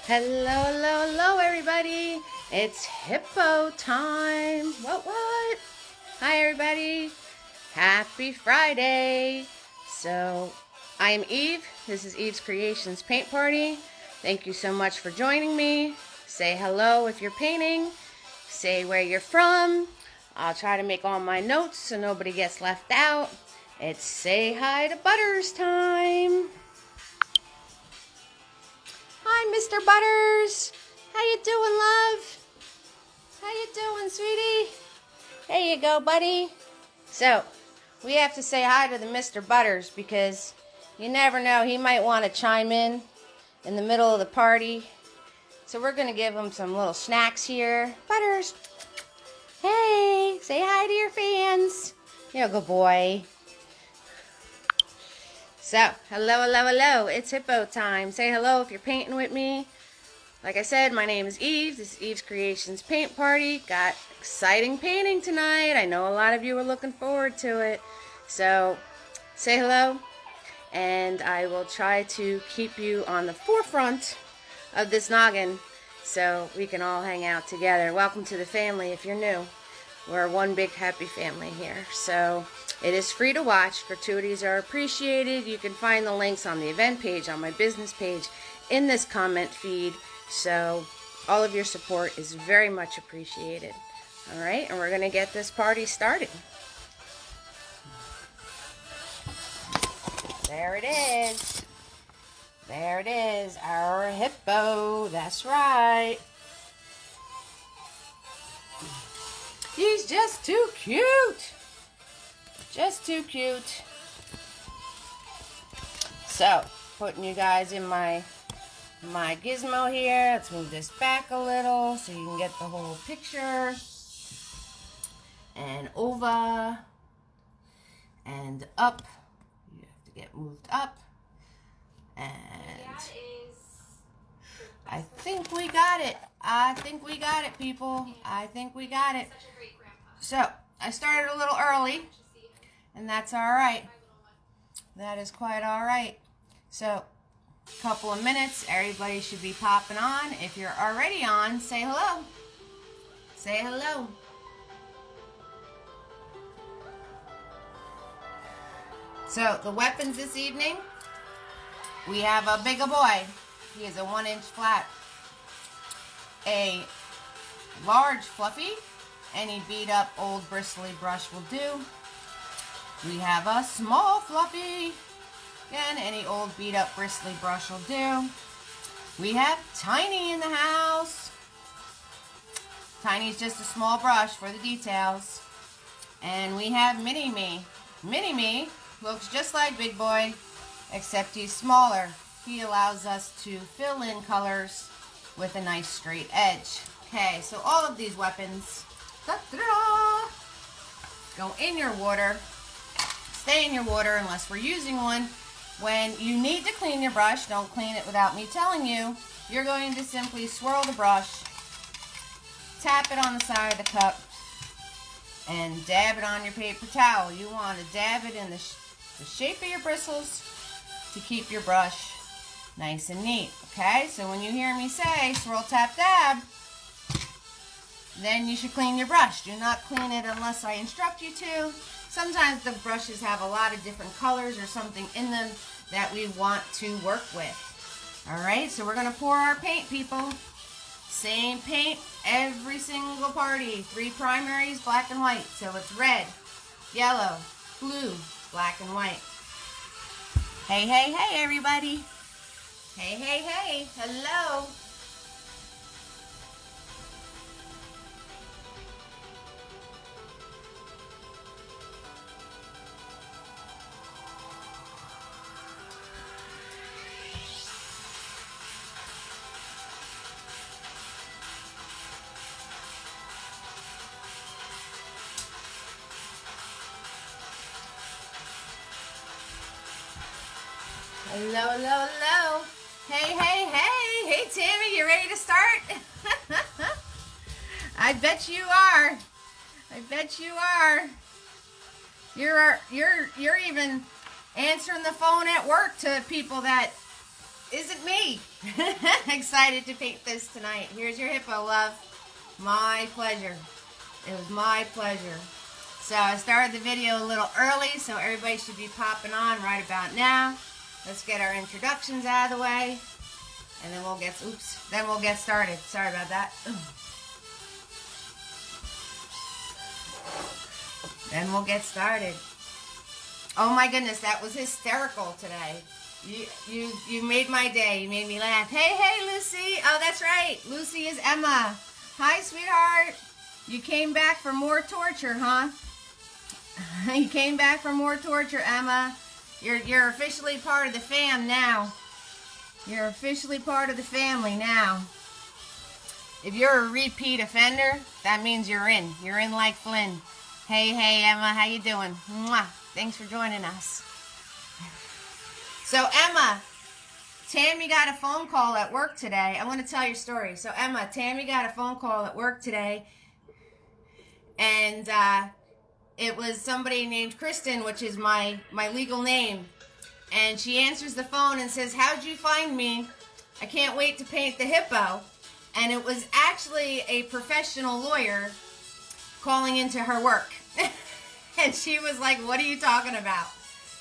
Hello, hello, hello, everybody. It's Hippo time. What? Hi, everybody. Happy Friday. So, I am Eve. This is Eve's Creations Paint Party. Thank you so much for joining me. Say hello if you're painting. Say where you're from. I'll try to make all my notes so nobody gets left out. It's say hi to Butters time. Hi, Mr. Butters. How you doing, love? How you doing, sweetie? There you go, buddy. So, we have to say hi to the Mr. Butters because you never know. He might want to chime in the middle of the party. So we're going to give him some little snacks here. Butters. Hey, say hi to your fans. You're a good boy. So, hello, hello, hello. It's Hippo time. Say hello if you're painting with me. Like I said, my name is Eve. This is Eve's Creations Paint Party. Got exciting painting tonight. I know a lot of you are looking forward to it. So, say hello. And I will try to keep you on the forefront of this noggin so we can all hang out together. Welcome to the family if you're new. We're one big happy family here. So, it is free to watch. Gratuities are appreciated. You can find the links on the event page, on my business page, in this comment feed. So all of your support is very much appreciated. All right, and we're going to get this party started. There it is. There it is, our hippo. That's right. He's just too cute. Just too cute. So, putting you guys in my gizmo here. Let's move this back a little so you can get the whole picture. And over. And up. You have to get moved up. And I think we got it. I think we got it, people. I think we got it. So, I started a little early. And that's all right. That is quite all right. So, a couple of minutes, everybody should be popping on. If you're already on, say hello. Say hello. So, the weapons this evening, we have a bigger boy. He is a 1-inch flat. A large fluffy. Any beat up old bristly brush will do. We have a small fluffy. Again, any old beat up bristly brush will do. We have Tiny in the house. Tiny's just a small brush for the details. And we have Mini-Me. Mini-Me looks just like Big Boy, except he's smaller. He allows us to fill in colors with a nice straight edge. Okay, so all of these weapons go in your water. Stay in your water unless we're using one. When you need to clean your brush, don't clean it without me telling you. You're going to simply swirl the brush, tap it on the side of the cup, and dab it on your paper towel. You want to dab it in the shape of your bristles to keep your brush nice and neat. Okay, so when you hear me say swirl, tap, dab, then you should clean your brush. Do not clean it unless I instruct you to. Sometimes the brushes have a lot of different colors or something in them that we want to work with. Alright, so we're going to pour our paint, people. Same paint every single party. 3 primaries, black and white. So it's red, yellow, blue, black and white. Hey, hey, hey, everybody. Hey, hey, hey. Hello. Hello, hello, hello. Hey, hey, hey. Hey, Tammy, you ready to start? I bet you are. I bet you are. You're even answering the phone at work to people that isn't me. Excited to paint this tonight. Here's your hippo, love. My pleasure. It was my pleasure. So I started the video a little early, so everybody should be popping on right about now. Let's get our introductions out of the way, and then we'll get started. Sorry about that. Then we'll get started. Oh my goodness, that was hysterical today. You made my day. You made me laugh. Hey, Lucy. Oh, that's right. Lucy is Emma. Hi, sweetheart. You came back for more torture, huh? You came back for more torture, Emma. You're officially part of the fam now. You're officially part of the family now. If you're a repeat offender, that means you're in. You're in like Flynn. Hey, Emma. How you doing? Mwah. Thanks for joining us. So, Emma, Tammy got a phone call at work today. I want to tell your story. So, Emma, Tammy got a phone call at work today, and it was somebody named Kristen, which is my legal name, and she answers the phone and says, "How'd you find me? I can't wait to paint the hippo." And it was actually a professional lawyer calling into her work. And she was like, "What are you talking about?"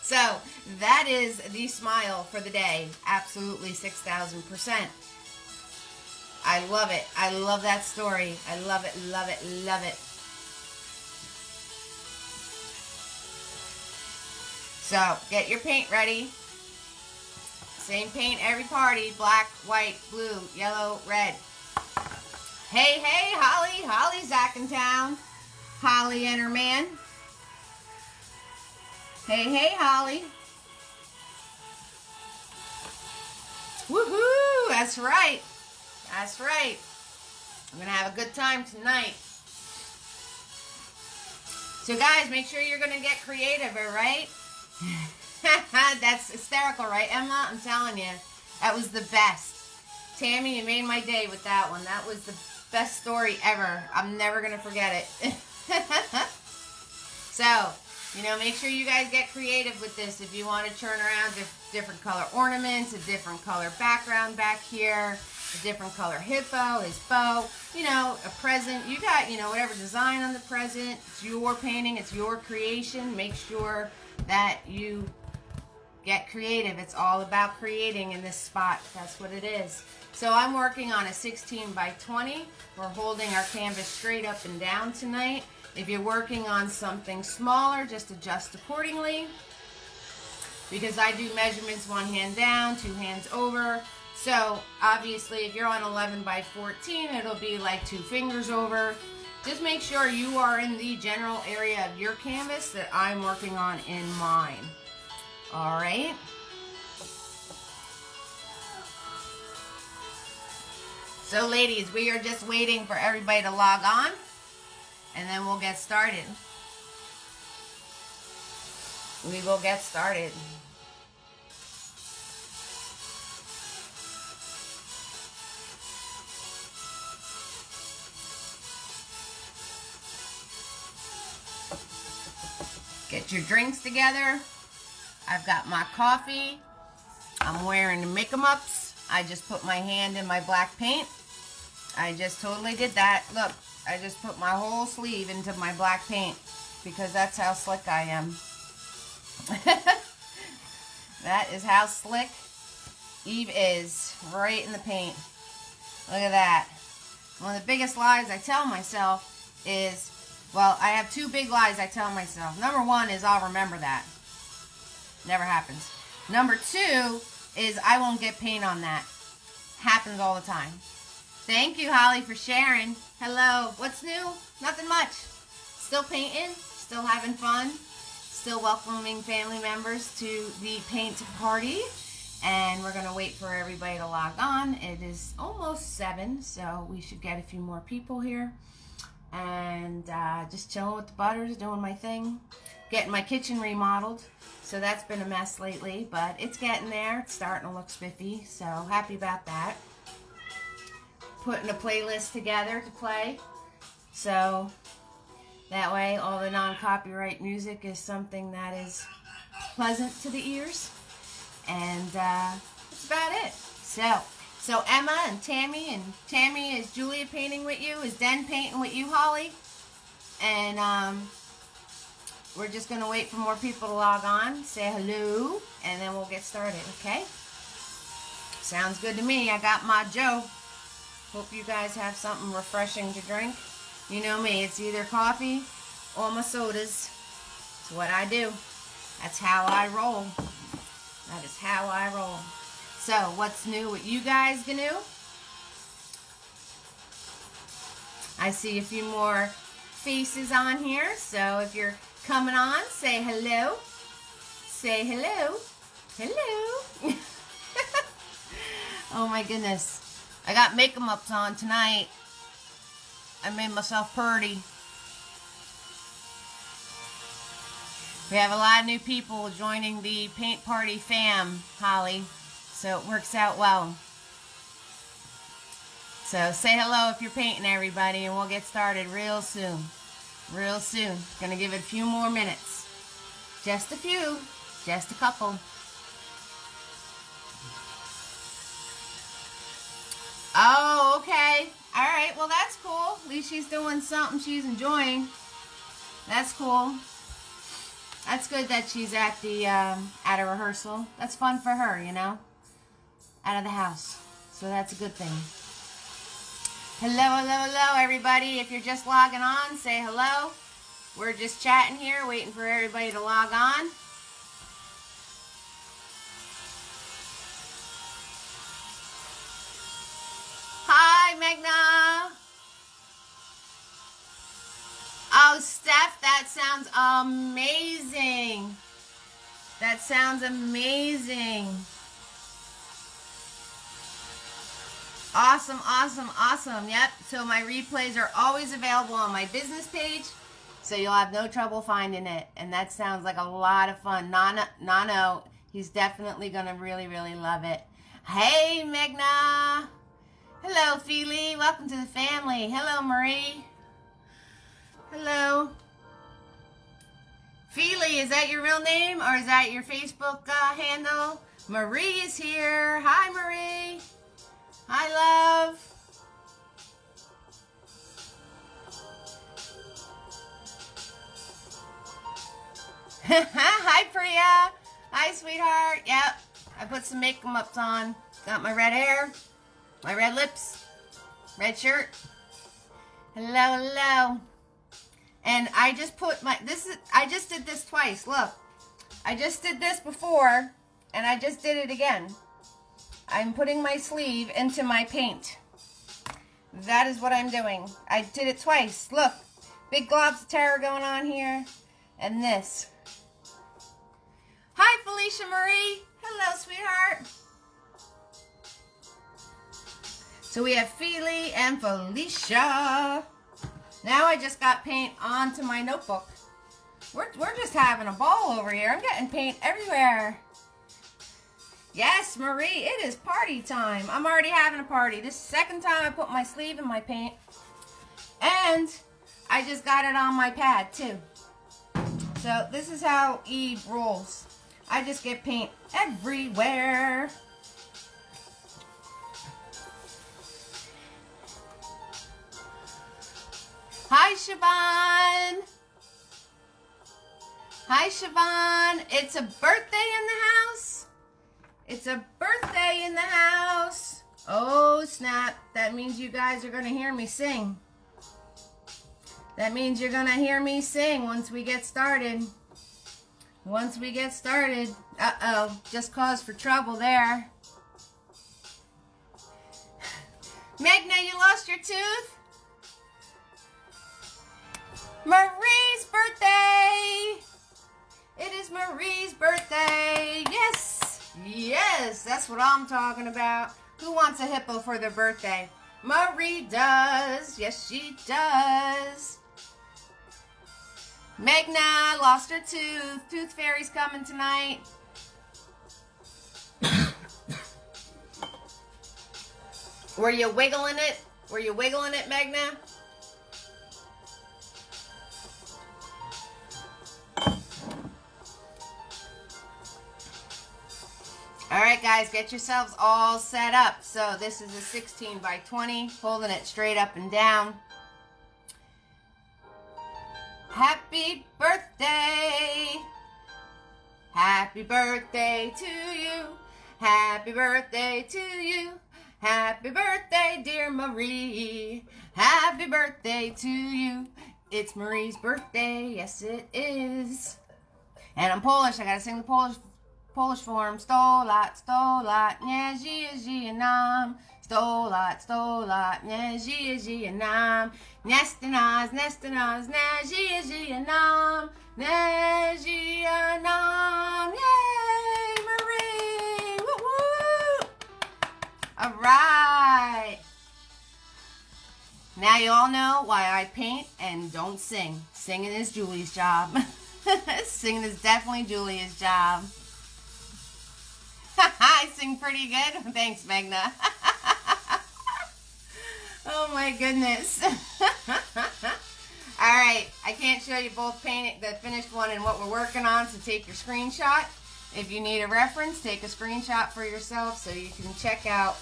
So that is the smile for the day. Absolutely 6,000%. I love it. I love that story. I love it, love it, love it. So get your paint ready. Same paint every party. Black, white, blue, yellow, red. Hey, Holly. Holly's back in town. Holly and her man. Hey, Holly. Woohoo! That's right. That's right. I'm going to have a good time tonight. So, guys, make sure you're going to get creative, all right? That's hysterical, right, Emma? I'm telling you. That was the best. Tammy, you made my day with that one. That was the best story ever. I'm never going to forget it. So, you know, make sure you guys get creative with this. If you want to turn around different color ornaments, a different color background back here, a different color hippo, his bow, you know, a present. You got, you know, whatever design on the present. It's your painting. It's your creation. Make sure that you get creative. It's all about creating in this spot. That's what it is. So I'm working on a 16 by 20. We're holding our canvas straight up and down tonight. If you're working on something smaller, just adjust accordingly. Because I do measurements one hand down, two hands over. So obviously if you're on 11 by 14, it'll be like 2 fingers over. Just make sure you are in the general area of your canvas that I'm working on in mine. All right. So ladies, we are just waiting for everybody to log on, and then we'll get started. We will get started. Get your drinks together. I've got my coffee. I'm wearing the make-em-ups. I just put my hand in my black paint. I just totally did that. Look, I just put my whole sleeve into my black paint because that's how slick I am. That is how slick Eve is, right in the paint. Look at that. One of the biggest lies I tell myself is, well, I have 2 big lies I tell myself. Number 1 is I'll remember that. Never happens. Number 2 is I won't get paint on that. Happens all the time. Thank you, Holly, for sharing. Hello. What's new? Nothing much. Still painting. Still having fun. Still welcoming family members to the paint party. And we're going to wait for everybody to log on. It is almost 7, so we should get a few more people here. And just chilling with the butters, doing my thing. Getting my kitchen remodeled. So that's been a mess lately, but it's getting there. It's starting to look spiffy, so happy about that. Putting a playlist together to play. So that way all the non-copyright music is something that is pleasant to the ears. And that's about it. So Emma and Tammy is Julia painting with you, is Den painting with you, Holly. And we're just going to wait for more people to log on, say hello, and then we'll get started, okay? Sounds good to me. I got my Joe. Hope you guys have something refreshing to drink. You know me, it's either coffee or my sodas. It's what I do. That's how I roll. That is how I roll. So, what's new with you guys, GNU? I see a few more faces on here, so if you're coming on, say hello. Say hello. Hello. Oh my goodness. I got makeup on tonight. I made myself pretty. We have a lot of new people joining the paint party fam, Holly. So it works out well. So say hello if you're painting, everybody, and we'll get started real soon. Real soon. Gonna give it a few more minutes. Just a few. Just a couple. Oh, okay. Alright, well that's cool. At least she's doing something she's enjoying. That's cool. That's good that she's at a rehearsal. That's fun for her, you know? Out of the house. So that's a good thing. Hello, hello, hello, everybody. If you're just logging on, say hello. We're just chatting here, waiting for everybody to log on. Hi, Magna. Oh, Steph, that sounds amazing. That sounds amazing. Awesome, awesome, awesome. Yep, so my replays are always available on my business page, so you'll have no trouble finding it. And that sounds like a lot of fun. Nano, he's definitely going to really, really love it. Hey, Magna. Hello, Feely. Welcome to the family. Hello, Marie. Hello. Feely, is that your real name or is that your Facebook handle? Marie is here. Hi, Marie. Hi, love. Hi, Priya. Hi, sweetheart. Yep. I put some makeup on. Got my red hair, my red lips, red shirt. Hello, hello. And I just put my, I just did this twice. Look. I just did this before, and I just did it again. I'm putting my sleeve into my paint. That is what I'm doing. I did it twice. Look, big globs of terror going on here. And this. Hi, Felicia Marie. Hello, sweetheart. So we have Feely and Felicia. Now I just got paint onto my notebook. We're just having a ball over here. I'm getting paint everywhere. Yes, Marie, it is party time. I'm already having a party. This is the second time I put my sleeve in my paint. And I just got it on my pad, too. So this is how Eve rolls. I just get paint everywhere. Hi, Siobhan. Hi, Siobhan. It's a birthday in the house. It's a birthday in the house. Oh, snap. That means you guys are going to hear me sing. That means you're going to hear me sing once we get started. Once we get started. Uh-oh. Just cause for trouble there. Magna, you lost your tooth? Marie's birthday! It is Marie's birthday! Yes! Yes! That's what I'm talking about. Who wants a hippo for their birthday? Marie does! Yes, she does! Magna lost her tooth. Tooth Fairy's coming tonight. Were you wiggling it? Were you wiggling it, Magna? Alright guys, get yourselves all set up. So this is a 16 by 20, holding it straight up and down. Happy birthday. Happy birthday to you. Happy birthday to you. Happy birthday, dear Marie. Happy birthday to you. It's Marie's birthday. Yes, it is. And I'm Polish. I gotta sing the Polish form. 100 lat, 100 lat, nie żyje nam. 100 lat, 100 lat, nie żyje nam. Nie nas, nie żyje nam. Nie żyje nam. Yay, Marie! Woo woo! All right. Now you all know why I paint and don't sing. Singing is Julie's job. Singing is definitely Julia's job. I sing pretty good. Thanks, Magna. Oh my goodness. Alright, I can't show you both painting the finished one and what we're working on, so take your screenshot. If you need a reference, take a screenshot for yourself so you can check out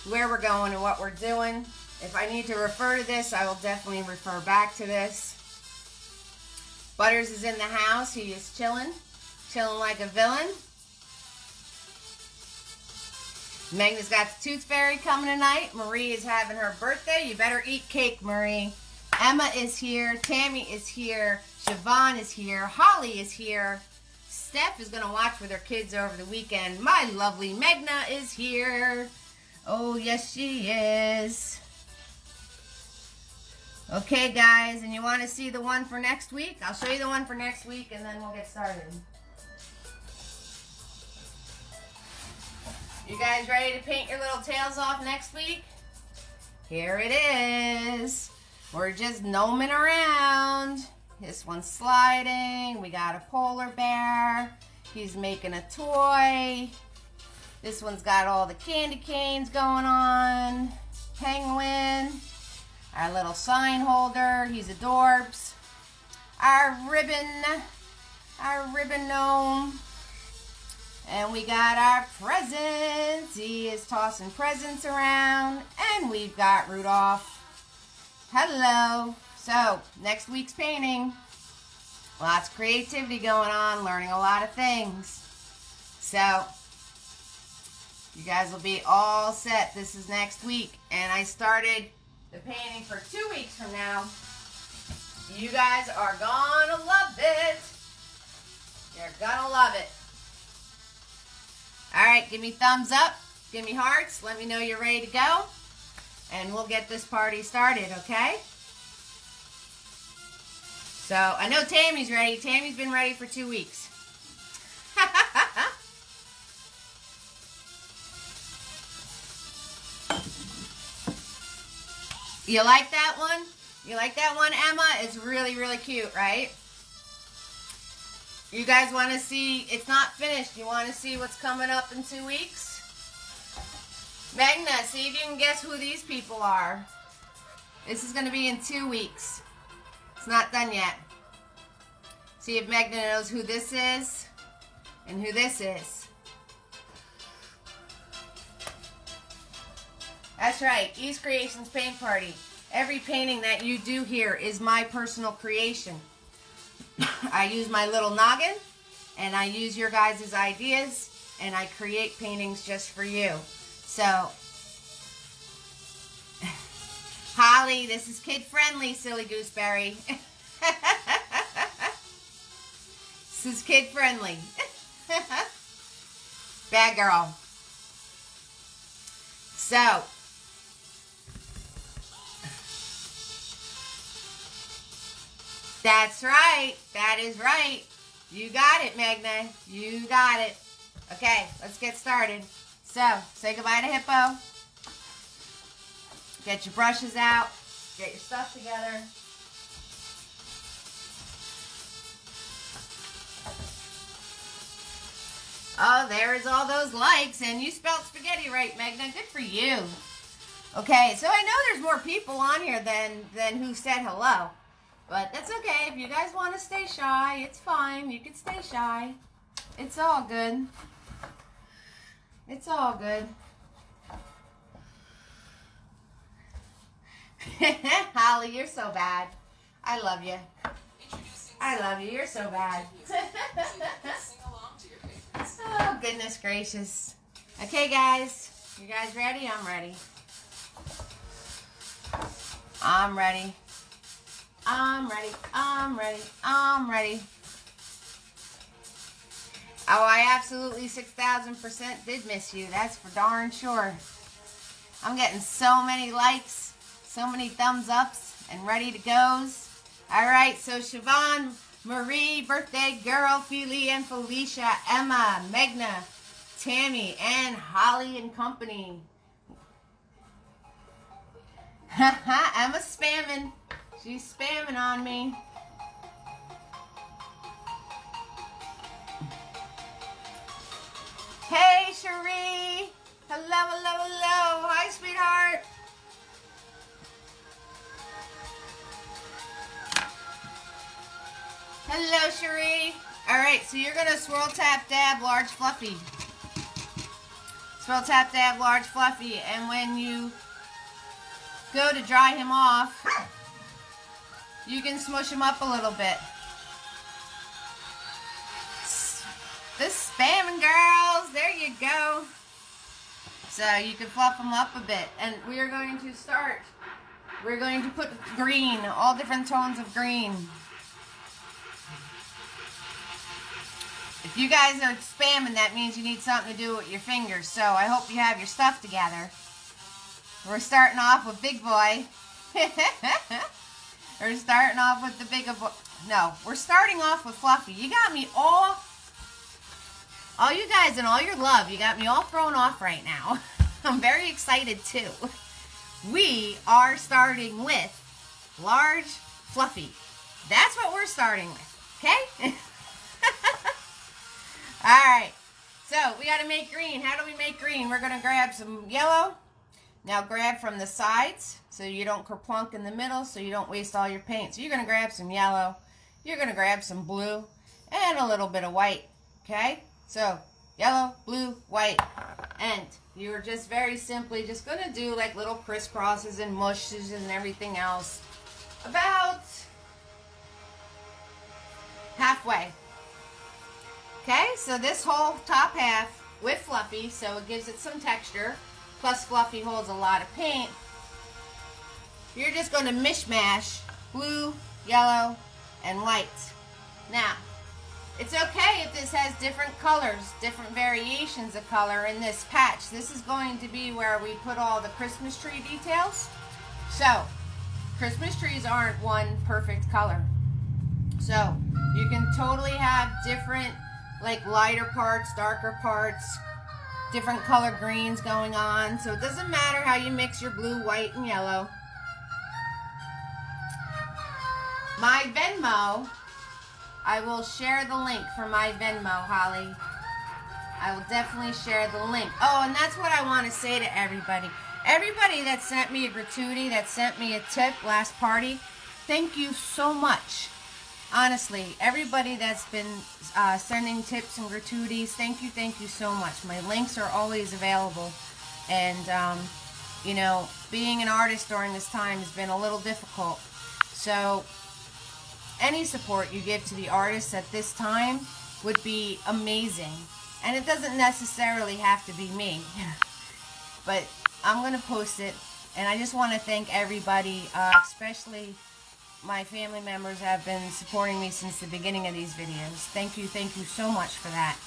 where we're going and what we're doing. If I need to refer to this, I will definitely refer back to this. Butters is in the house. He is chilling like a villain. Magna's got the Tooth Fairy coming tonight. Marie is having her birthday. You better eat cake, Marie. Emma is here. Tammy is here. Siobhan is here. Holly is here. Steph is going to watch with her kids over the weekend. My lovely Magna is here. Oh, yes, she is. Okay, guys, and you want to see the one for next week? I'll show you the one for next week, and then we'll get started. You guys ready to paint your little tails off next week? Here it is. We're just gnoming around. This one's sliding. We got a polar bear. He's making a toy. This one's got all the candy canes going on. Penguin. Our little sign holder. He's adorbs. Our ribbon gnome. And we got our presents. He is tossing presents around. And we've got Rudolph. Hello. So, next week's painting. Lots of creativity going on. Learning a lot of things. So, you guys will be all set. This is next week. And I started the painting for 2 weeks from now. You guys are gonna love it. You're gonna love it. Alright, give me thumbs up, give me hearts, let me know you're ready to go, and we'll get this party started, okay? So, I know Tammy's ready. Tammy's been ready for 2 weeks. You like that one? You like that one, Emma? It's really, really cute, right? You guys want to see, it's not finished. You want to see what's coming up in 2 weeks? Magna, see if you can guess who these people are. This is going to be in 2 weeks. It's not done yet. See if Magna knows who this is and who this is. That's right, Eve's Creations Paint Party. Every painting that you do here is my personal creation. I use my little noggin, and I use your guys' ideas, and I create paintings just for you. So, Holly, this is kid-friendly, silly gooseberry. This is kid-friendly. Bad girl. So, that's right. That is right. You got it, Magna. You got it. Okay, let's get started. So, say goodbye to Hippo. Get your brushes out. Get your stuff together. Oh, there's all those likes. And you spelled spaghetti right, Magna. Good for you. Okay, so I know there's more people on here than who said hello. But that's okay. If you guys want to stay shy, it's fine. You can stay shy. It's all good. It's all good. Holly, you're so bad. I love you. I love you. You're so bad. Oh, goodness gracious. Okay, guys. You guys ready? I'm ready. I'm ready. I'm ready. I'm ready. I'm ready. Oh, I absolutely 6,000% did miss you. That's for darn sure. I'm getting so many likes, so many thumbs ups, and ready to goes. All right, so Siobhan, Marie, birthday girl, Feely and Felicia, Emma, Megna, Tammy, and Holly and company. Emma's spamming. She's spamming on me. Hey, Cherie. Hello, hello, hello. Hi, sweetheart. Hello, Cherie. All right, so you're going to swirl, tap, dab, large, fluffy. Swirl, tap, dab, large, fluffy. And when you go to dry him off, you can smush him up a little bit. The spamming girls, there you go. So you can fluff them up a bit. And we are going to start. We're going to put green, all different tones of green. If you guys are spamming, that means you need something to do with your fingers. So I hope you have your stuff together. We're starting off with Big Boy. We're starting off with the big boy. No, we're starting off with Fluffy. You got me all you guys and all your love, you got me all thrown off right now. I'm very excited too. We are starting with large Fluffy. That's what we're starting with, okay? Alright, so we got to make green. How do we make green? We're going to grab some yellow. Now grab from the sides so you don't kerplunk in the middle, so you don't waste all your paint. So you're going to grab some yellow, you're going to grab some blue, and a little bit of white, okay? So yellow, blue, white, and you're just very simply just going to do like little crisscrosses and mushes and everything else about halfway. Okay, so this whole top half with Fluffy, so it gives it some texture, plus Fluffy holds a lot of paint. You're just going to mishmash blue, yellow, and white. Now, it's okay if this has different colors, different variations of color in this patch. This is going to be where we put all the Christmas tree details. So, Christmas trees aren't one perfect color. So, you can totally have different, like lighter parts, darker parts, different color greens going on. So, it doesn't matter how you mix your blue, white, and yellow. My Venmo, I will share the link for my Venmo, Holly. I will definitely share the link. Oh, and that's what I want to say to everybody. Everybody that sent me a gratuity, that sent me a tip last party, thank you so much. Honestly, everybody that's been sending tips and gratuities, thank you so much. My links are always available. And, you know, being an artist during this time has been a little difficult. So, any support you give to the artists at this time would be amazing. And it doesn't necessarily have to be me. But I'm going to post it. And I just want to thank everybody, especially my family members have been supporting me since the beginning of these videos. Thank you so much for that.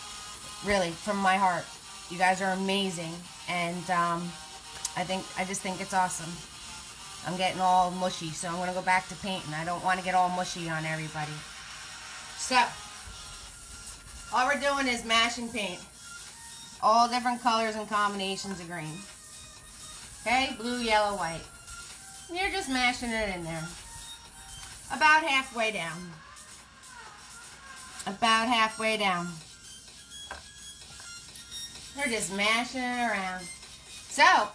Really, from my heart. You guys are amazing. And I just think it's awesome. I'm getting all mushy, so I'm going to go back to painting. I don't want to get all mushy on everybody. So, all we're doing is mashing paint. All different colors and combinations of green. Okay, blue, yellow, white. And you're just mashing it in there. About halfway down. About halfway down. They're just mashing it around. So,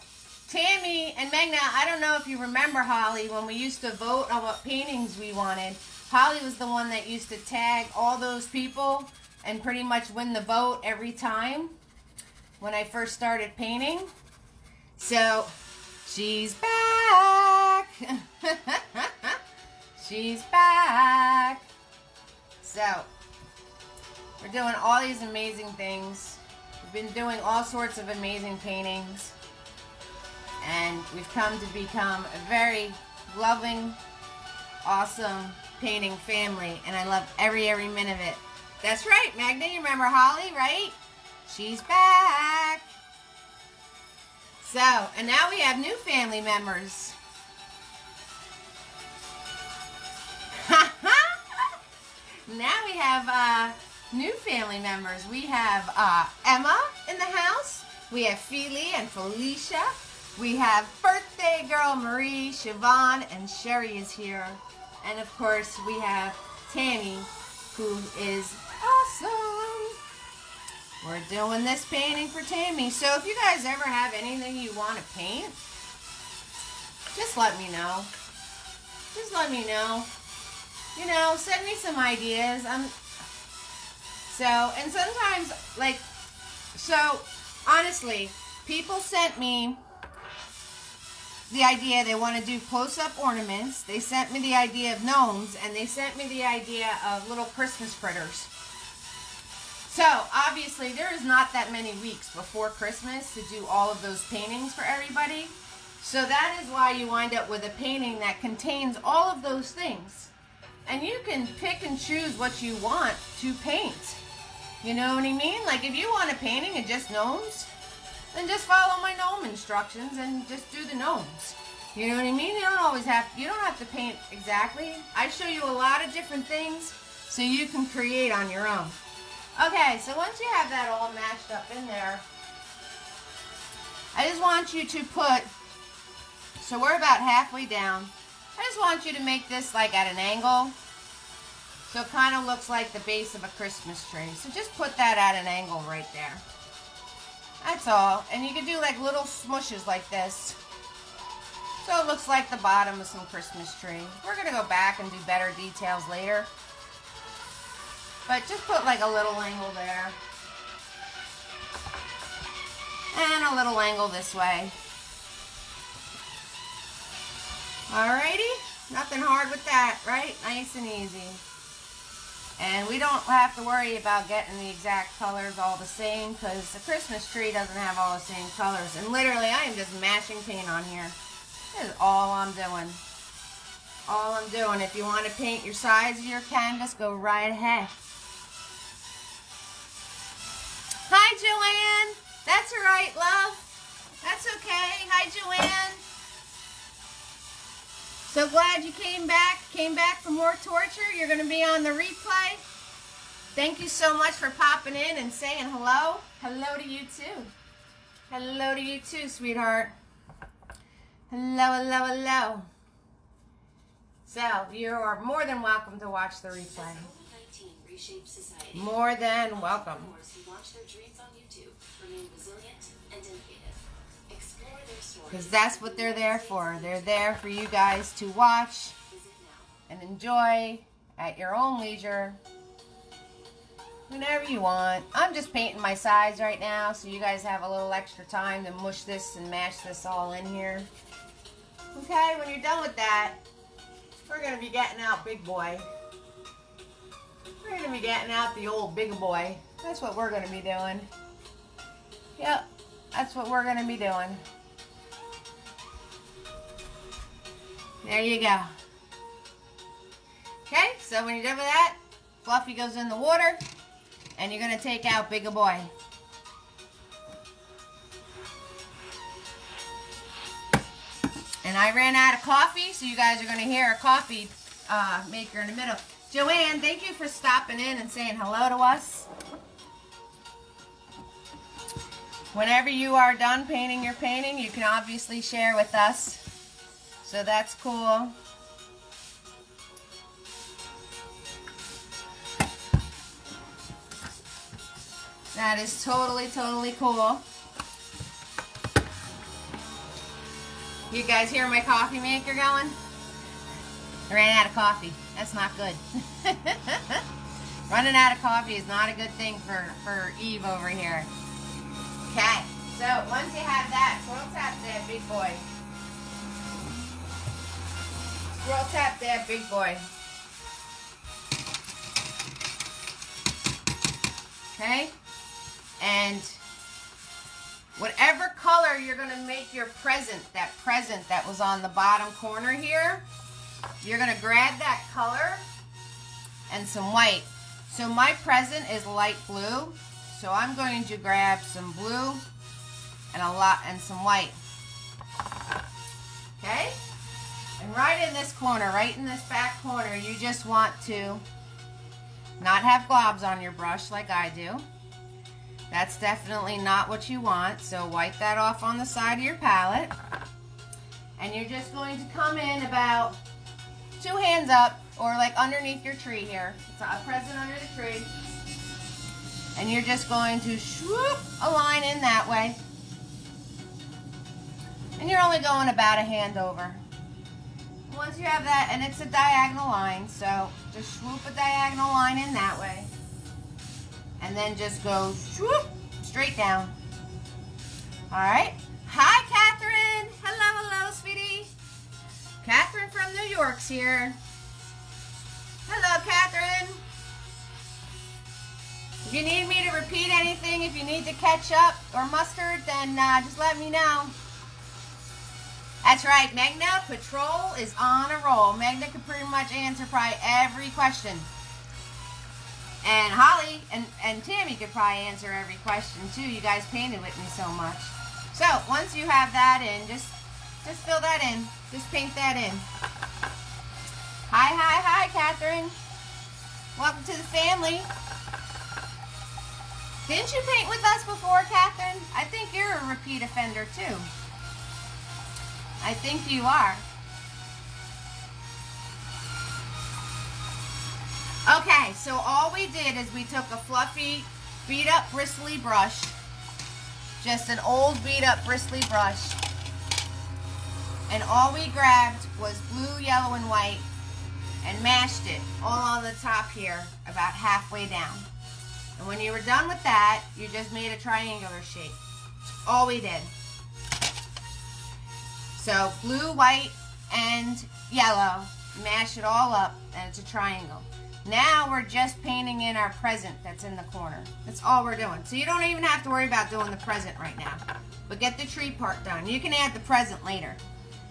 Tammy and Megna, I don't know if you remember, Holly, when we used to vote on what paintings we wanted. Holly was the one that used to tag all those people and pretty much win the vote every time. when I first started painting. So, she's back. She's back. So, we're doing all these amazing things. We've been doing all sorts of amazing paintings. And we've come to become a very loving, awesome painting family. And I love every minute of it. That's right, Magda. You remember Holly, right? She's back. So, and now we have new family members. Now we have new family members. We have Emma in the house. We have Feely and Felicia. We have birthday girl Marie, Siobhan, and Sherry is here. And of course, we have Tammy, who is awesome. We're doing this painting for Tammy. So if you guys ever have anything you want to paint, just let me know. Just let me know. You know, send me some ideas. And sometimes, like, so, honestly, people sent me the idea they want to do close-up ornaments. They sent me the idea of gnomes, and they sent me the idea of little Christmas critters. So, obviously, there is not that many weeks before Christmas to do all of those paintings for everybody. So that is why you wind up with a painting that contains all of those things. And you can pick and choose what you want to paint. You know what I mean? Like, if you want a painting of just gnomes, then just follow my gnome instructions and just do the gnomes. You know what I mean? You don't have to paint exactly. I show you a lot of different things so you can create on your own. Okay, so once you have that all mashed up in there, I just want you to put, so we're about halfway down. I just want you to make this like at an angle. So it kind of looks like the base of a Christmas tree. So just put that at an angle right there. That's all. And you can do like little smushes like this. So it looks like the bottom of some Christmas tree. We're going to go back and do better details later. But just put like a little angle there. And a little angle this way. Alrighty? Nothing hard with that, right? Nice and easy. And we don't have to worry about getting the exact colors all the same because the Christmas tree doesn't have all the same colors. And literally, I am just mashing paint on here. This is all I'm doing. All I'm doing. If you want to paint your size of your canvas, go right ahead. Hi, Joanne. That's all right, love. That's okay. Hi, Joanne. So glad you came back for more torture. You're going to be on the replay. Thank you so much for popping in and saying hello. Hello to you too. Hello to you too, sweetheart. Hello, hello, hello. So, you are more than welcome to watch the replay. More than welcome. Because that's what they're there for. They're there for you guys to watch and enjoy at your own leisure. Whenever you want. I'm just painting my sides right now so you guys have a little extra time to mush this and mash this all in here. Okay, when you're done with that, we're going to be getting out Big Boy. We're going to be getting out the old Big Boy. That's what we're going to be doing. Yep, that's what we're going to be doing. There you go. Okay, so when you're done with that, Fluffy goes in the water, and you're going to take out Big Boy. And I ran out of coffee, so you guys are going to hear a coffee maker in the middle. Joanne, thank you for stopping in and saying hello to us. Whenever you are done painting your painting, you can obviously share with us. So that's cool. That is totally, totally cool. You guys hear my coffee maker going? I ran out of coffee. That's not good. Running out of coffee is not a good thing for Eve over here. Okay, so once you have that, swirl tap that big boy. Swirl tap that big boy. Okay, and whatever color you're going to make your present that was on the bottom corner here, you're going to grab that color and some white. So my present is light blue, so I'm going to grab some blue and some white. Okay? And right in this corner, right in this back corner, you just want to not have globs on your brush like I do. That's definitely not what you want, so wipe that off on the side of your palette. And you're just going to come in about 2 hands up, or like underneath your tree here. It's a present under the tree. And you're just going to swoop a line in that way. And you're only going about a hand over. Once you have that, and it's a diagonal line, so just swoop a diagonal line in that way. And then just go swoop straight down. Alright. Hi, Catherine. Hello, hello, sweetie. Catherine from New York's here. Hello, Catherine. If you need me to repeat anything, if you need to catch up or mustard, then just let me know. That's right, Magna Patrol is on a roll. Magna can pretty much answer probably every question. And Holly and Tammy could probably answer every question too. You guys painted with me so much. So once you have that in, just fill that in. Just paint that in. Hi, hi, hi, Catherine. Welcome to the family. Didn't you paint with us before, Catherine? I think you're a repeat offender too. I think you are. Okay, so all we did is we took a fluffy, beat up bristly brush, just an old beat up bristly brush, and all we grabbed was blue, yellow, and white and mashed it all on the top here about halfway down. And when you were done with that, you just made a triangular shape. That's all we did. So blue, white, and yellow, mash it all up, and it's a triangle. Now we're just painting in our present that's in the corner. That's all we're doing. So you don't even have to worry about doing the present right now. But get the tree part done. You can add the present later.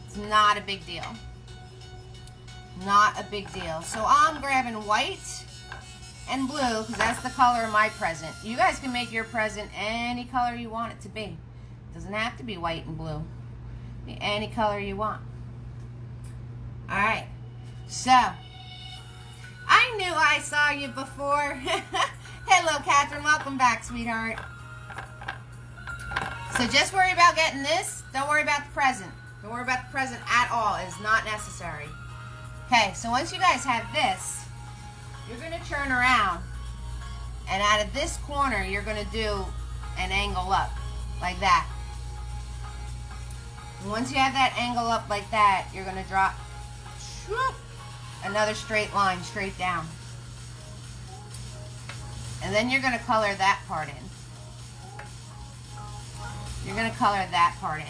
It's not a big deal. Not a big deal. So I'm grabbing white and blue because that's the color of my present. You guys can make your present any color you want it to be. It doesn't have to be white and blue. Be any color you want. Alright. So, I knew I saw you before. Hello, Catherine. Welcome back, sweetheart. So just worry about getting this. Don't worry about the present. Don't worry about the present at all. It is not necessary. Okay, so once you guys have this, you're going to turn around. And out of this corner, you're going to do an angle up. Like that. And once you have that angle up like that, you're going to drop another straight line straight down. And then you're going to color that part in. You're going to color that part in.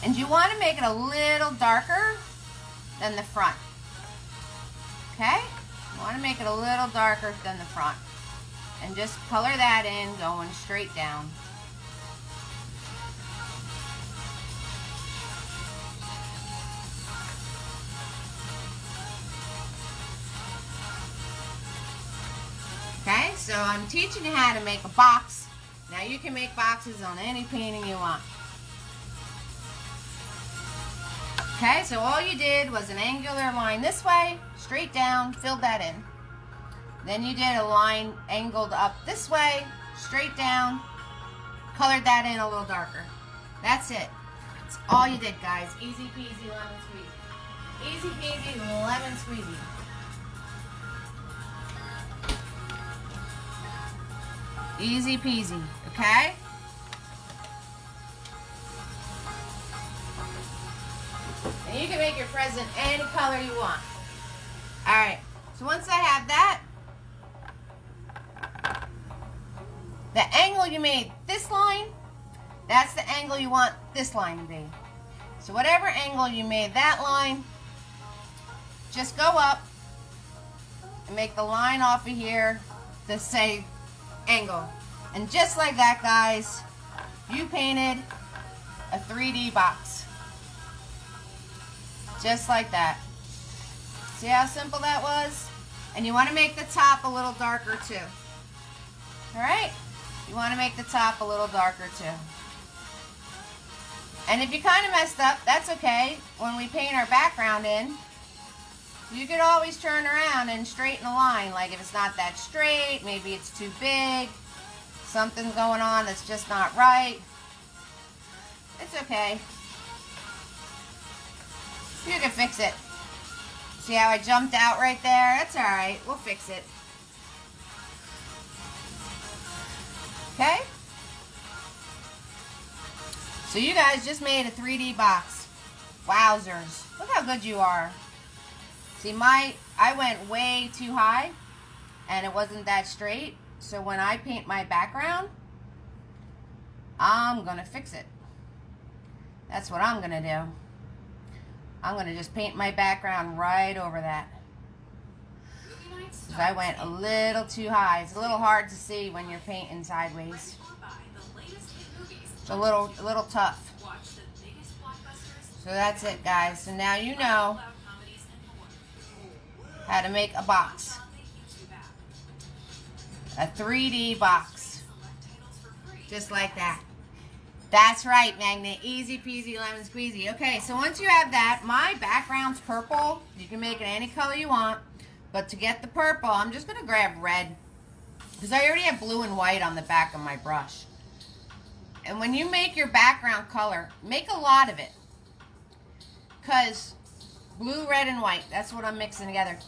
And you want to make it a little darker than the front. Okay? You want to make it a little darker than the front. And just color that in going straight down. Okay, so I'm teaching you how to make a box. Now you can make boxes on any painting you want. Okay, so all you did was an angular line this way, straight down, filled that in. Then you did a line angled up this way, straight down, colored that in a little darker. That's it. That's all you did, guys. Easy peasy lemon squeezy. Easy peasy lemon squeezy. Easy peasy, okay? And you can make your present any color you want. Alright, so once I have that, The angle you made this line, that's the angle you want this line to be. So whatever angle you made that line, just go up and make the line off of here to say angle. And just like that, guys, you painted a 3D box. Just like that. See how simple that was? And you want to make the top a little darker too. Alright? You want to make the top a little darker too. And if you kind of messed up, that's okay. When we paint our background in, you could always turn around and straighten the line. Like if it's not that straight, maybe it's too big, something's going on that's just not right. It's okay. You can fix it. See how I jumped out right there? That's alright. We'll fix it. Okay? So you guys just made a 3D box. Wowzers. Look how good you are. See, I went way too high and it wasn't that straight. So when I paint my background, I'm going to fix it. That's what I'm going to do. I'm going to just paint my background right over that. Because I went a little too high. It's a little hard to see when you're painting sideways. It's a little tough. So that's it, guys. So now you know how to make a box. A 3D box. Just like that. That's right, Magnet. Easy peasy lemon squeezy. Okay, so once you have that, my background's purple. You can make it any color you want. But to get the purple, I'm just going to grab red. Because I already have blue and white on the back of my brush. And when you make your background color, make a lot of it. Because blue, red, and white, that's what I'm mixing together.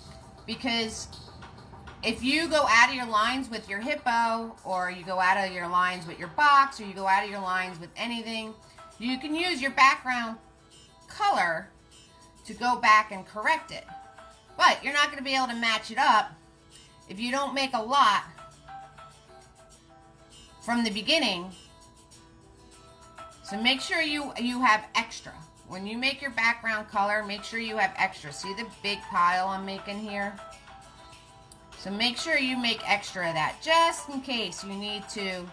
Because if you go out of your lines with your hippo, or you go out of your lines with your box, or you go out of your lines with anything, you can use your background color to go back and correct it. But you're not going to be able to match it up if you don't make a lot from the beginning. So make sure you have extra. When you make your background color, make sure you have extra. See the big pile I'm making here? So make sure you make extra of that, just in case you need to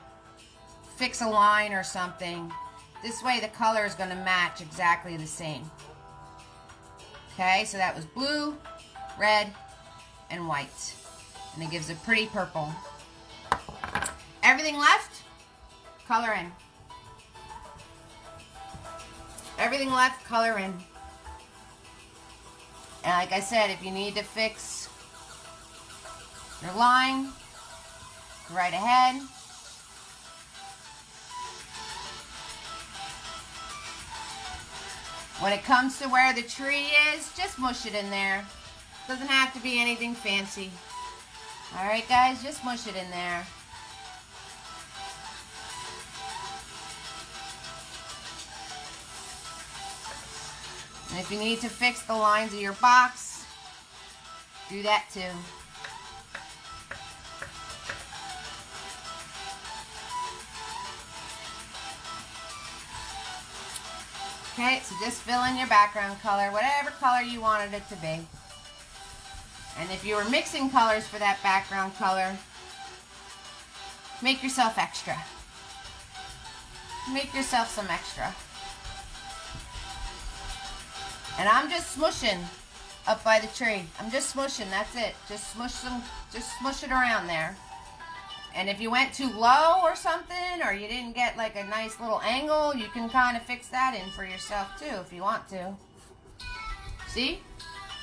fix a line or something. This way the color is going to match exactly the same. Okay, so that was blue, red, and white. And it gives a pretty purple. Everything left, color in. Everything left, color in. And like I said, if you need to fix your line, go right ahead. When it comes to where the tree is, just mush it in there. Doesn't have to be anything fancy. Alright guys, just mush it in there. And if you need to fix the lines of your box, do that too. Okay, so just fill in your background color, whatever color you wanted it to be. And if you were mixing colors for that background color, make yourself extra. Make yourself some extra. And I'm just smushing up by the tree. I'm just smushing, that's it. Just smush it around there. And if you went too low or something, or you didn't get like a nice little angle, you can kind of fix that in for yourself too if you want to. See?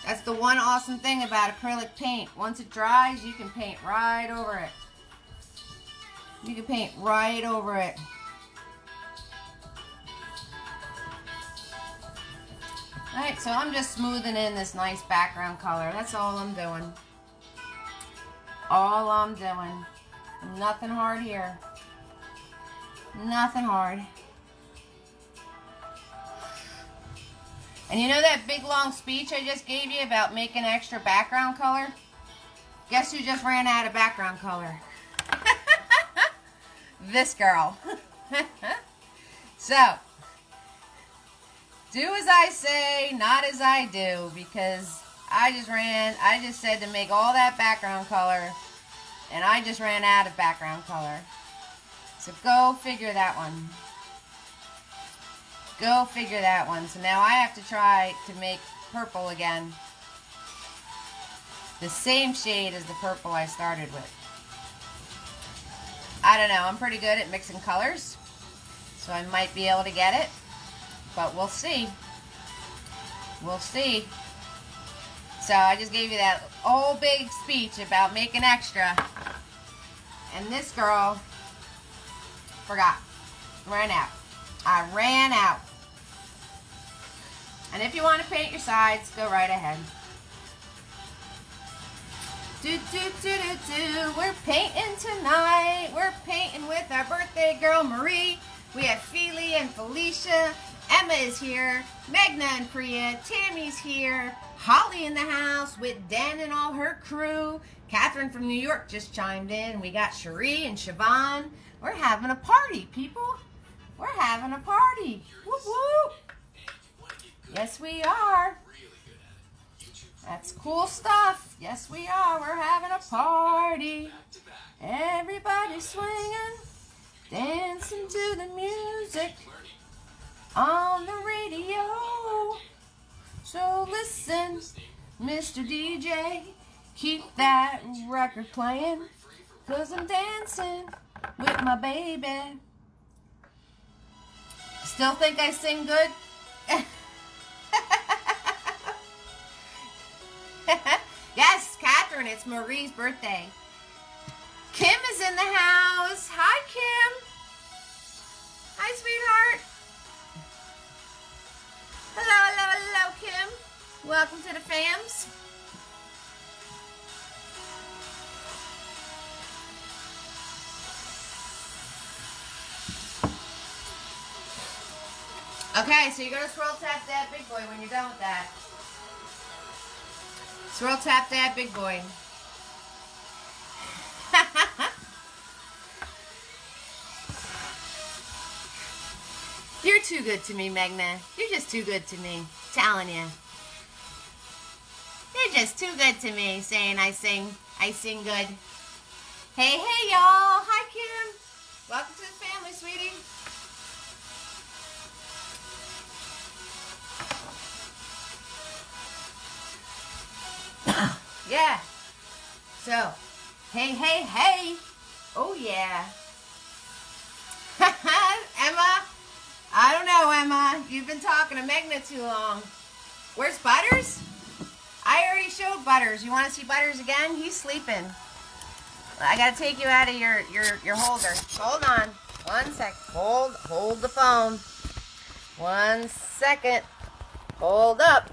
That's the one awesome thing about acrylic paint. Once it dries, you can paint right over it. You can paint right over it. Alright, so I'm just smoothing in this nice background color. That's all I'm doing. All I'm doing. Nothing hard here. Nothing hard. And you know that big long speech I just gave you about making extra background color? Guess who just ran out of background color? this girl. So, do as I say, not as I do, because I just said to make all that background color, and I just ran out of background color. So go figure that one. Go figure that one. So now I have to try to make purple again. The same shade as the purple I started with. I don't know. I'm pretty good at mixing colors, so I might be able to get it. But we'll see. We'll see. So I just gave you that whole big speech about making extra. And this girl forgot. Ran out. I ran out. And if you want to paint your sides, go right ahead. We're painting tonight. We're painting with our birthday girl, Marie. We have Feely and Felicia. Emma is here. Megna and Priya. Tammy's here. Holly in the house with Dan and all her crew. Catherine from New York just chimed in. We got Cherie and Siobhan. We're having a party, people. We're having a party. Whoop, whoop. Yes, we are. That's cool stuff. Yes, we are. We're having a party. Everybody's swinging, dancing to the music on the radio. So listen, Mr. DJ, keep that record playing, 'cause I'm dancing with my baby. Still think I sing good? Yes, Catherine, it's Marie's birthday. Kim is in the house. Hi, Kim. Hi, sweetheart. Hello, hello, hello, Kim. Welcome to the fams. Okay, so you're going to swirl tap that big boy when you're done with that. Swirl tap that big boy. You're too good to me, Megna. You're just too good to me. Telling you. You're just too good to me, saying I sing good. Hey, hey, y'all. Hi, Kim. Welcome to the family, sweetie. Yeah. So, hey, hey, hey. Oh, yeah. Emma. I don't know, Emma. You've been talking to Megna too long. Where's Butters? I already showed Butters. You want to see Butters again? He's sleeping. I got to take you out of your holder. Hold on. 1 sec. Hold the phone. 1 second. Hold up.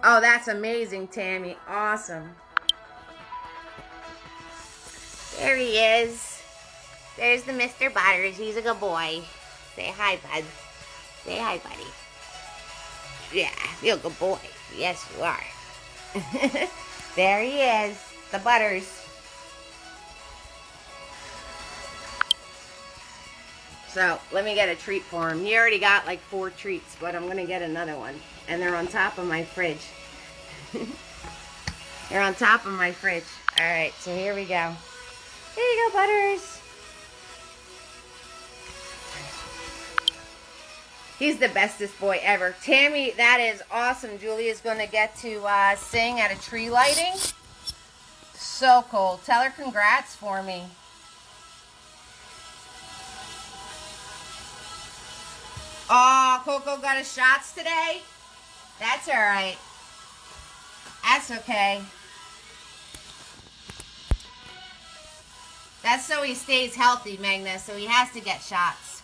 Oh, that's amazing, Tammy. Awesome. There he is. There's the Mr. Butters. He's a good boy. Say hi, bud. Say hi, buddy. Yeah, you're a good boy. Yes, you are. There he is. The Butters. So, let me get a treat for him. He already got like 4 treats, but I'm going to get another one. And they're on top of my fridge. They're on top of my fridge. Alright, so here we go. Here you go, Butters. He's the bestest boy ever. Tammy, that is awesome. Julia's going to get to sing at a tree lighting. So cool. Tell her congrats for me. Oh, Coco got his shots today? That's alright. That's okay. That's so he stays healthy, Megna, so he has to get shots.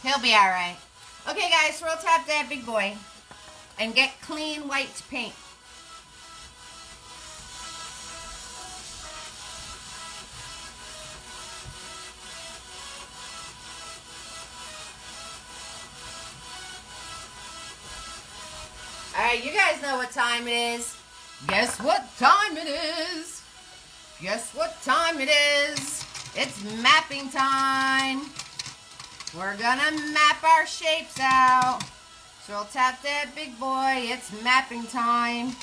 He'll be alright. Okay, guys, swirl tap that big boy. And get clean white paint. Alright, you guys know what time it is. Guess what time it is? Guess what time it is? It's mapping time. We're gonna map our shapes out. So I'll tap that big boy. It's mapping time.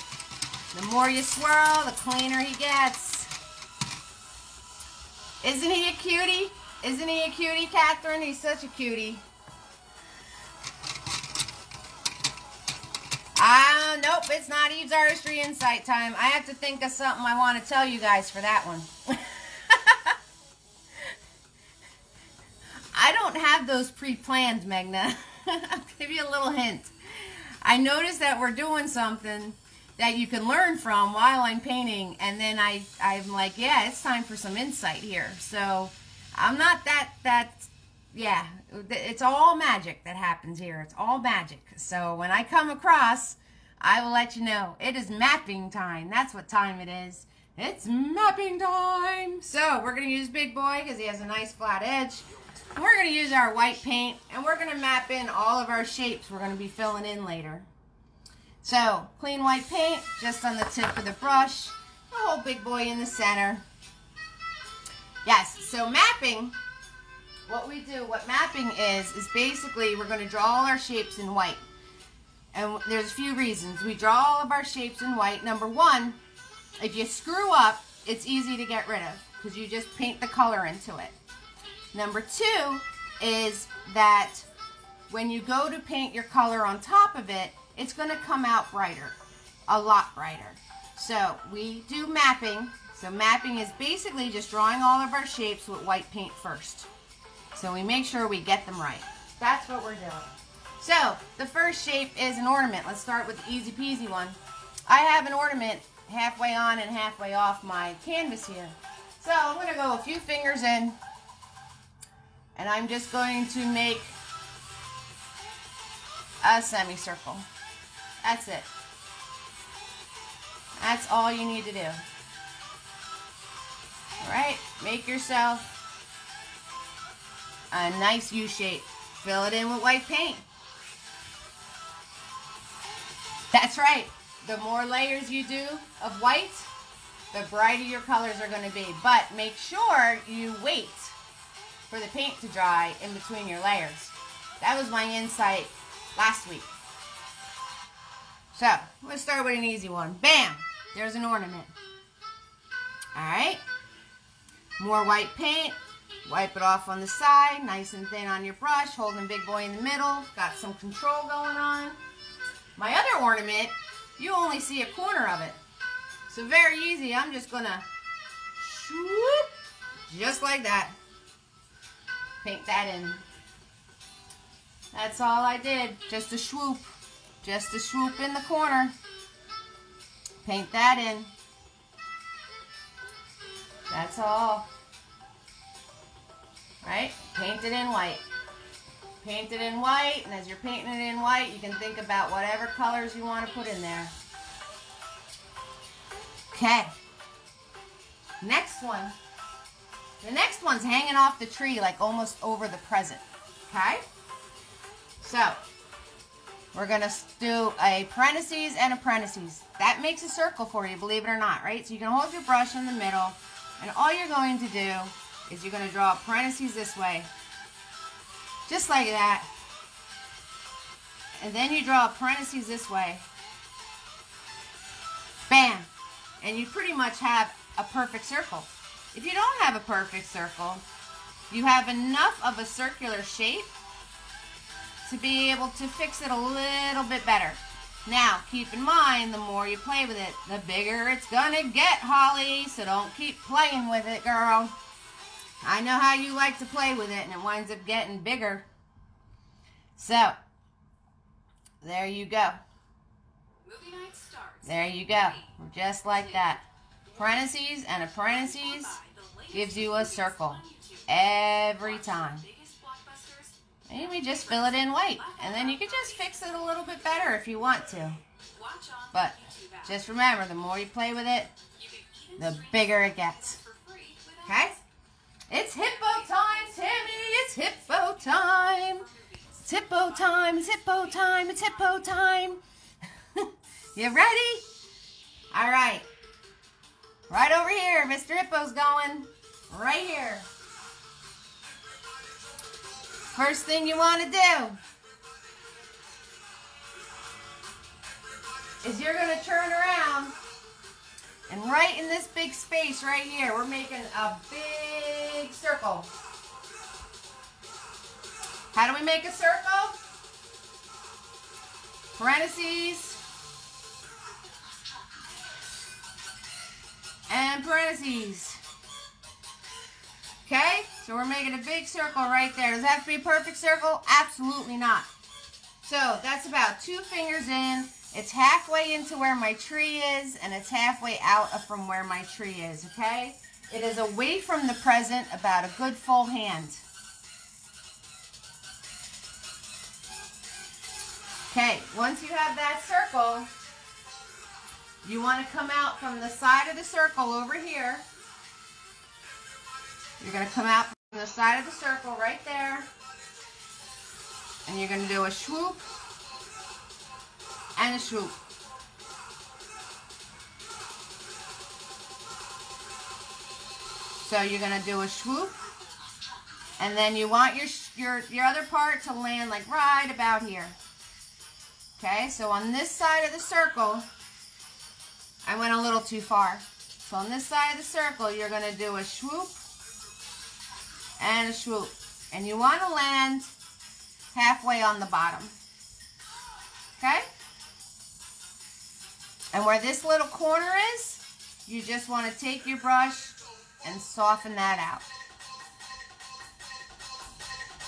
The more you swirl, the cleaner he gets. Isn't he a cutie? Isn't he a cutie, Catherine? He's such a cutie. Nope, it's not Eve's Artistry Insight time. I have to think of something I want to tell you guys for that one. I don't have those pre-planned, Magna. I'll give you a little hint. I noticed that we're doing something that you can learn from while I'm painting, and then I'm like, yeah, it's time for some insight here. So I'm not yeah, it's all magic that happens here. It's all magic. So when I come across, I will let you know. It is mapping time. That's what time it is. It's mapping time. So we're going to use Big Boy because he has a nice flat edge. We're going to use our white paint, and we're going to map in all of our shapes we're going to be filling in later. So, clean white paint just on the tip of the brush. The whole Big Boy in the center. Yes, so mapping, what mapping is basically we're going to draw all our shapes in white. And there's a few reasons. We draw all of our shapes in white. Number one, if you screw up, it's easy to get rid of because you just paint the color into it. Number two is that when you go to paint your color on top of it, it's going to come out brighter, a lot brighter. So we do mapping. So mapping is basically just drawing all of our shapes with white paint first. So we make sure we get them right. That's what we're doing. So the first shape is an ornament. Let's start with the easy peasy one. I have an ornament halfway on and halfway off my canvas here. So I'm going to go a few fingers in. And I'm just going to make a semicircle. That's it. That's all you need to do. Alright, make yourself a nice U shape. Fill it in with white paint. That's right. The more layers you do of white, the brighter your colors are going to be. But make sure you wait for the paint to dry in between your layers. That was my insight last week. So, I'm going to start with an easy one. Bam! There's an ornament. Alright. More white paint. Wipe it off on the side. Nice and thin on your brush. Holding Big Boy in the middle. Got some control going on. My other ornament, you only see a corner of it. So very easy. I'm just going to swoop. Just like that. Paint that in. That's all I did. Just a swoop. Just a swoop in the corner. Paint that in. That's all. Right? Paint it in white. Paint it in white, and as you're painting it in white, you can think about whatever colors you want to put in there. Okay. Next one. The next one's hanging off the tree, like almost over the present. Okay? So, we're going to do a parentheses and a parentheses. That makes a circle for you, believe it or not, right? So you can hold your brush in the middle, and all you're going to do is you're going to draw a parentheses this way. Just like that. And then you draw a parentheses this way. Bam! And you pretty much have a perfect circle. If you don't have a perfect circle, you have enough of a circular shape to be able to fix it a little bit better. Now, keep in mind, the more you play with it, the bigger it's gonna get, Holly. So don't keep playing with it, girl. I know how you like to play with it, and it winds up getting bigger. So, there you go. Movie night starts. There you go. Just like that. Parentheses and a parentheses gives you a circle every time. And we just fill it in white. And then you can just fix it a little bit better if you want to. But just remember, the more you play with it, the bigger it gets. Okay? It's hippo time, Tammy. It's hippo time. It's hippo time. It's hippo time. It's hippo time. You ready? All right. Right over here, Mr. Hippo's going. Right here. First thing you want to do is you're going to turn around, and right in this big space right here, we're making a big circle. How do we make a circle? Parentheses and parentheses. Okay, so we're making a big circle right there. Does it have to be a perfect circle? Absolutely not. So that's about 2 fingers in. It's halfway into where my tree is, and it's halfway out from where my tree is, okay? It is away from the present about a good full hand. Okay, once you have that circle, you want to come out from the side of the circle over here. You're going to come out from the side of the circle right there, and you're going to do a swoop and a swoop. So you're going to do a swoop, and then you want your other part to land like right about here. Okay, so on this side of the circle, I went a little too far. So on this side of the circle, you're going to do a swoop and a swoop. And you want to land halfway on the bottom. Okay? And where this little corner is, you just want to take your brush and soften that out.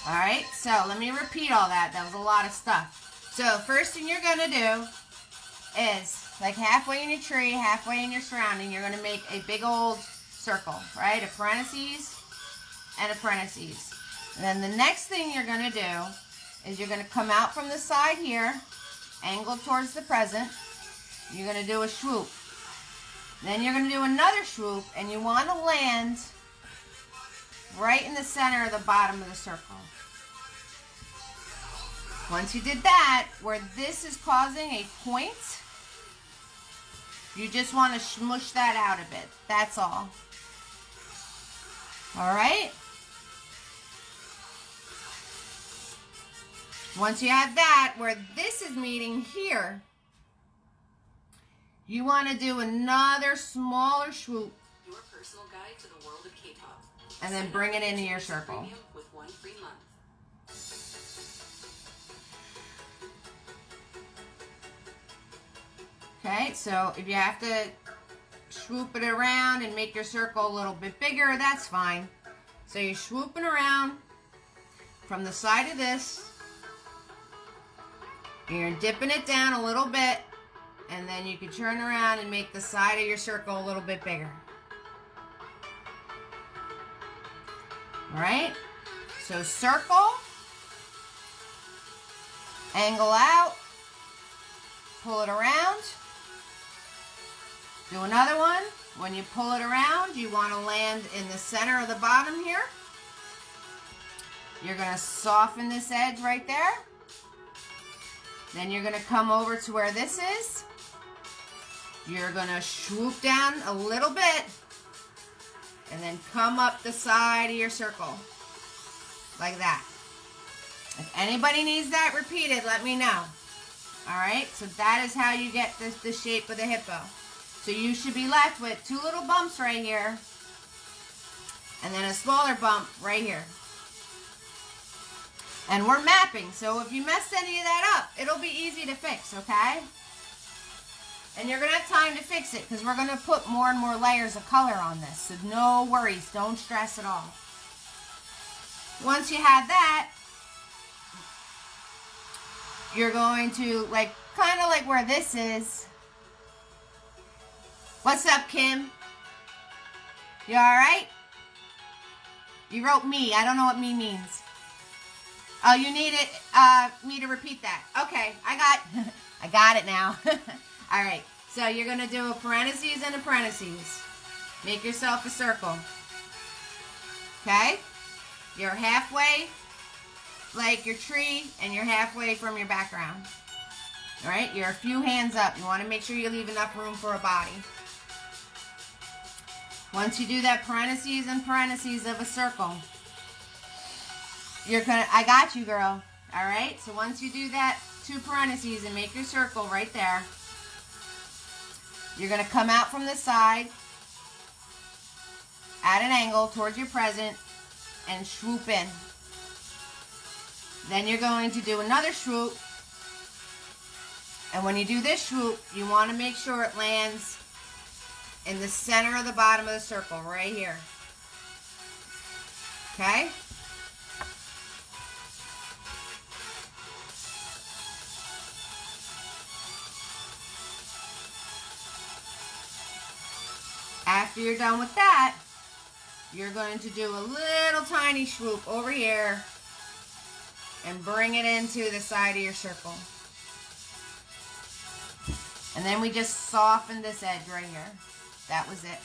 Alright, so let me repeat all that. That was a lot of stuff. So first thing you're going to do is, like halfway in your tree, halfway in your surrounding, you're going to make a big old circle, right? A parentheses and a parentheses. And then the next thing you're going to do is you're going to come out from the side here, angle towards the present. You're going to do a swoop. Then you're going to do another swoop, and you want to land right in the center of the bottom of the circle. Once you did that, where this is causing a point, you just want to smush that out a bit. That's all. Alright? Once you have that, where this is meeting here, you want to do another smaller swoop. Your personal guide to the world of K-pop. And then bring it into your circle. With 1 free month. Okay, so if you have to swoop it around and make your circle a little bit bigger, that's fine. So you're swooping around from the side of this, and you're dipping it down a little bit, and then you can turn around and make the side of your circle a little bit bigger. Alright, so circle, angle out, pull it around. Do another one. When you pull it around, you want to land in the center of the bottom here. You're going to soften this edge right there. Then you're going to come over to where this is. You're going to swoop down a little bit and then come up the side of your circle like that. If anybody needs that repeated, let me know. Alright, so that is how you get the shape of the hippo. So you should be left with 2 little bumps right here, and then a smaller bump right here. And we're mapping, so if you messed any of that up, it'll be easy to fix, okay? And you're going to have time to fix it, because we're going to put more and more layers of color on this. So no worries, don't stress at all. Once you have that, you're going to, like, kind of like where this is. What's up, Kim? You alright? You wrote me. I don't know what me means. Oh, you need it, me to repeat that. Okay, I got it now. Alright, so you're going to do a parentheses and a parentheses. Make yourself a circle. Okay? You're halfway like your tree, and you're halfway from your background. All right, you're a few hands up. You want to make sure you leave enough room for a body. Once you do that parentheses and parentheses of a circle, you're gonna, I got you, girl. All right, so once you do that 2 parentheses and make your circle right there, you're gonna come out from the side at an angle towards your present and swoop in. Then you're going to do another swoop. And when you do this swoop, you want to make sure it lands in the center of the bottom of the circle, right here. Okay? After you're done with that, you're going to do a little tiny swoop over here and bring it into the side of your circle. And then we just soften this edge right here. That was it.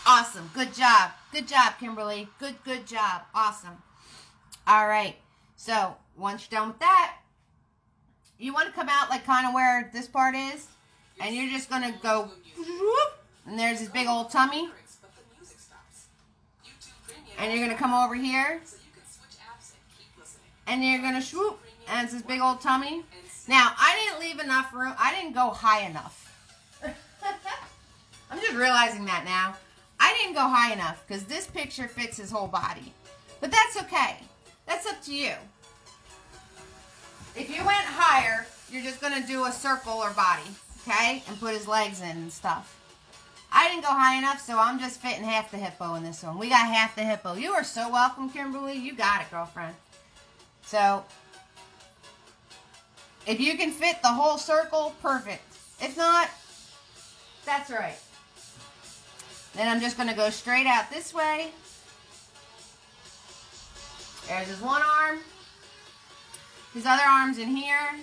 Awesome. Good job. Good job, Kimberly. Good job. Awesome. All right. So, once you're done with that, you want to come out like kind of where this part is. And you're just going to go, whoop, and there's this big old tummy. And you're going to come over here. And you're going to swoop. And it's this big old tummy. Now, I didn't leave enough room. I didn't go high enough. I'm just realizing that now. I didn't go high enough because this picture fits his whole body. But that's okay. That's up to you. If you went higher, you're just going to do a circle or body. Okay? And put his legs in and stuff. I didn't go high enough, so I'm just fitting half the hippo in this one. We got half the hippo. You are so welcome, Kimberly. You got it, girlfriend. So, if you can fit the whole circle, perfect. If not, that's right. Then I'm just going to go straight out this way. There's his one arm. His other arm's in here.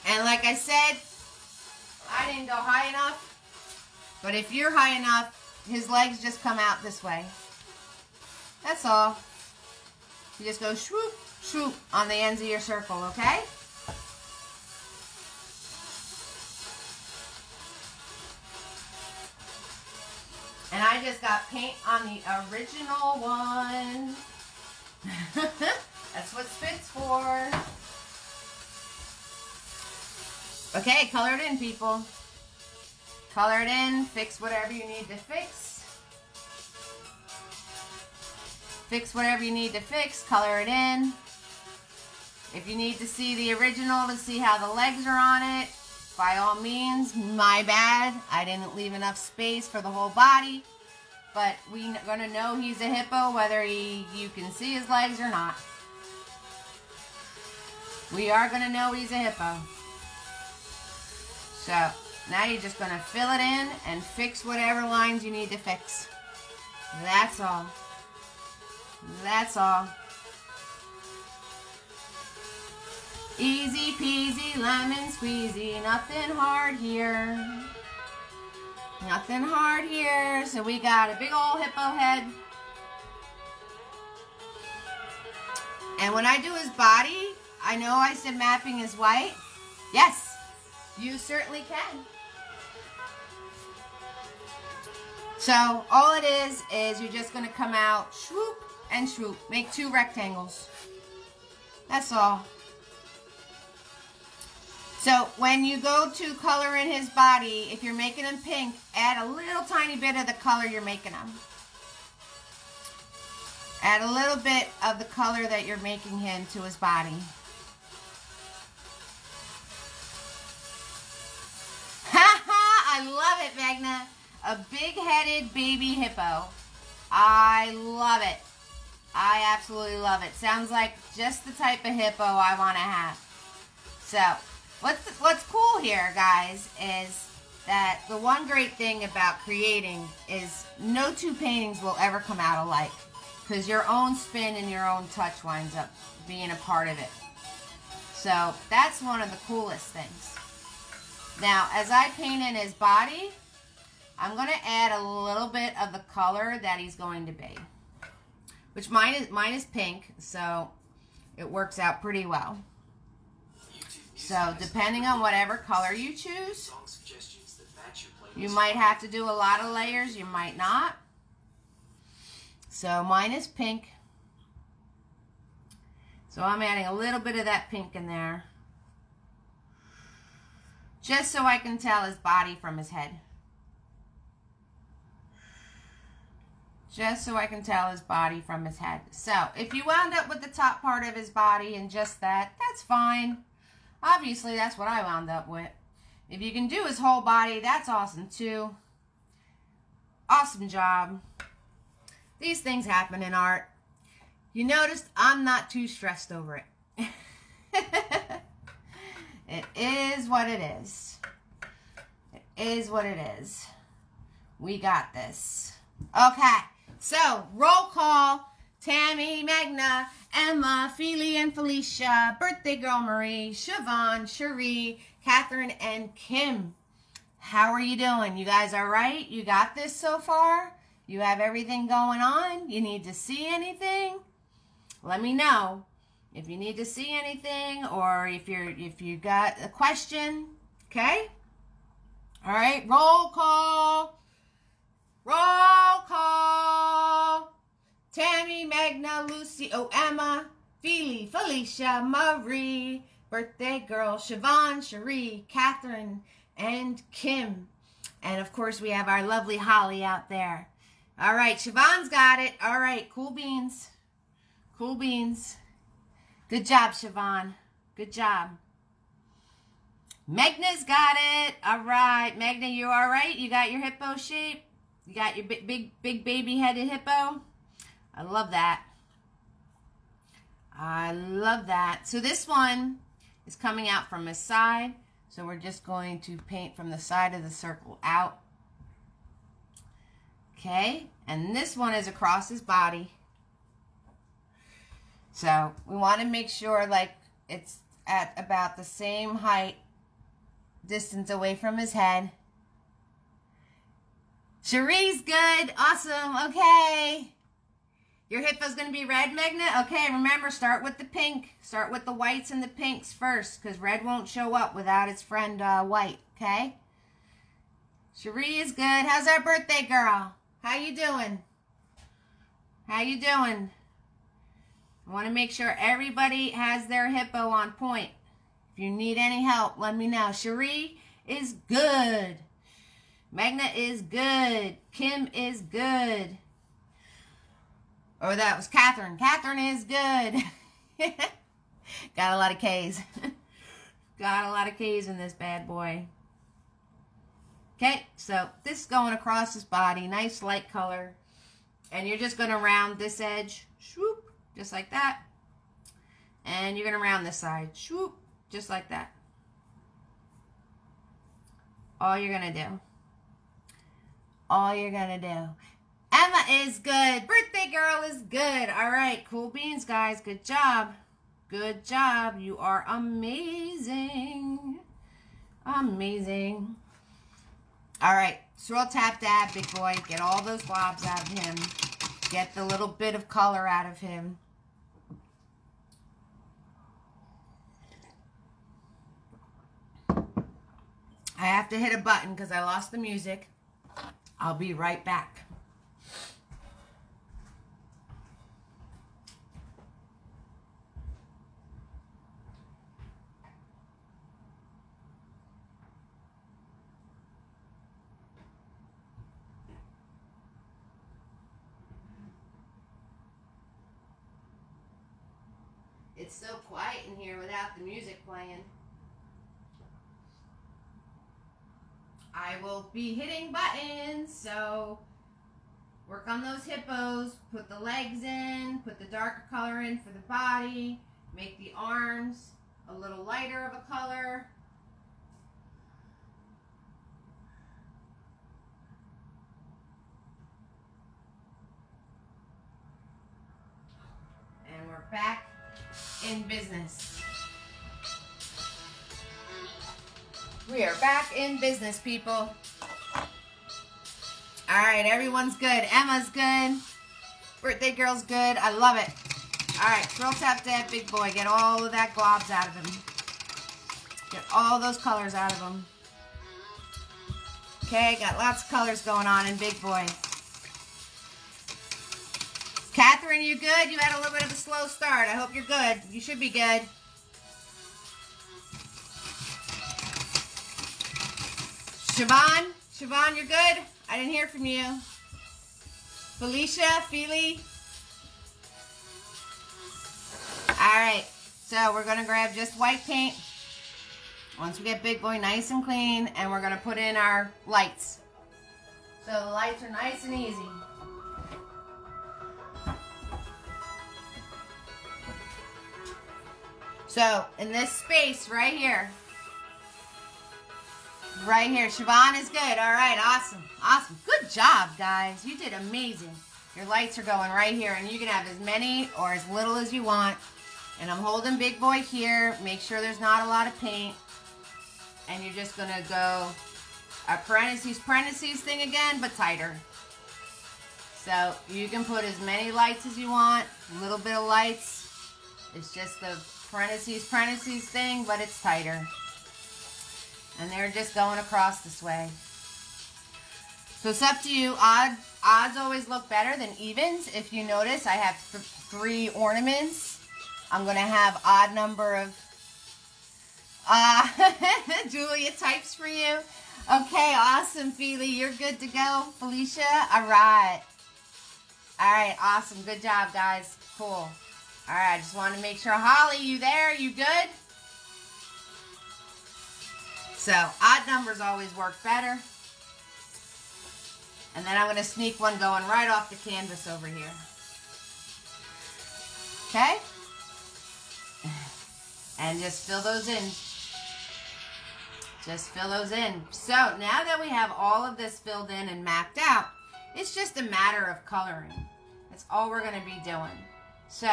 And like I said, I didn't go high enough. But if you're high enough, his legs just come out this way. That's all. You just go swoop, swoop on the ends of your circle, okay? And I just got paint on the original one. That's what spit's for. Okay, color it in, people. Color it in. Fix whatever you need to fix. Fix whatever you need to fix. Color it in. If you need to see the original to see how the legs are on it, by all means, my bad. I didn't leave enough space for the whole body. But we're going to know he's a hippo whether you can see his legs or not. We are going to know he's a hippo. So, now you're just going to fill it in and fix whatever lines you need to fix. That's all. That's all. Easy peasy, lemon squeezy, nothing hard here. Nothing hard here. So we got a big old hippo head. And when I do his body, I know I said mapping is white. Yes. You certainly can. So all it is you're just going to come out, swoop and swoop. Make 2 rectangles. That's all. So when you go to color in his body, if you're making him pink, add a little tiny bit of the color you're making him. Add a little bit of the color that you're making him to his body. I love it, Magna. A big-headed baby hippo. I love it. I absolutely love it. Sounds like just the type of hippo I want to have. So, what's cool here, guys, is that the one great thing about creating is no 2 paintings will ever come out alike. Because your own spin and your own touch winds up being a part of it. So, that's one of the coolest things. Now, as I paint in his body, I'm going to add a little bit of the color that he's going to be. Which mine is pink, so it works out pretty well. So depending on whatever color you choose, you might have to do a lot of layers, you might not. So mine is pink. So I'm adding a little bit of that pink in there. Just so I can tell his body from his head. Just so I can tell his body from his head. So if you wound up with the top part of his body and just that, that's fine. Obviously, that's what I wound up with. If you can do his whole body, that's awesome too. Awesome job. These things happen in art. You noticed I'm not too stressed over it. It is what it is. It is what it is. We got this. Okay, so roll call. Tammy, Magna, Emma, Feely, and Felicia, birthday girl Marie, Siobhan, Cherie, Catherine, and Kim. How are you doing? You guys all right? You got this so far? You have everything going on? You need to see anything? Let me know if you need to see anything or if you got a question. Okay? All right, roll call. Roll call. Tammy, Magna, Lucy, Emma, Feely, Felicia, Marie, birthday girl, Siobhan, Cherie, Catherine, and Kim. And of course, we have our lovely Holly out there. All right, Siobhan's got it. All right, cool beans. Cool beans. Good job, Siobhan. Good job. Magna's got it. All right, Magna, you all right? You got your hippo shape? You got your big baby-headed hippo? I love that. I love that. So this one is coming out from his side. So we're just going to paint from the side of the circle out. Okay. And this one is across his body. So we want to make sure like it's at about the same height, distance away from his head. Cherie's good. Awesome. Okay. Your hippo's going to be red, Magna? Okay, remember, start with the pink. Start with the whites and the pinks first, because red won't show up without its friend white, okay? Cherie is good. How's our birthday girl? How you doing? How you doing? I want to make sure everybody has their hippo on point. If you need any help, let me know. Cherie is good. Magna is good. Kim is good. Oh, that was Catherine. Catherine is good. Got a lot of K's. Got a lot of K's in this bad boy. Okay, so this is going across his body. Nice light color. And you're just going to round this edge. Swoop. Just like that. And you're going to round this side. Swoop. Just like that. All you're going to do. All you're going to do. Emma is good. Birthday girl is good. All right. Cool beans, guys. Good job. Good job. You are amazing. Amazing. All right. Swirl, tap, dab, big boy. Get all those blobs out of him. Get the little bit of color out of him. I have to hit a button because I lost the music. I'll be right back. It's so quiet in here without the music playing. I will be hitting buttons, so work on those hippos, put the legs in, put the darker color in for the body, make the arms a little lighter of a color. And we're back in business. We are back in business, people. All right, everyone's good. Emma's good. Birthday girl's good. I love it. All right, swirl tap that big boy. Get all of that globs out of him. Get all those colors out of him. Okay, got lots of colors going on in big boy. Catherine, you good? You had a little bit of a slow start. I hope you're good. You should be good. Siobhan, you're good? I didn't hear from you. Felicia, Feely. Alright, so we're going to grab just white paint. Once we get big boy nice and clean, and we're going to put in our lights. So the lights are nice and easy. So in this space right here, Siobhan is good. All right, awesome. Awesome. Good job, guys. You did amazing. Your lights are going right here, and you can have as many or as little as you want. And I'm holding big boy here. Make sure there's not a lot of paint. And you're just going to go a parentheses thing again, but tighter. So you can put as many lights as you want. A little bit of lights. It's just the parentheses thing, but it's tighter. And they're just going across this way. So it's up to you. Odds always look better than evens. If you notice, I have 3 ornaments. I'm going to have odd number of... Julia types for you. Okay, awesome, Feely. You're good to go. Felicia, all right. All right, awesome. Good job, guys. Cool. All right, I just want to make sure. Holly, you there? You good? So, odd numbers always work better. And then I'm going to sneak one going right off the canvas over here. Okay? And just fill those in. Just fill those in. So, now that we have all of this filled in and mapped out, it's just a matter of coloring. That's all we're going to be doing. So,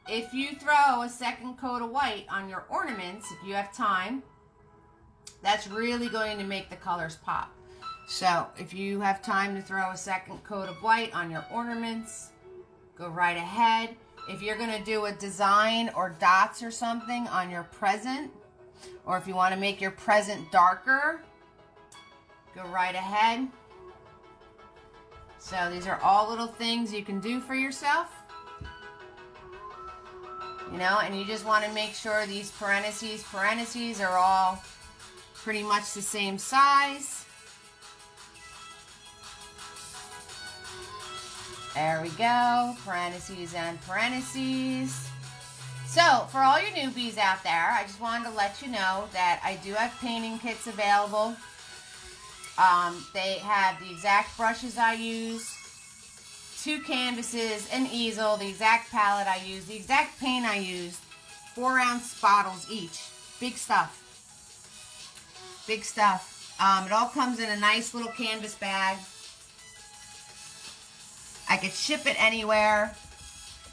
if you throw a second coat of white on your ornaments, if you have time, that's really going to make the colors pop. So, if you have time to throw a second coat of white on your ornaments, go right ahead. If you're going to do a design or dots or something on your present, or if you want to make your present darker, go right ahead. So, these are all little things you can do for yourself. You know, and you just want to make sure these parentheses are all pretty much the same size. There we go. Parentheses and parentheses. So, for all your newbies out there, I just wanted to let you know that I do have painting kits available. They have the exact brushes I use, 2 canvases, an easel, the exact palette I use, the exact paint I use, 4-ounce bottles each. Big stuff. Big stuff. It all comes in a nice little canvas bag. I could ship it anywhere.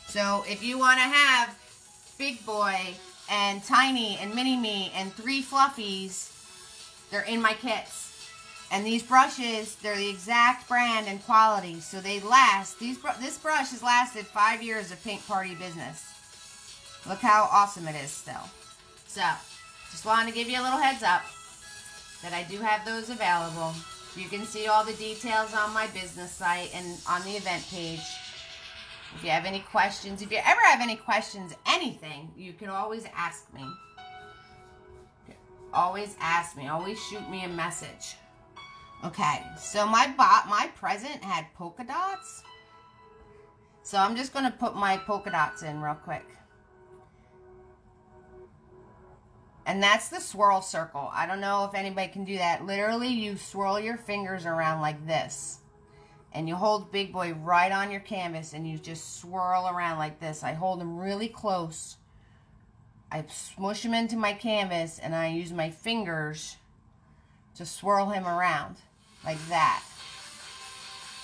So if you want to have Big Boy and Tiny and Mini Me and 3 fluffies, they're in my kits. And these brushes, they're the exact brand and quality, so they last. This brush has lasted 5 years of paint party business. Look how awesome it is still. So, just wanted to give you a little heads up that I do have those available. You can see all the details on my business site and on the event page. If you have any questions, if you ever have any questions, anything, you can always ask me. Always ask me. Always shoot me a message. Okay, so my present had polka dots. So I'm just going to put my polka dots in real quick. And that's the swirl circle. I don't know if anybody can do that. Literally, you swirl your fingers around like this. And you hold Big Boy right on your canvas and you just swirl around like this. I hold him really close. I smush him into my canvas and I use my fingers to swirl him around like that.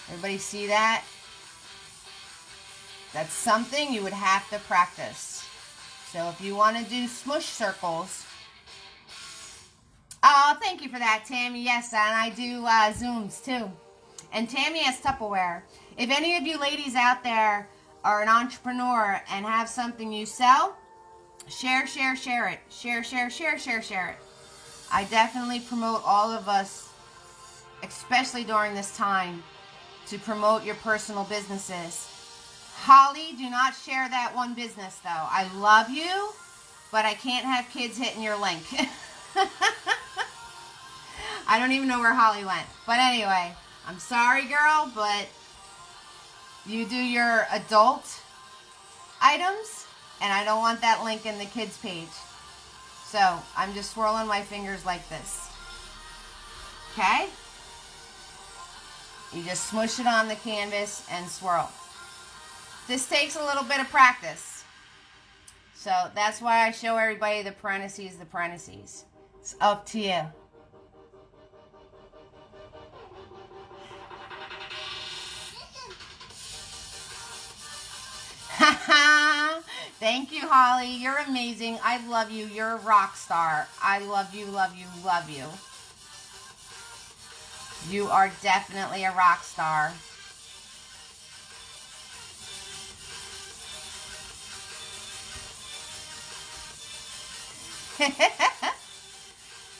Everybody see that? That's something you would have to practice. So if you want to do smush circles. Oh, thank you for that, Tammy. Yes, and I do Zooms too. And Tammy has Tupperware. If any of you ladies out there are an entrepreneur and have something you sell, share it. Share it. I definitely promote all of us, especially during this time, to promote your personal businesses. Holly, do not share that one business though. I love you, but I can't have kids hitting your link. I don't even know where Holly went. But anyway, I'm sorry, girl, but you do your adult items, and I don't want that link in the kids page. So I'm just swirling my fingers like this. Okay? You just smush it on the canvas and swirl. This takes a little bit of practice. So that's why I show everybody the parentheses. It's up to you. Thank you, Holly. You're amazing. I love you. You're a rock star. I love you, love you, love you. You are definitely a rock star.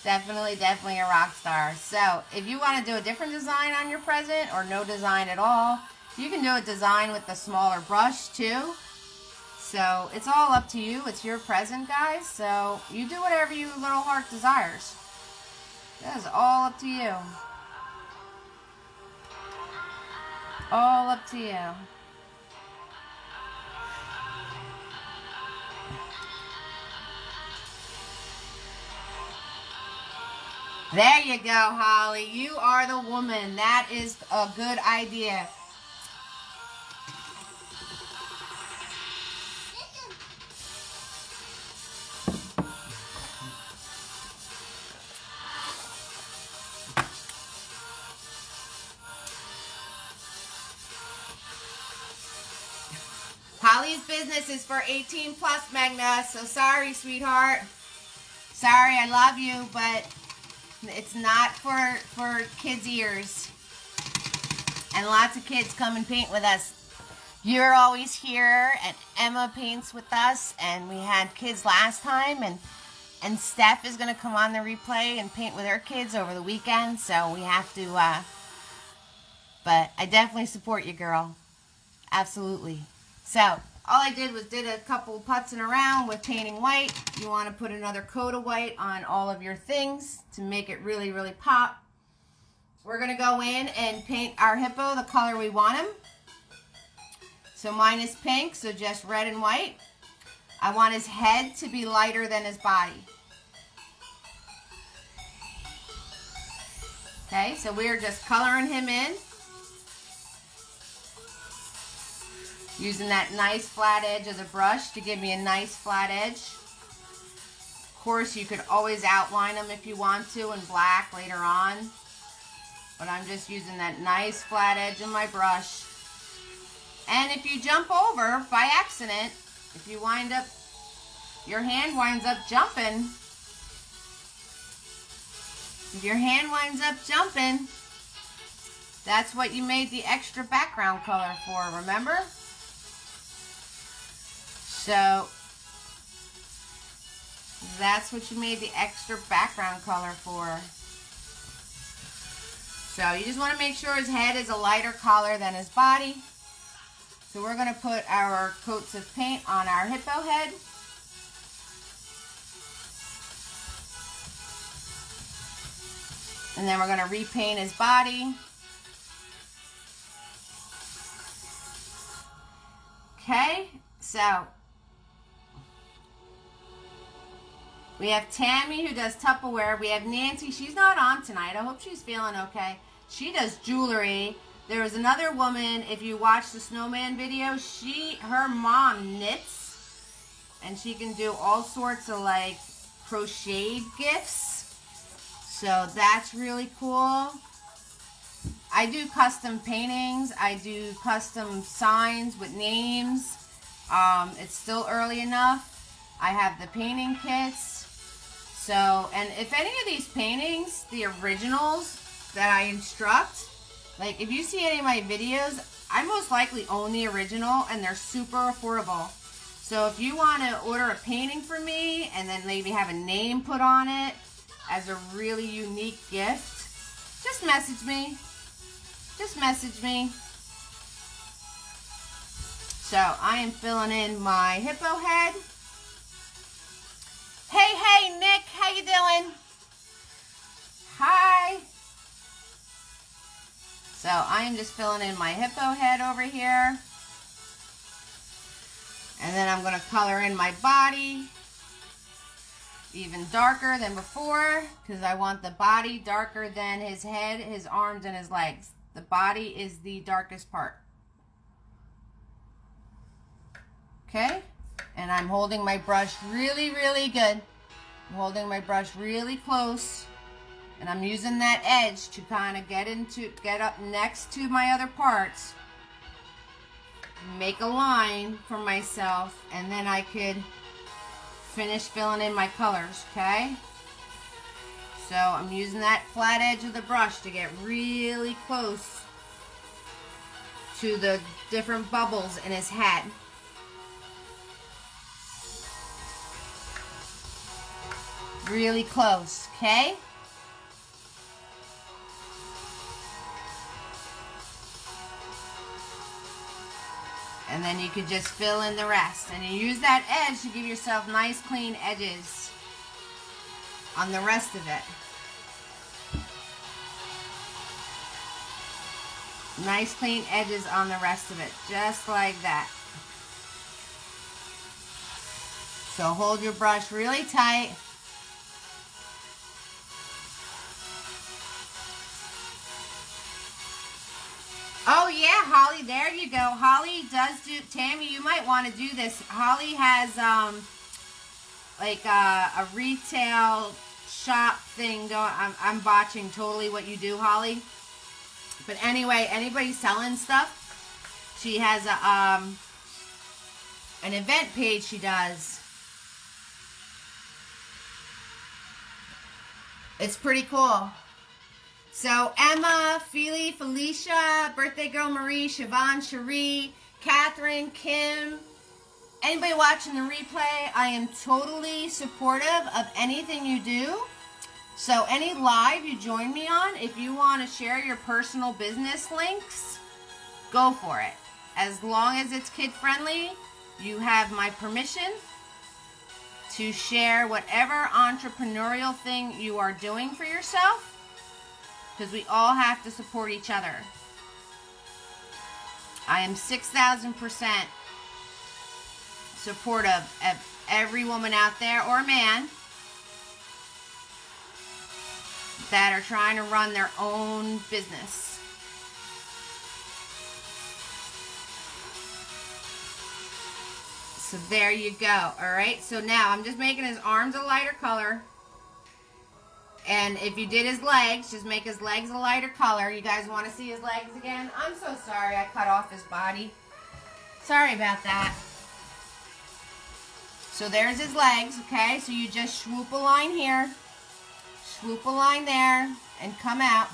Definitely a rock star. So, if you want to do a different design on your present or no design at all, you can do a design with the smaller brush too. So, it's all up to you. It's your present, guys. So, you do whatever your little heart desires. That is all up to you. All up to you. There you go, Holly. You are the woman. That is a good idea. Holly's business is for 18 plus, Magna. So sorry, sweetheart. Sorry, I love you, but it's not for kids' ears. And lots of kids come and paint with us. You're always here, and Emma paints with us, and we had kids last time, and Steph is going to come on the replay and paint with her kids over the weekend, so we have to, but I definitely support you, girl. Absolutely. So, all I did was did a couple putzing around with painting white. You want to put another coat of white on all of your things to make it really, really pop. We're going to go in and paint our hippo the color we want him. So mine is pink, so just red and white. I want his head to be lighter than his body. Okay, so we're just coloring him in. Using that nice flat edge of the brush to give me a nice flat edge. Of course, you could always outline them if you want to in black later on. But I'm just using that nice flat edge of my brush. And if you jump over by accident, if you wind up, your hand winds up jumping. If your hand winds up jumping, that's what you made the extra background color for, remember? So, that's what you made the extra background color for. So, you just want to make sure his head is a lighter color than his body. So, we're going to put our coats of paint on our hippo head. And then we're going to repaint his body. Okay, so we have Tammy who does Tupperware. We have Nancy. She's not on tonight. I hope she's feeling okay. She does jewelry. There was another woman, if you watch the snowman video, her mom knits. And she can do all sorts of like crocheted gifts. So that's really cool. I do custom paintings. I do custom signs with names. It's still early enough. I have the painting kits. So, and if any of these paintings, the originals that I instruct, Like, if you see any of my videos, I most likely own the original, and they're super affordable. So if you want to order a painting from me and then maybe have a name put on it as a really unique gift, just message me. Just message me. So I am filling in my hippo head. Hey, Nick, how you doing? Hi. So I am just filling in my hippo head over here. And then I'm going to color in my body even darker than before, because I want the body darker than his head, his arms, and his legs. The body is the darkest part. Okay? And I'm holding my brush really, really good. I'm holding my brush really close. And I'm using that edge to kind of get up next to my other parts. Make a line for myself, and then I could finish filling in my colors, okay? So I'm using that flat edge of the brush to get really close to the different bubbles in his head. Really close, okay? And then you could just fill in the rest. And you use that edge to give yourself nice clean edges on the rest of it. Nice clean edges on the rest of it, just like that. So hold your brush really tight. Oh yeah, Holly, there you go. Holly does do, Tammy, you might want to do this. Holly has like a retail shop thing going. I'm botching totally what you do, Holly. But anyway, anybody selling stuff, she has a an event page she does. It's pretty cool. So Emma, Feely, Felicia, birthday girl Marie, Siobhan, Cherie, Catherine, Kim, anybody watching the replay, I am totally supportive of anything you do. So any live you join me on, if you want to share your personal business links, go for it. As long as it's kid friendly, you have my permission to share whatever entrepreneurial thing you are doing for yourself. Because we all have to support each other. I am 6,000% supportive of every woman out there or man that are trying to run their own business. So there you go. Alright, so now I'm just making his arms a lighter color. And if you did his legs, just make his legs a lighter color. You guys want to see his legs again? I'm so sorry I cut off his body. Sorry about that. So there's his legs, okay? So you just swoop a line here, swoop a line there, and come out.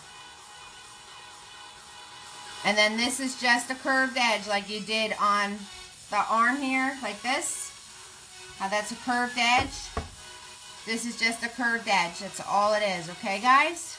And then this is just a curved edge like you did on the arm here, like this. How that's a curved edge. This is just a curved edge. That's all it is, okay, guys?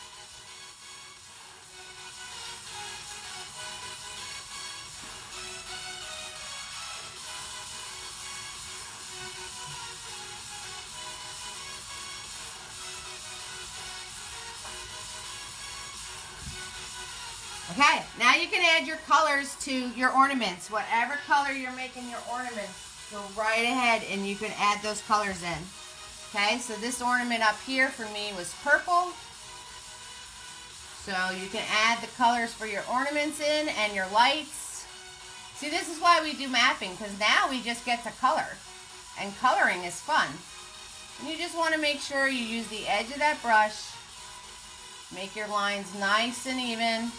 Okay, now you can add your colors to your ornaments. Whatever color you're making your ornaments, go right ahead and you can add those colors in. Okay, so this ornament up here for me was purple. So you can add the colors for your ornaments in and your lights. See, this is why we do mapping, because now we just get to color. And coloring is fun. And you just want to make sure you use the edge of that brush. Make your lines nice and even.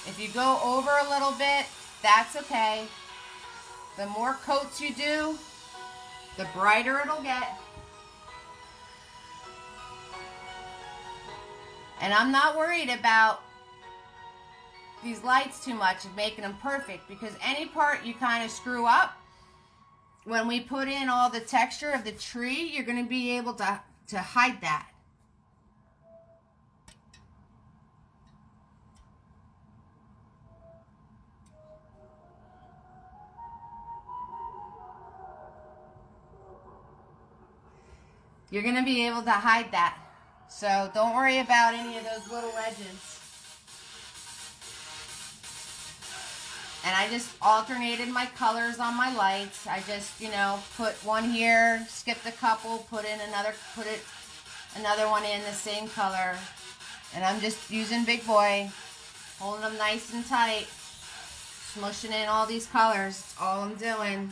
If you go over a little bit, that's okay. The more coats you do, the brighter it'll get. And I'm not worried about these lights too much and making them perfect, because any part you kind of screw up, when we put in all the texture of the tree, you're going to be able to hide that. You're going to be able to hide that. So don't worry about any of those little edges. And I just alternated my colors on my lights. I just, you know, put one here, skipped a couple, put another one in the same color. And I'm just using Big Boy, holding them nice and tight, smushing in all these colors. That's all I'm doing.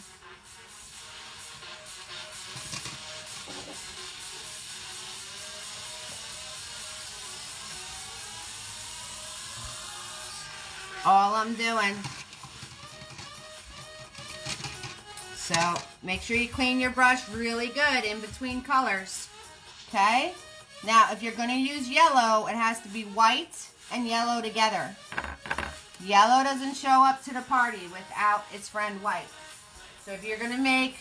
All I'm doing. So make sure you clean your brush really good in between colors. Okay? Now, if you're going to use yellow, it has to be white and yellow together. Yellow doesn't show up to the party without its friend white. So if you're going to make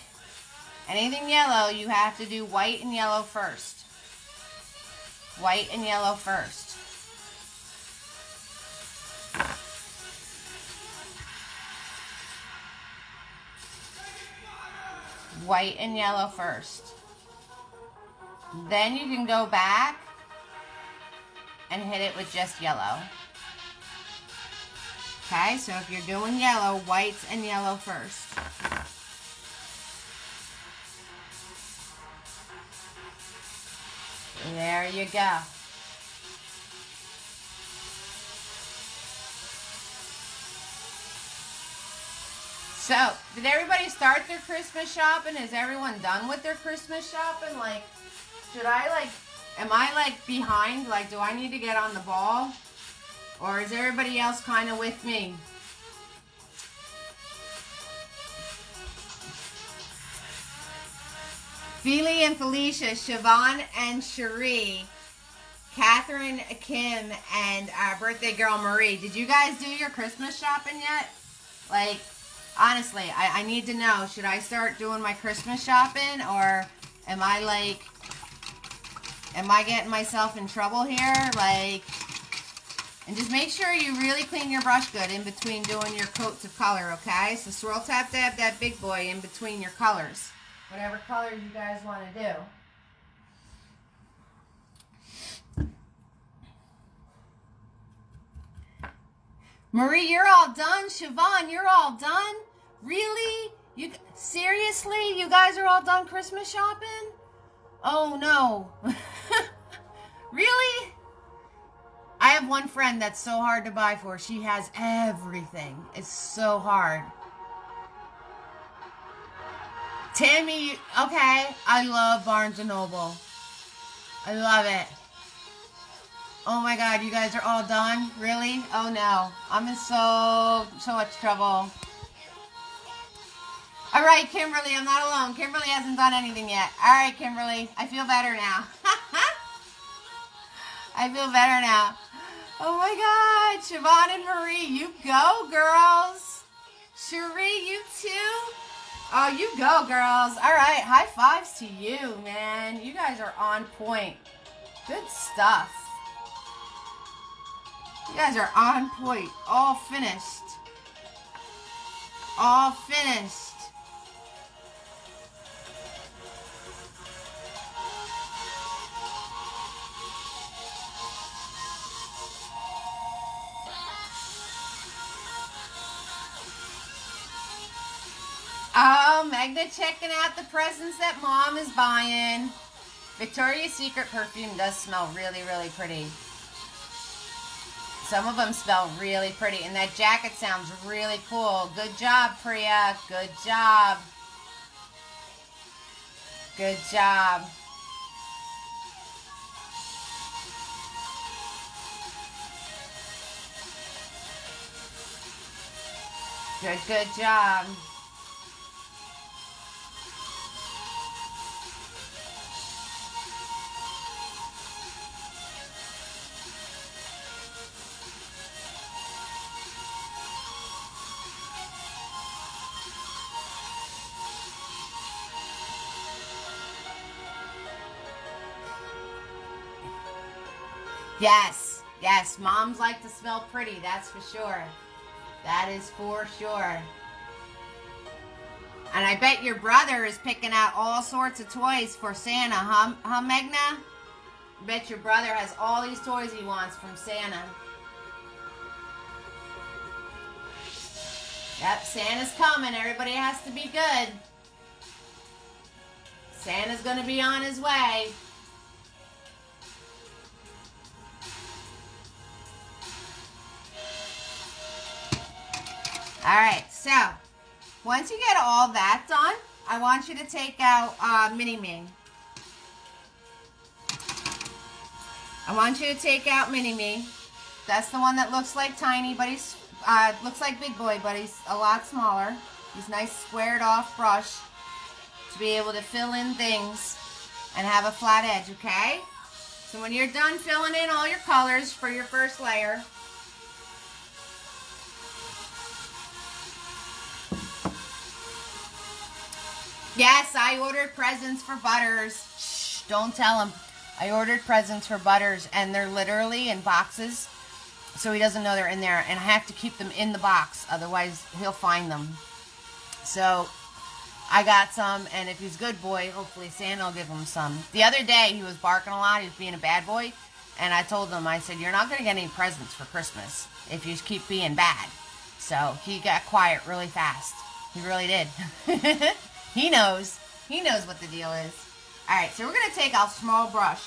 anything yellow, you have to do white and yellow first. White and yellow first. White and yellow first. Then you can go back and hit it with just yellow. Okay, so if you're doing yellow, whites and yellow first. There you go. So, did everybody start their Christmas shopping? Is everyone done with their Christmas shopping? Like, am I like behind? Like, do I need to get on the ball? Or is everybody else kind of with me? Feely and Felicia, Siobhan and Cherie, Catherine, Kim, and our birthday girl Marie. Did you guys do your Christmas shopping yet? Like, honestly, I need to know, should I start doing my Christmas shopping, or am I getting myself in trouble here? Like, and just make sure you really clean your brush good in between doing your coats of color, okay? So swirl tap dab that Big Boy in between your colors, whatever color you guys want to do. Marie, you're all done. Siobhan, you're all done? Really? Seriously? You guys are all done Christmas shopping? Oh, no. Really? I have one friend that's so hard to buy for. She has everything. It's so hard. Tammy, okay. I love Barnes & Noble. I love it. Oh my God, you guys are all done? Really? Oh no. I'm in so much trouble. All right, Kimberly, I'm not alone. Kimberly hasn't done anything yet. All right, Kimberly, I feel better now. I feel better now. Oh my God, Siobhan and Marie, you go, girls. Cherie, you too? Oh, you go, girls. All right, high fives to you, man. You guys are on point. Good stuff. You guys are on point. All finished. All finished. Oh, Magda checking out the presents that Mom is buying. Victoria's Secret perfume does smell really, really pretty. Some of them smell really pretty. And that jacket sounds really cool. Good job, Priya. Good job. Good job. Good job. Yes, yes, moms like to smell pretty, that's for sure. That is for sure. And I bet your brother is picking out all sorts of toys for Santa, huh, Megna? I bet your brother has all these toys he wants from Santa. Yep, Santa's coming. Everybody has to be good. Santa's going to be on his way. Alright, so once you get all that done, I want you to take out Mini-Me. I want you to take out Mini-Me. That's the one that looks like tiny, but he's looks like Big Boy, but he's a lot smaller. He's nice squared off brush to be able to fill in things and have a flat edge, okay? So when you're done filling in all your colors for your first layer, yes, I ordered presents for Butters. Shh, don't tell him. I ordered presents for Butters, and they're literally in boxes, so he doesn't know they're in there, and I have to keep them in the box, otherwise he'll find them. So I got some, and if he's a good boy, hopefully Santa will give him some. The other day, he was barking a lot. He was being a bad boy, and I told him, I said, you're not going to get any presents for Christmas if you keep being bad. So he got quiet really fast. He really did. He knows. He knows what the deal is. Alright, so we're going to take a small brush.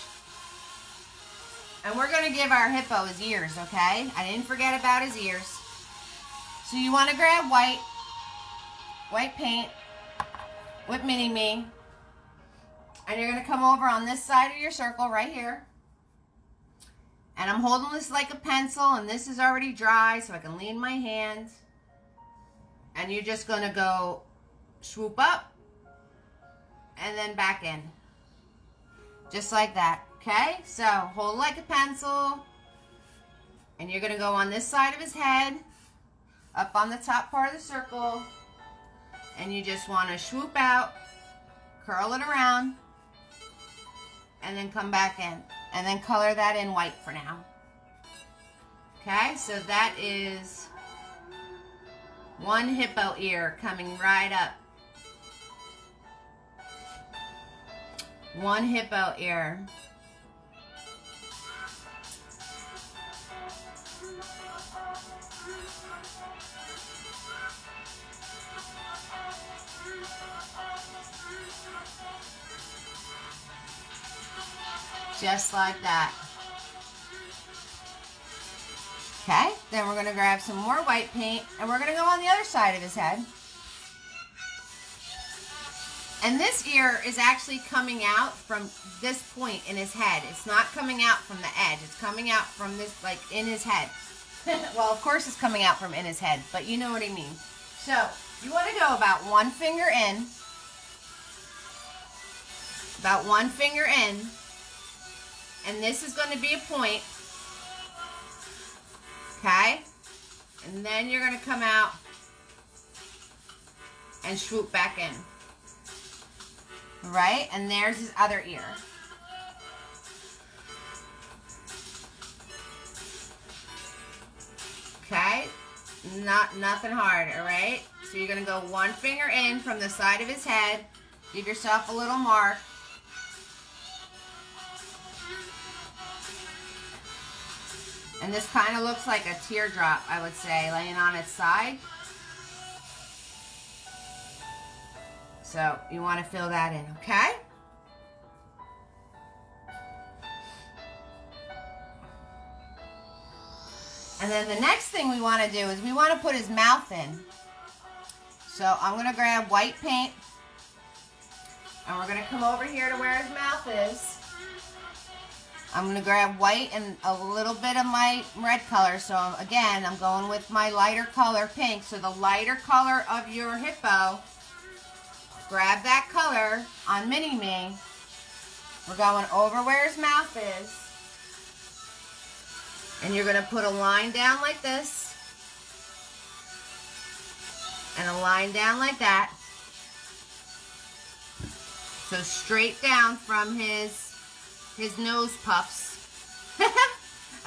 And we're going to give our hippo his ears, okay? I didn't forget about his ears. So you want to grab white paint with Mini-Me. And you're going to come over on this side of your circle right here. And I'm holding this like a pencil, and this is already dry, so I can lean my hand. And you're just going to go swoop up and then back in. Just like that, okay? So hold like a pencil, and you're going to go on this side of his head, up on the top part of the circle, and you just want to swoop out, curl it around, and then come back in. And then color that in white for now. Okay, so that is one hippo ear coming right up. One hippo ear. Just like that. Okay, then we're going to grab some more white paint, and we're going to go on the other side of his head. And this ear is actually coming out from this point in his head. It's not coming out from the edge. It's coming out from this, like, in his head. Well, of course it's coming out from in his head, but you know what I mean. So, you want to go about one finger in. About one finger in. And this is going to be a point. Okay? And then you're going to come out and swoop back in. Right? And there's his other ear. Okay? Nothing hard, alright? So you're going to go one finger in from the side of his head. Give yourself a little mark. And this kind of looks like a teardrop, I would say, laying on its side. So you want to fill that in, okay? And then the next thing we want to do is we want to put his mouth in. So I'm going to grab white paint. And we're going to come over here to where his mouth is. I'm going to grab white and a little bit of my red color. So again, I'm going with my lighter color, pink. So the lighter color of your hippo, grab that color on Mini-Me. We're going over where his mouth is. And you're going to put a line down like this. And a line down like that. So straight down from his nose puffs.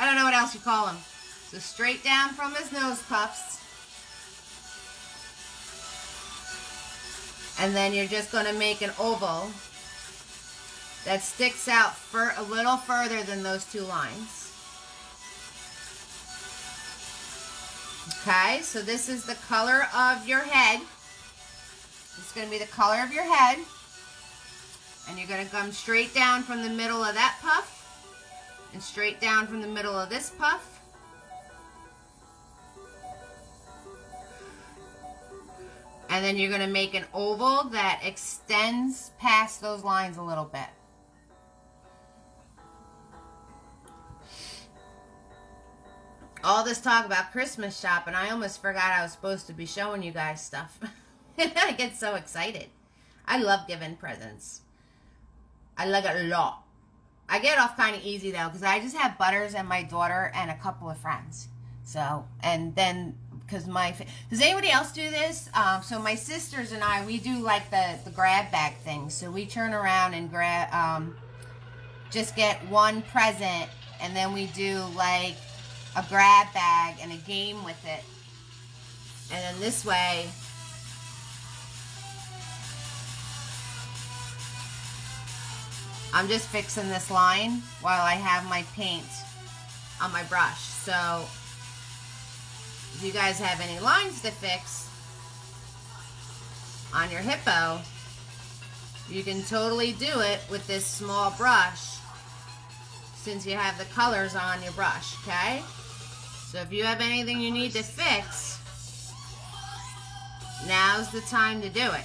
I don't know what else you call them. So straight down from his nose puffs. And then you're just going to make an oval that sticks out for a little further than those two lines. Okay, so this is the color of your head. It's going to be the color of your head. And you're going to come straight down from the middle of that puff. And straight down from the middle of this puff. And then you're going to make an oval that extends past those lines a little bit. All this talk about Christmas shopping, I almost forgot I was supposed to be showing you guys stuff. I get so excited. I love giving presents. I like it a lot. I get off kind of easy though, because I just have Butters and my daughter and a couple of friends. So, and then, because does anybody else do this? So my sisters and I, we do like the grab bag thing. So we turn around and grab, just get one present, and then we do like a grab bag and a game with it. And then this way, I'm just fixing this line while I have my paint on my brush. So if you guys have any lines to fix on your Hippo, you can totally do it with this small brush since you have the colors on your brush, okay? So if you have anything you need to fix, now's the time to do it.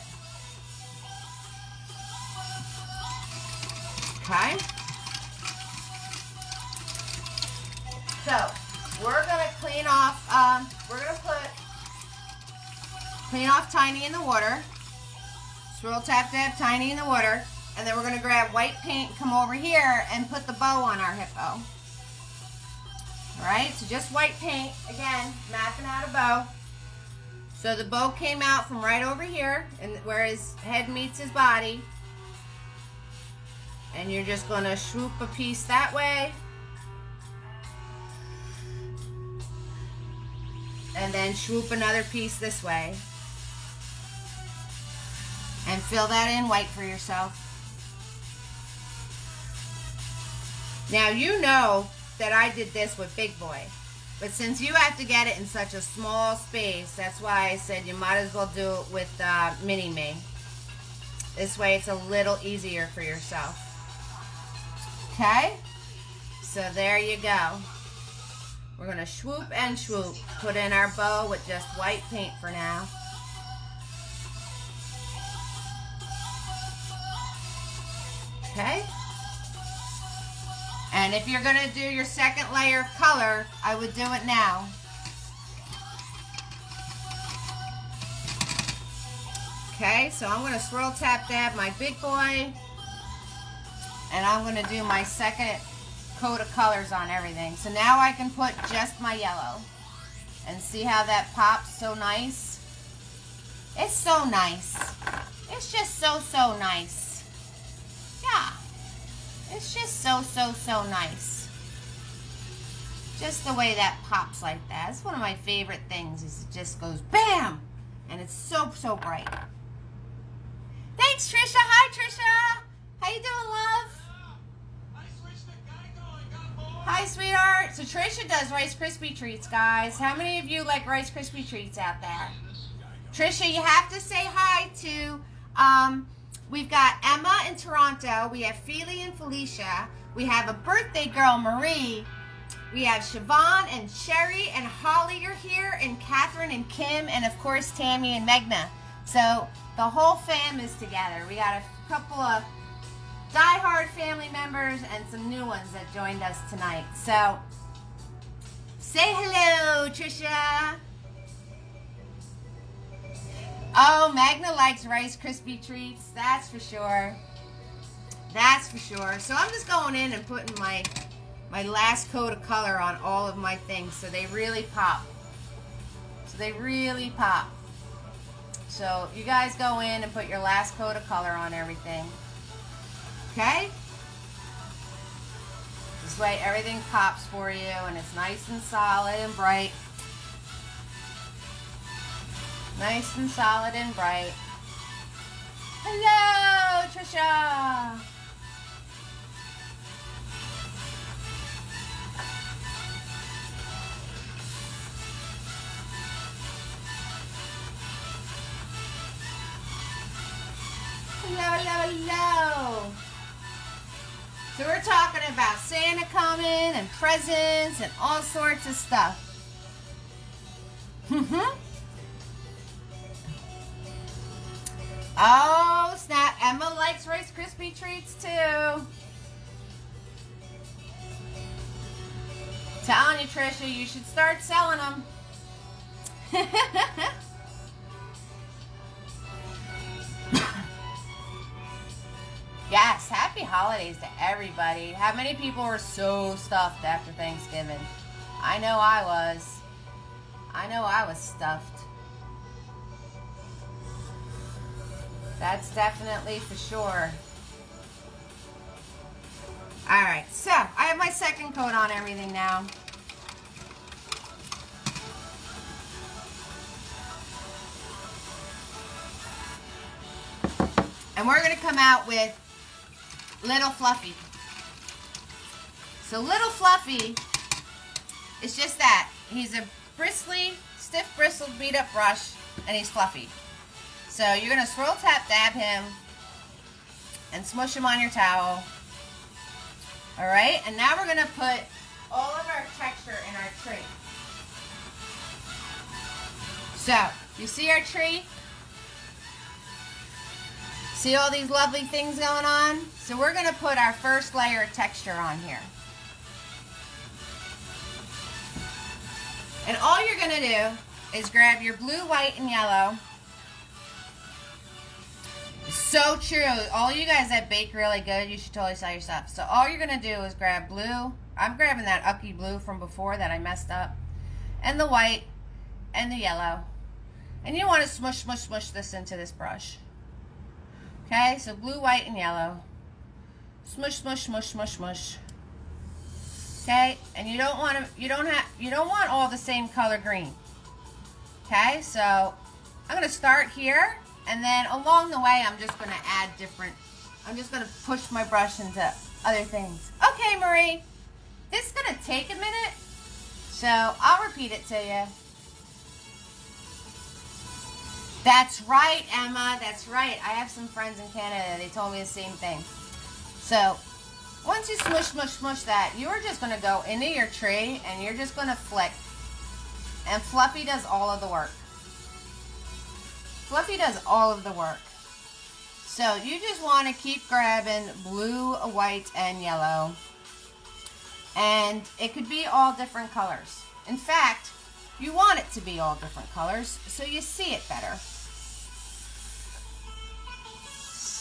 Okay? So, we're going to clean off, clean off Tiny in the water. Swirl, tap, tap, Tiny in the water. And then we're going to grab white paint, come over here, and put the bow on our Hippo. Alright, so just white paint, again, mapping out a bow. So the bow came out from right over here, and where his head meets his body. And you're just going to swoop a piece that way. And then swoop another piece this way. And fill that in white for yourself. Now you know that I did this with Big Boy, but since you have to get it in such a small space, that's why I said you might as well do it with Mini Me. This way it's a little easier for yourself. Okay? So there you go. We're going to swoop and swoop. Put in our bow with just white paint for now. Okay? And if you're going to do your second layer of color, I would do it now. Okay, so I'm going to swirl, tap, dab my Big Boy. And I'm going to do my second coat of colors on everything. So now I can put just my yellow. And see how that pops so nice? It's so nice. It's just so nice. Yeah. It's just so nice. Just the way that pops like that. It's one of my favorite things. Is it just goes BAM! And it's so bright. Thanks, Trisha. Hi, Trisha. How you doing, love? Hi, sweetheart. So Trisha does Rice Krispie treats, guys. How many of you like Rice Krispie treats out there? Trisha, you have to say hi to, we've got Emma in Toronto. We have Feely and Felicia. We have a birthday girl, Marie. We have Siobhan and Sherry and Holly are here, and Catherine and Kim, and of course Tammy and Megna. So the whole fam is together. We got a couple of diehard family members and some new ones that joined us tonight. So say hello, Trisha. Oh, Magna likes Rice Krispie treats. That's for sure. That's for sure. So I'm just going in and putting my last coat of color on all of my things so they really pop. So they really pop. So you guys go in and put your last coat of color on everything. Okay? Just This way everything pops for you and it's nice and solid and bright. Nice and solid and bright. Hello, Trisha. Hello, hello, hello. So we're talking about Santa coming and presents and all sorts of stuff. Oh, snap. Emma likes Rice Krispie treats too. Telling you, Trisha, you should start selling them. Yes, happy holidays to everybody. How many people were so stuffed after Thanksgiving? I know I was. I know I was stuffed. That's definitely for sure. Alright, so I have my second coat on everything now. And we're going to come out with Little Fluffy. So Little Fluffy is just that. He's a bristly, stiff bristled beat up brush, and he's fluffy. So you're going to swirl tap dab him and smush him on your towel. Alright, and now we're going to put all of our texture in our tree. So, you see our tree? See all these lovely things going on? So we're going to put our first layer of texture on here. And all you're going to do is grab your blue, white, and yellow. So true. All you guys that bake really good, you should totally sell your stuff. So all you're going to do is grab blue. I'm grabbing that Ucky blue from before that I messed up. And the white and the yellow. And you want to smush, smush, smush this into this brush. Okay, so blue, white, and yellow. Smush, smush, smush, smush, smush. Okay, and you don't want all the same color green. Okay, so I'm gonna start here, and then along the way, I'm just gonna add I'm just gonna push my brush into other things. Okay, Marie, this is gonna take a minute, so I'll repeat it to you. That's right, Emma. That's right. I have some friends in Canada. They told me the same thing. So, once you smush, smush, smush that, you are just going to go into your tree and you're just going to flick. And Fluffy does all of the work. Fluffy does all of the work. So, you just want to keep grabbing blue, white, and yellow. And it could be all different colors. In fact, you want it to be all different colors so you see it better.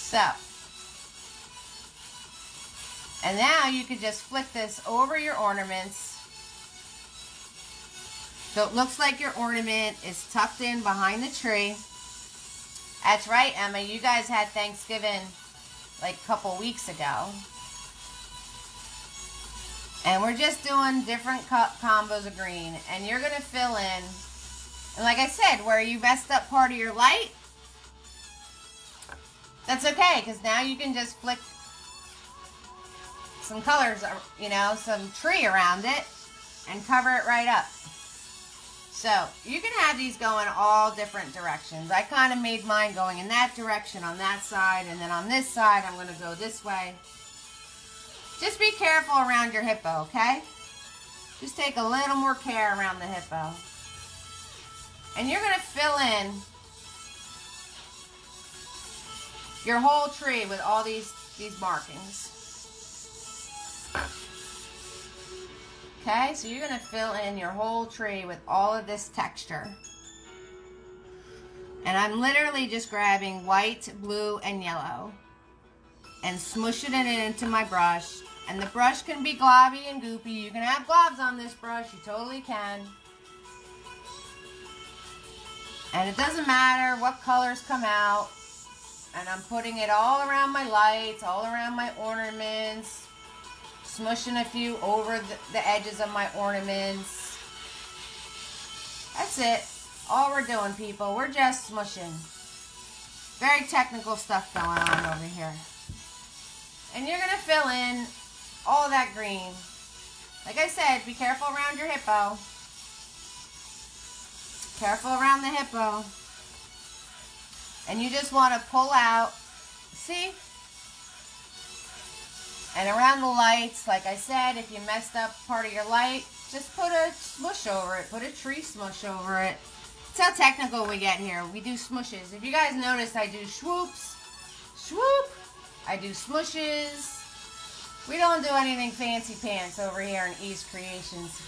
So, and now you could just flick this over your ornaments. So it looks like your ornament is tucked in behind the tree. That's right, Emma. You guys had Thanksgiving like a couple weeks ago. And we're just doing different combos of green. And you're going to fill in, and like I said, where you messed up part of your light, that's okay, because now you can just flick some colors, you know, some tree around it and cover it right up. So you can have these going all different directions. I kind of made mine going in that direction on that side, and then on this side I'm going to go this way. Just be careful around your hippo, okay? Just take a little more care around the hippo. And you're going to fill in your whole tree with all these markings. Okay, so you're going to fill in your whole tree with all of this texture. And I'm literally just grabbing white, blue, and yellow and smushing it into my brush. And the brush can be globby and goopy. You can have globs on this brush. You totally can. And it doesn't matter what colors come out. And I'm putting it all around my lights, all around my ornaments. smushing a few over the edges of my ornaments. That's it. All we're doing, people, we're just smushing. Very technical stuff going on over here. And you're going to fill in all that green. Like I said, be careful around your hippo. Careful around the hippo. And you just want to pull out, see? And around the lights, like I said, if you messed up part of your light, just put a smush over it. Put a tree smush over it. That's how technical we get here. We do smushes. If you guys notice, I do swoops, swoop. I do smushes. We don't do anything fancy pants over here in Eve's Creations.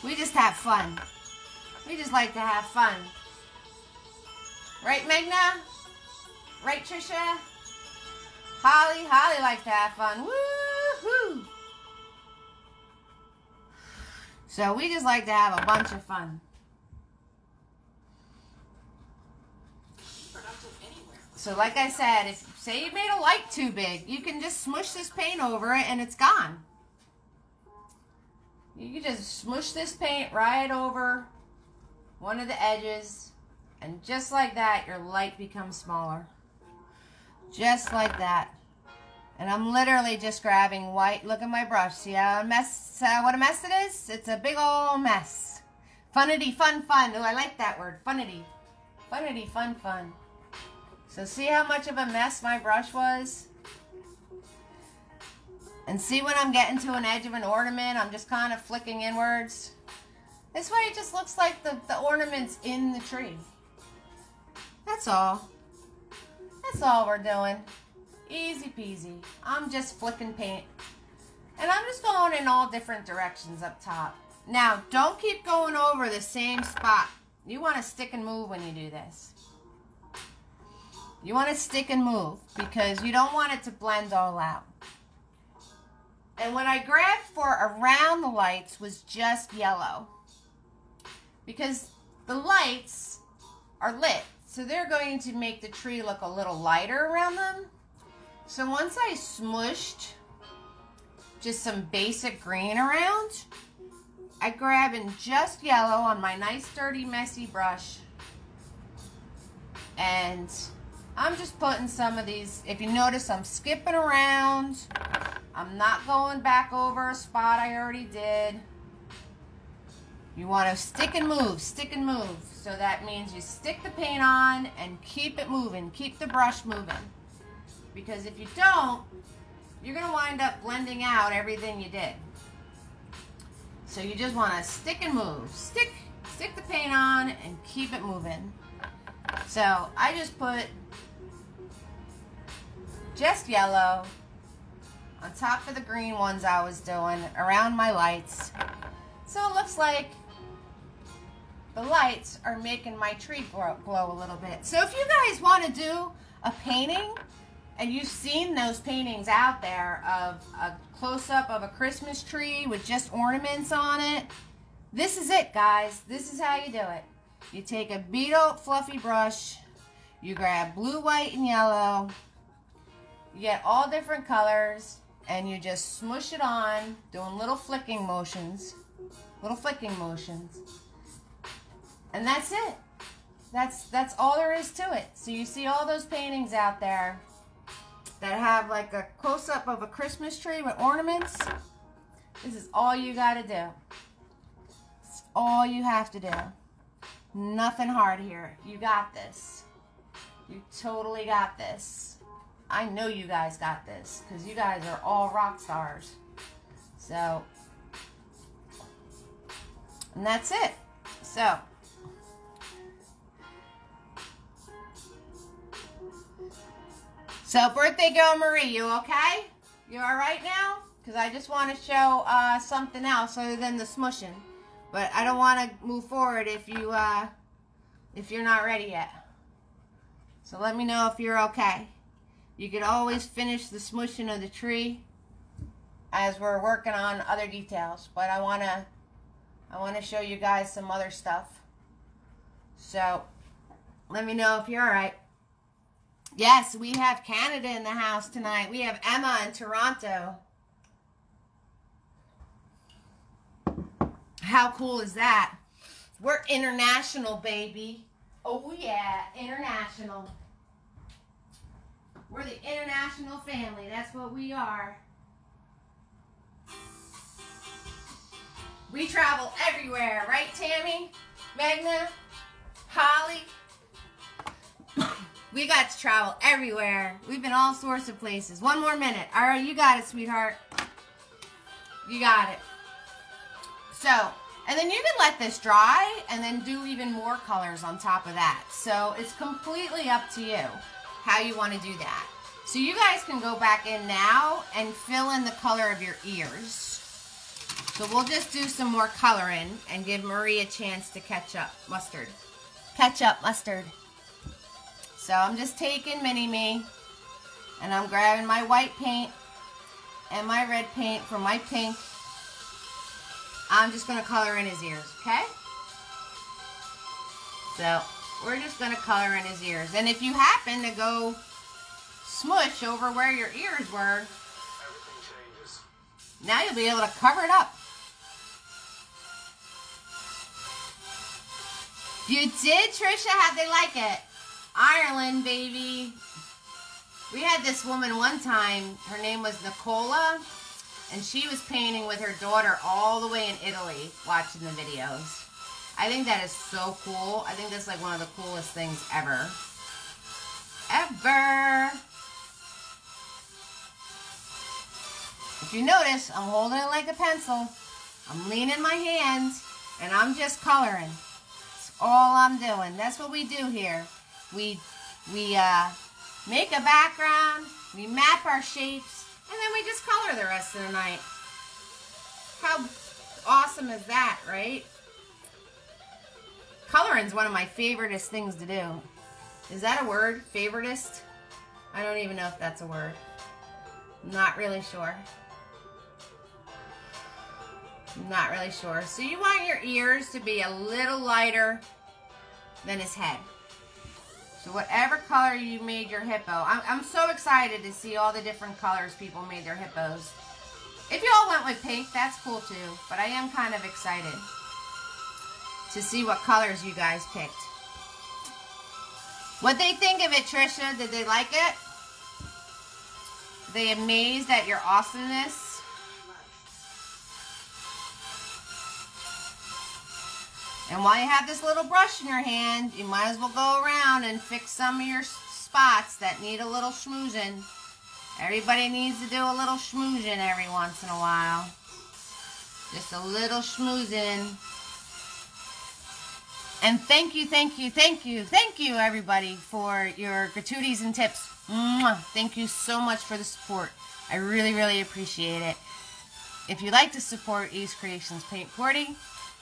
We just have fun. We just like to have fun. Right, Megna? Right, Trisha? Holly likes to have fun. Woo-hoo! So we just like to have a bunch of fun. So like I said, if say you made a light too big, you can just smush this paint over it and it's gone. You can just smush this paint right over one of the edges, and just like that, your light becomes smaller. Just like that. And I'm literally just grabbing white. Look at my brush. See how what a mess it is? It's a big old mess. Funnity, fun. Oh, I like that word. Funnity. Funnity, fun. So see how much of a mess my brush was? And see when I'm getting to an edge of an ornament, I'm just kind of flicking inwards. This way it just looks like the ornament's in the tree. That's all. That's all we're doing. Easy peasy. I'm just flicking paint. And I'm just going in all different directions up top. Now, don't keep going over the same spot. You want to stick and move when you do this. You want to stick and move because you don't want it to blend all out. And what I grabbed for around the lights was just yellow. Because the lights are lit. So they're going to make the tree look a little lighter around them. So once I smushed just some basic green around, I grab in just yellow on my nice dirty messy brush. And I'm just putting some of these, if you notice I'm skipping around. I'm not going back over a spot I already did. You want to stick and move. So that means you stick the paint on and keep it moving. Keep the brush moving. Because if you don't, you're going to wind up blending out everything you did. So you just want to stick and move. Stick the paint on and keep it moving. So I just put just yellow on top of the green ones I was doing around my lights. So it looks like the lights are making my tree glow a little bit. So if you guys want to do a painting, and you've seen those paintings out there of a close-up of a Christmas tree with just ornaments on it, this is it, guys. This is how you do it. You take a beat up fluffy brush, you grab blue, white, and yellow, you get all different colors, and you just smush it on, doing little flicking motions. And that's it. That's all there is to it. So you see all those paintings out there that have like a close-up of a Christmas tree with ornaments. This is all you got to do. It's all you have to do. Nothing hard here. You got this. You totally got this. I know you guys got this because you guys are all rock stars. So, and that's it. So birthday girl Marie, you okay? You all right now? Because I just want to show something else other than the smushing. But I don't want to move forward if you're not ready yet. So let me know if you're okay. You could always finish the smushing of the tree as we're working on other details. But I want to show you guys some other stuff. So let me know if you're all right. Yes, we have Canada in the house tonight. We have Emma in Toronto. how cool is that? We're international, baby. Oh yeah, international. We're the international family. That's what we are. We travel everywhere, right, Tammy? Magna? Holly? We got to travel everywhere. We've been all sorts of places. One more minute. All right, you got it, sweetheart. You got it. So, and then you can let this dry and then do even more colors on top of that. So it's completely up to you how you want to do that. So you guys can go back in now and fill in the color of your ears. So we'll just do some more coloring and give Marie a chance to catch up. Mustard. Catch up, mustard. So I'm just taking Mini-Me and I'm grabbing my white paint and my red paint for my pink. I'm just going to color in his ears, okay? So we're just going to color in his ears. And if you happen to go smush over where your ears were, everything changes. Now you'll be able to cover it up. You did, Trisha? How'd they like it? Ireland, baby. We had this woman one time. Her name was Nicola. And she was painting with her daughter all the way in Italy, watching the videos. I think that is so cool. I think that's like one of the coolest things ever. Ever. If you notice, I'm holding it like a pencil. I'm leaning my hands, and I'm just coloring. That's all I'm doing. That's what we do here. We make a background, we map our shapes, and then we just color the rest of the night. How awesome is that, right? Coloring is one of my favoriteest things to do. Is that a word? Favoritist? I don't even know if that's a word. I'm not really sure. I'm not really sure. So you want your ears to be a little lighter than his head. So whatever color you made your hippo. I'm so excited to see all the different colors people made their hippos. If you all went with pink, that's cool too. But I am kind of excited to see what colors you guys picked. What'd they think of it, Trisha? Did they like it? Are they amazed at your awesomeness? And while you have this little brush in your hand, you might as well go around and fix some of your spots that need a little schmoozing. Everybody needs to do a little schmoozing every once in a while. Just a little schmoozing. And thank you, everybody, for your gratuities and tips. Mwah. Thank you so much for the support. I really, really appreciate it. If you'd like to support Eve's Creations Paint Party,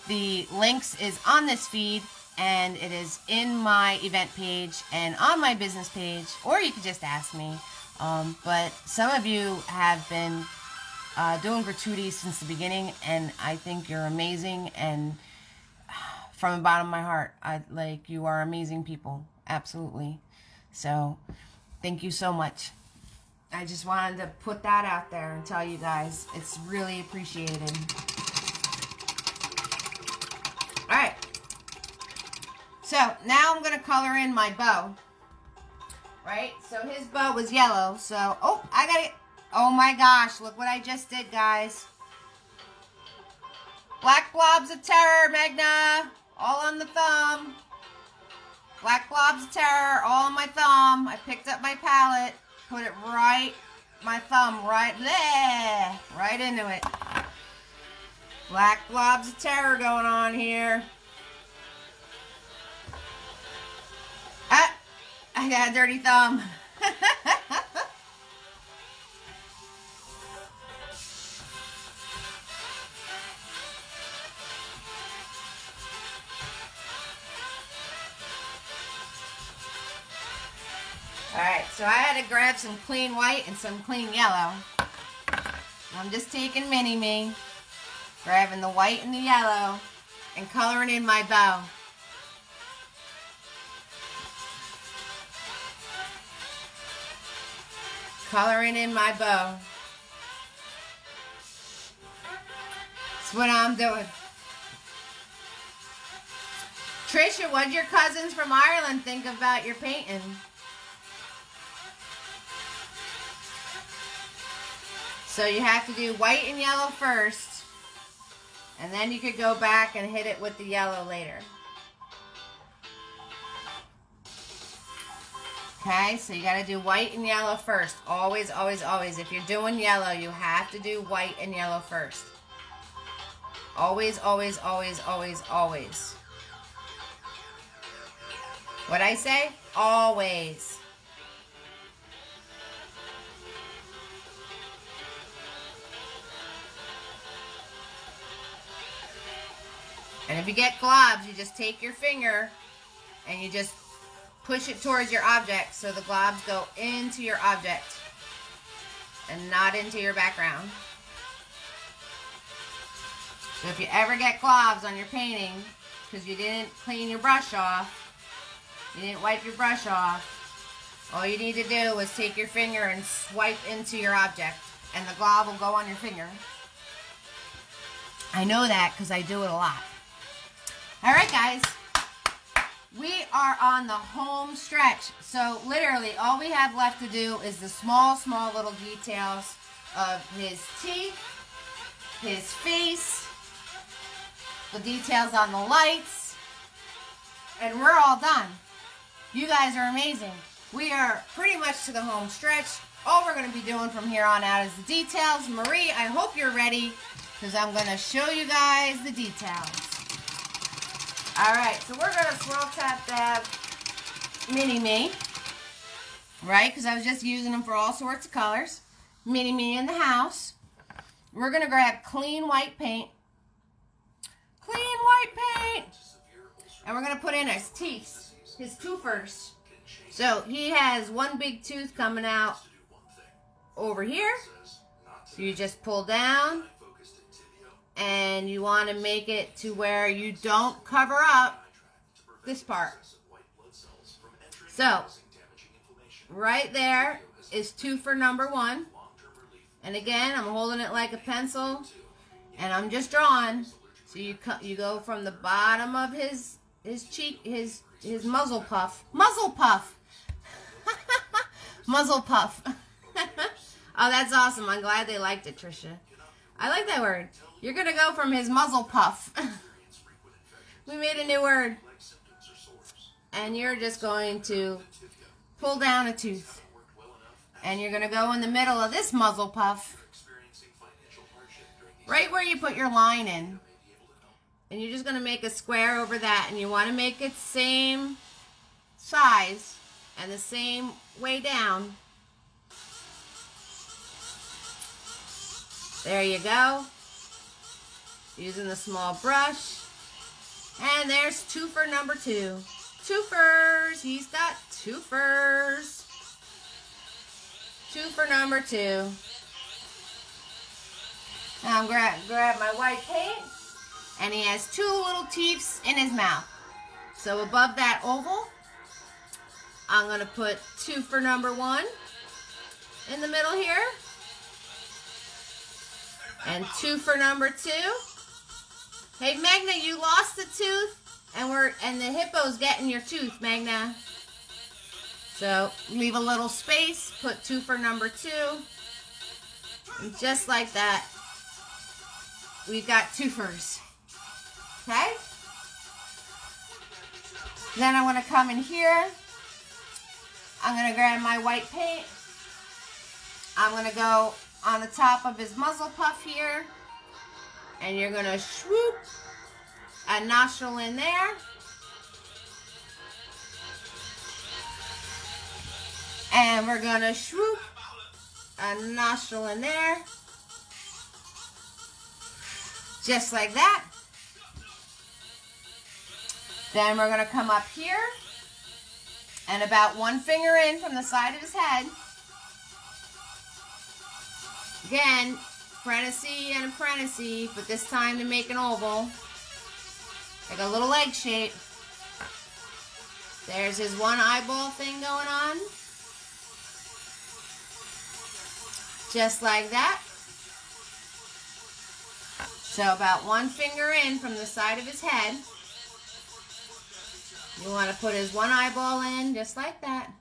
the links is on this feed, and it is in my event page and on my business page, or you could just ask me. But some of you have been doing gratuities since the beginning, and I think you're amazing, and from the bottom of my heart, you are amazing people, absolutely. So, thank you so much. I just wanted to put that out there and tell you guys, it's really appreciated. Alright, so now I'm going to color in my bow, right? So his bow was yellow, so, oh, I got it. Oh my gosh, look what I just did, guys. Black blobs of terror, Magna, all on the thumb. Black blobs of terror, all on my thumb. I picked up my palette, put it right, my thumb right into it. Black blobs of terror going on here. Ah, I got a dirty thumb. Alright, so I had to grab some clean white and some clean yellow. I'm just taking Mini-Me, grabbing the white and the yellow, and coloring in my bow. Coloring in my bow. That's what I'm doing. Trisha, what'd your cousins from Ireland think about your painting? So you have to do white and yellow first, and then you could go back and hit it with the yellow later. Okay, so you got to do white and yellow first. Always, always, always. If you're doing yellow, you have to do white and yellow first. Always, always, always, always, always. What'd I say? Always. And if you get globs, you just take your finger and you just push it towards your object so the globs go into your object and not into your background. So if you ever get globs on your painting because you didn't clean your brush off, you didn't wipe your brush off, all you need to do is take your finger and swipe into your object and the glob will go on your finger. I know that because I do it a lot. Alright guys, we are on the home stretch. So literally all we have left to do is the small, small little details of his teeth, his face, the details on the lights, and we're all done. You guys are amazing. We are pretty much to the home stretch. All we're going to be doing from here on out is the details. Marie, I hope you're ready because I'm going to show you guys the details. Alright, so we're going to swirl tap dab Mini-Me, right? Because I was just using them for all sorts of colors. Mini-Me in the house. We're going to grab clean white paint. Clean white paint! And we're going to put in his teeth, his toofers. So he has one big tooth coming out over here. So you just pull down. And you want to make it to where you don't cover up this part. So, right there is toofer number 1. And again, I'm holding it like a pencil. And I'm just drawing. So you go from the bottom of his cheek, his muzzle puff. Muzzle puff! Muzzle puff. Oh, that's awesome. I'm glad they liked it, Trisha. I like that word. You're going to go from his muzzle puff. We made a new word. And you're just going to pull down a tooth. And you're going to go in the middle of this muzzle puff. Right where you put your line in. And you're just going to make a square over that. And you want to make it same size and the same way down. There you go. Using the small brush. And there's toofer number 2. Toofers. He's got toofers. Toofer number 2. Now I'm grab my white paint. And he has 2 little teeths in his mouth. So above that oval, I'm going to put toofer number 1 in the middle here. And toofer number 2. Hey Magna, you lost a tooth, and the hippo's getting your tooth, Magna. So leave a little space, put toofer number 2, and just like that, we've got toofers. Okay? Then I want to come in here. I'm going to grab my white paint. I'm going to go on the top of his muzzle puff here. And you're going to swoop a nostril in there. And we're going to swoop a nostril in there. Just like that. Then we're going to come up here. And about 1 finger in from the side of his head. Again, apprentice and apprentice, but this time to make an oval. Like a little egg shape. There's his one eyeball thing going on. Just like that. So about 1 finger in from the side of his head. You want to put his one eyeball in, just like that.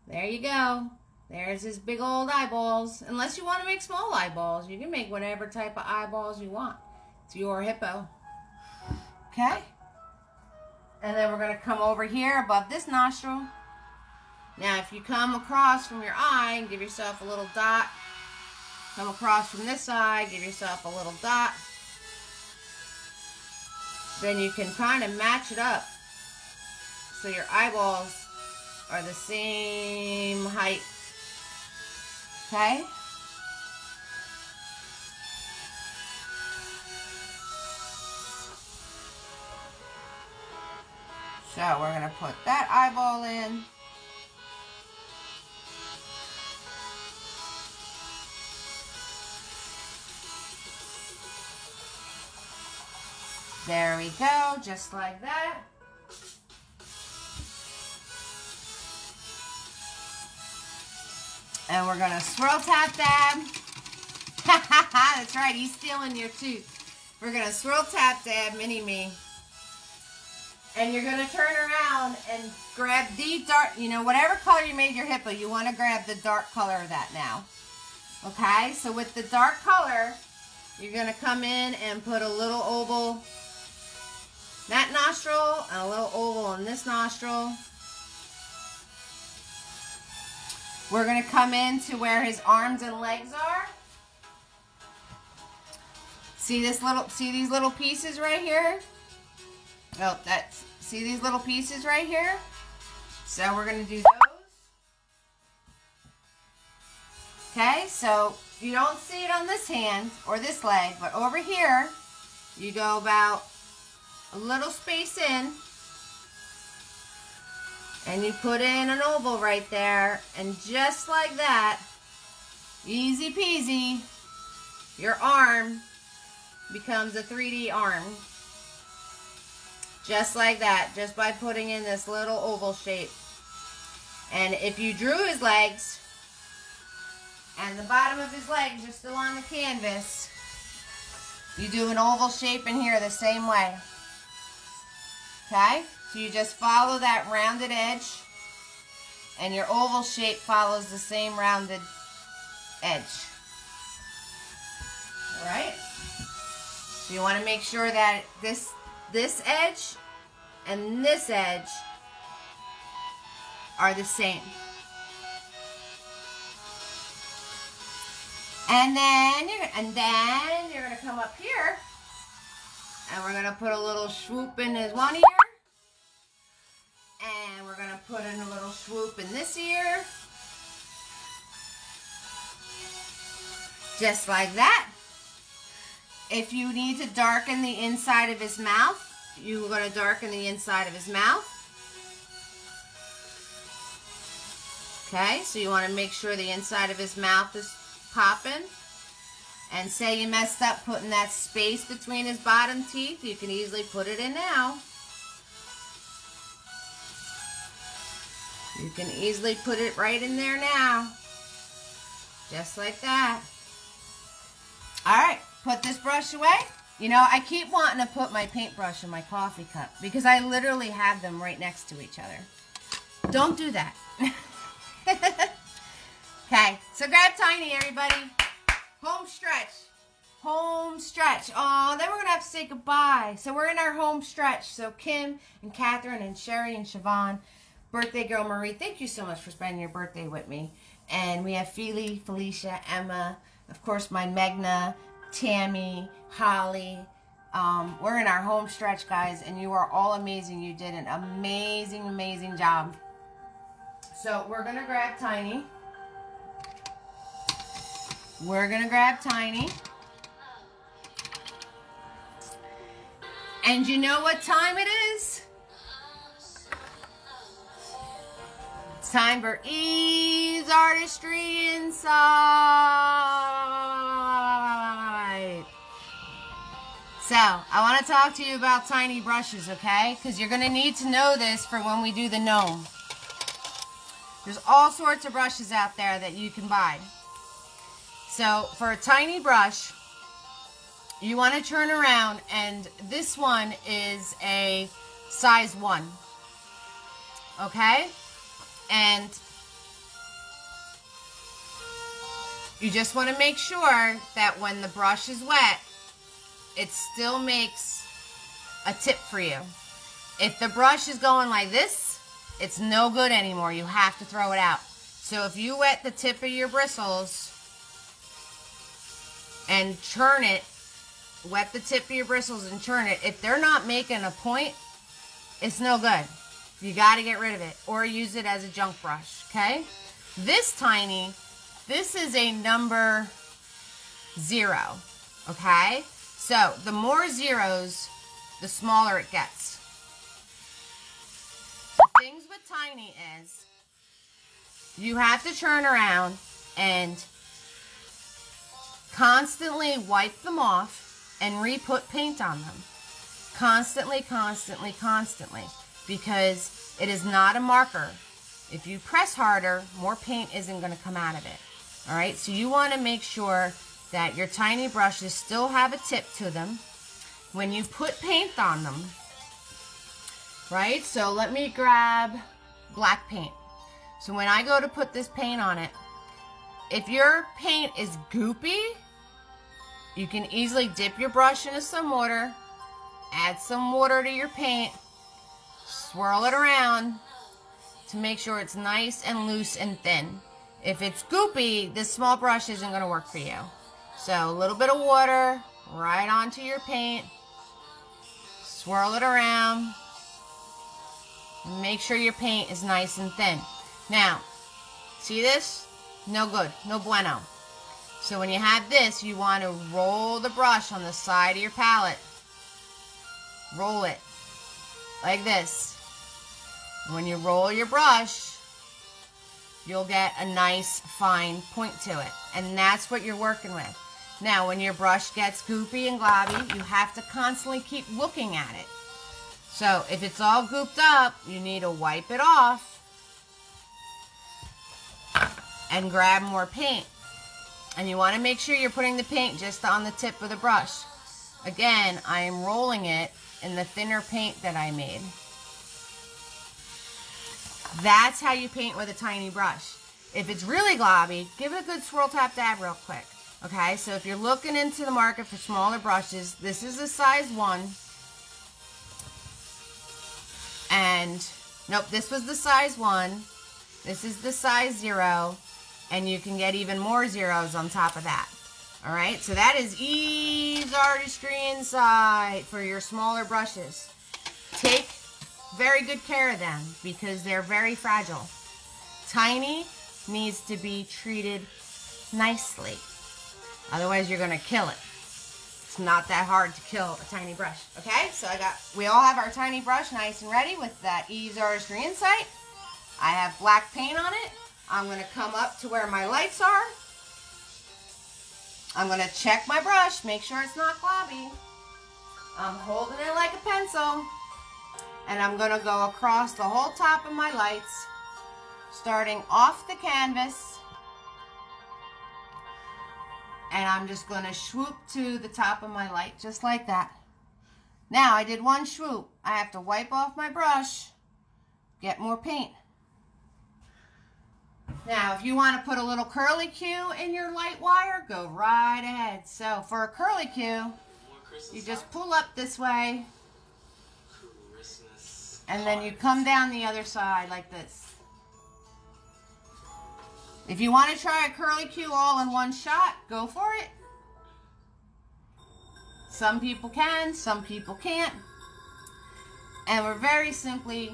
There you go. There's his big old eyeballs. Unless you want to make small eyeballs, you can make whatever type of eyeballs you want. It's your hippo. Okay? And then we're going to come over here above this nostril. Now, if you come across from your eye and give yourself a little dot, come across from this side, give yourself a little dot, then you can kind of match it up so your eyeballs are the same height. Okay? So we're going to put that eyeball in. There we go, just like that. And we're going to swirl tap dab. That's right, he's stealing your tooth. We're going to swirl tap dab mini-me. And you're going to turn around and grab the dark, you know, whatever color you made your hippo, you want to grab the dark color of that now. Okay, so with the dark color, you're going to come in and put a little oval that nostril and a little oval in this nostril. We're going to come in to where his arms and legs are. See these little pieces right here? Oh, see these little pieces right here? So we're going to do those. Okay, so you don't see it on this hand or this leg, but over here, you go about a little space in, and you put in an oval right there, and just like that, easy peasy, your arm becomes a 3D arm. Just like that, just by putting in this little oval shape. And if you drew his legs, and the bottom of his legs are still on the canvas, you do an oval shape in here the same way. Okay? So you just follow that rounded edge, and your oval shape follows the same rounded edge. Alright? So you want to make sure that this edge and this edge are the same. And then you're going to come up here, and we're going to put a little swoop in his one ear. And we're going to put in a little swoop in this ear. Just like that. If you need to darken the inside of his mouth, you're going to darken the inside of his mouth. Okay, so you want to make sure the inside of his mouth is popping. And say you messed up putting that space between his bottom teeth, you can easily put it in now. You can easily put it right in there now. Just like that. Alright, put this brush away. You know, I keep wanting to put my paintbrush in my coffee cup because I literally have them right next to each other. Don't do that. Okay, so grab Tiny, everybody. Home stretch. Home stretch. Oh, then we're going to have to say goodbye. So we're in our home stretch. So Kim and Catherine and Sherry and Siobhan, birthday girl Marie, thank you so much for spending your birthday with me. And we have Feely, Felicia, Emma, of course my Megna, Tammy, Holly. We're in our home stretch, guys, and you are all amazing. You did an amazing, amazing job. So we're going to grab Tiny. We're going to grab Tiny. And you know what time it is? It's time for Eve's Artistry Inside. So, I want to talk to you about tiny brushes, okay? Because you're going to need to know this for when we do the gnome. There's all sorts of brushes out there that you can buy. So, for a tiny brush, you want to turn around, and this one is a size 1. Okay? And you just want to make sure that when the brush is wet, it still makes a tip for you. If the brush is going like this, it's no good anymore. You have to throw it out. So if you wet the tip of your bristles and churn it, wet the tip of your bristles and churn it, if they're not making a point, it's no good. You got to get rid of it or use it as a junk brush, okay? This tiny, this is a number 0, okay? So the more zeros, the smaller it gets. The things with tiny is you have to turn around and constantly wipe them off and re-put paint on them. Constantly, constantly, constantly. Because it is not a marker. If you press harder, more paint isn't going to come out of it. Alright, so you want to make sure that your tiny brushes still have a tip to them when you put paint on them. Right, so let me grab black paint. So when I go to put this paint on it, if your paint is goopy, you can easily dip your brush into some water, add some water to your paint, swirl it around to make sure it's nice and loose and thin. If it's goopy, this small brush isn't going to work for you. So a little bit of water right onto your paint, swirl it around, and make sure your paint is nice and thin. Now, see this? No good, no bueno. So when you have this, you want to roll the brush on the side of your palette. Roll it like this. When you roll your brush, you'll get a nice fine point to it. And that's what you're working with. Now, when your brush gets goopy and globby, you have to constantly keep looking at it. So if it's all gooped up, you need to wipe it off and grab more paint. And you want to make sure you're putting the paint just on the tip of the brush. Again, I am rolling it in the thinner paint that I made. That's how you paint with a tiny brush. If it's really globby, give it a good swirl, tap, dab real quick. Okay, so if you're looking into the market for smaller brushes, this is a size 1. And, nope, this was the size 1. This is the size 0. And you can get even more zeros on top of that. Alright, so that is Eve's Artistry Insight for your smaller brushes. Take very good care of them because they're very fragile. Tiny needs to be treated nicely. Otherwise you're going to kill it. It's not that hard to kill a tiny brush. Okay, so we all have our tiny brush nice and ready with that Eve's Artistry Insight. I have black paint on it. I'm going to come up to where my lights are. I'm going to check my brush, make sure it's not globby. I'm holding it like a pencil. And I'm going to go across the whole top of my lights, starting off the canvas. And I'm just going to swoop to the top of my light, just like that. Now, I did one swoop. I have to wipe off my brush, get more paint. Now, if you want to put a little curly Q in your light wire, go right ahead. So, for a curly Q, you just pull up this way, and then you come down the other side like this. If you want to try a curly Q all in one shot, go for it. Some people can, some people can't. And we're very simply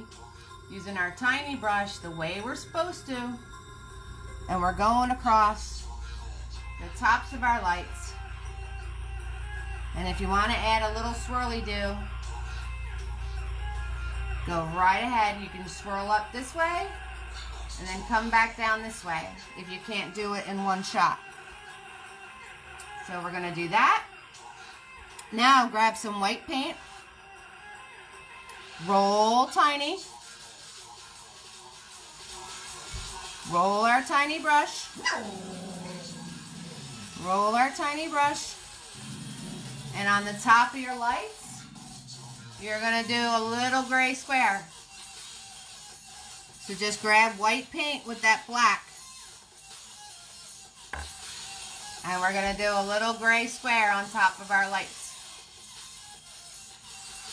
using our tiny brush the way we're supposed to. And we're going across the tops of our lights. And if you want to add a little swirly-do, go right ahead. You can swirl up this way and then come back down this way if you can't do it in one shot. So we're going to do that. Now grab some white paint. Roll tiny. Roll our tiny brush. Roll our tiny brush. And on the top of your lights, you're going to do a little gray square. So just grab white paint with that black. And we're going to do a little gray square on top of our lights.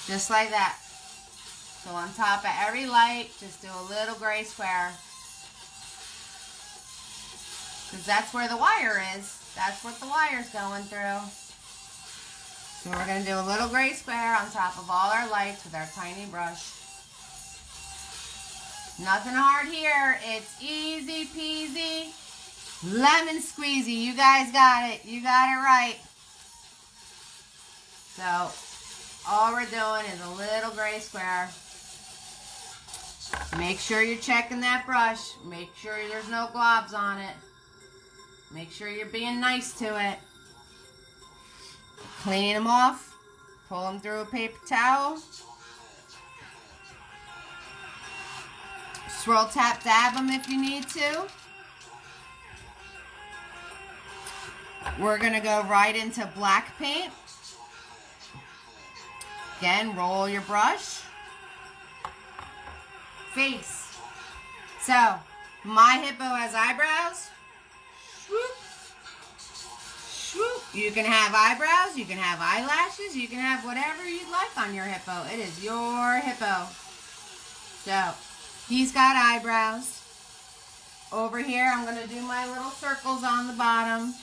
Just like that. So on top of every light, just do a little gray square. Because that's where the wire is. That's what the wire's going through. So we're going to do a little gray square on top of all our lights with our tiny brush. Nothing hard here. It's easy peasy, lemon squeezy. You guys got it. You got it right. So all we're doing is a little gray square. Make sure you're checking that brush. Make sure there's no globs on it. Make sure you're being nice to it. Clean them off. Pull them through a paper towel. Swirl, tap, dab them if you need to. We're going to go right into black paint. Again, roll your brush. Face. So, my hippo has eyebrows. Swoop. Swoop. You can have eyebrows, you can have eyelashes, you can have whatever you'd like on your hippo. It is your hippo. So, he's got eyebrows. Over here, I'm going to do my little circles on the bottom.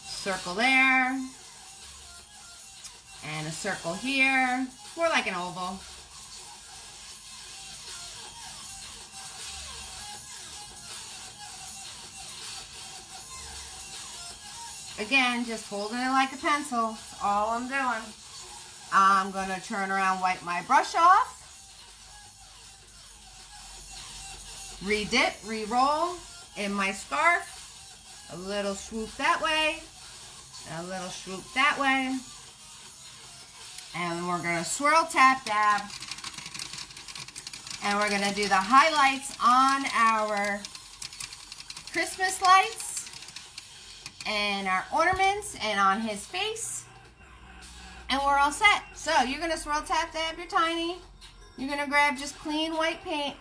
Circle there. And a circle here. More like an oval. Again, just holding it like a pencil. That's all I'm doing. I'm going to turn around, wipe my brush off. Re-dip, re-roll in my scarf. A little swoop that way. And a little swoop that way. And we're going to swirl, tap, dab. And we're going to do the highlights on our Christmas lights. And our ornaments. And on his face. And we're all set. So you're going to swirl, tap, dab your tiny. You're going to grab just clean white paint.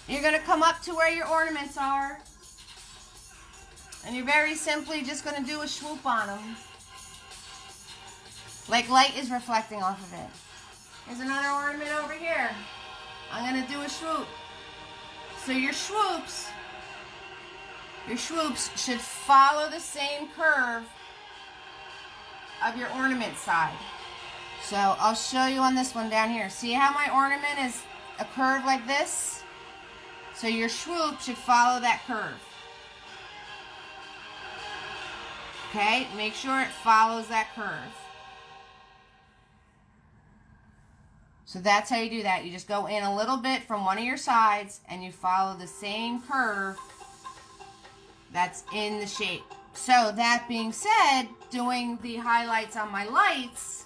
You're going to come up to where your ornaments are. And you're very simply just going to do a swoop on them. Like light is reflecting off of it. There's another ornament over here. I'm going to do a swoop. So your swoops should follow the same curve of your ornament side. So I'll show you on this one down here. See how my ornament is a curve like this? So your swoop should follow that curve. Okay, make sure it follows that curve. So that's how you do that. You just go in a little bit from one of your sides and you follow the same curve that's in the shape. So that being said, doing the highlights on my lights,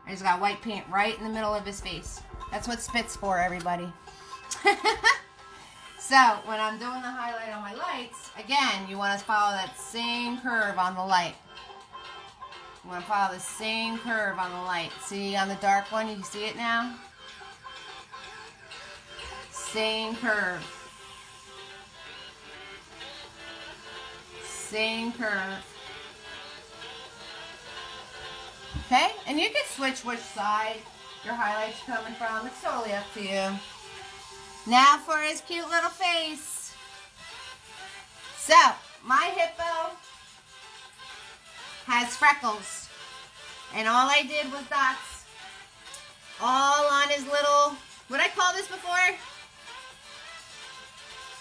I just got white paint right in the middle of his face. That's what spit's for, everybody. So when I'm doing the highlight on my lights, again, you want to follow that same curve on the light. You want to follow the same curve on the light. See on the dark one, you can see it now? Same curve. Same curve. Okay? And you can switch which side your highlights are coming from. It's totally up to you. Now for his cute little face. So, my hippo has freckles. And all I did was dots. All on his little, what did I call this before?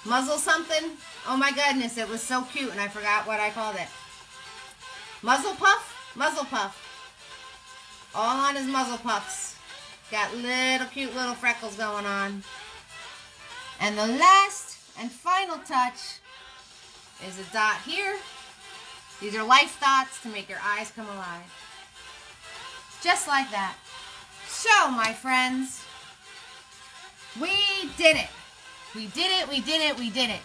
Muzzle something? Oh my goodness, it was so cute and I forgot what I called it. Muzzle puff? Muzzle puff. All on his muzzle puffs. Got little cute little freckles going on. And the last and final touch is a dot here. These are life dots to make your eyes come alive. Just like that. So, my friends, we did it. We did it, we did it, we did it.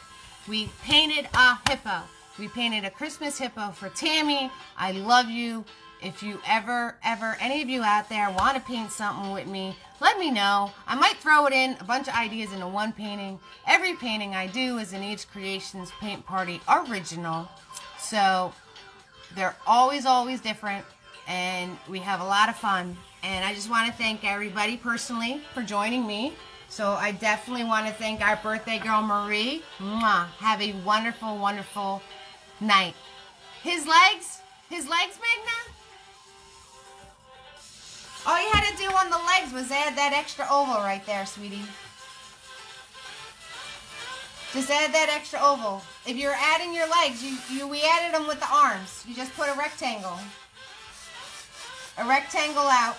We painted a hippo. We painted a Christmas hippo for Tammy. I love you. If you ever, any of you out there want to paint something with me, let me know. I might throw it in, a bunch of ideas into one painting. Every painting I do is an Eve's Creations Paint Party original. So they're always different, and we have a lot of fun. And I just want to thank everybody personally for joining me. So I definitely want to thank our birthday girl, Marie. Mwah. Have a wonderful, wonderful night. His legs, Magna? All you had to do on the legs was add that extra oval right there, sweetie. Just add that extra oval. If you're adding your legs, we added them with the arms. You just put a rectangle. A rectangle out.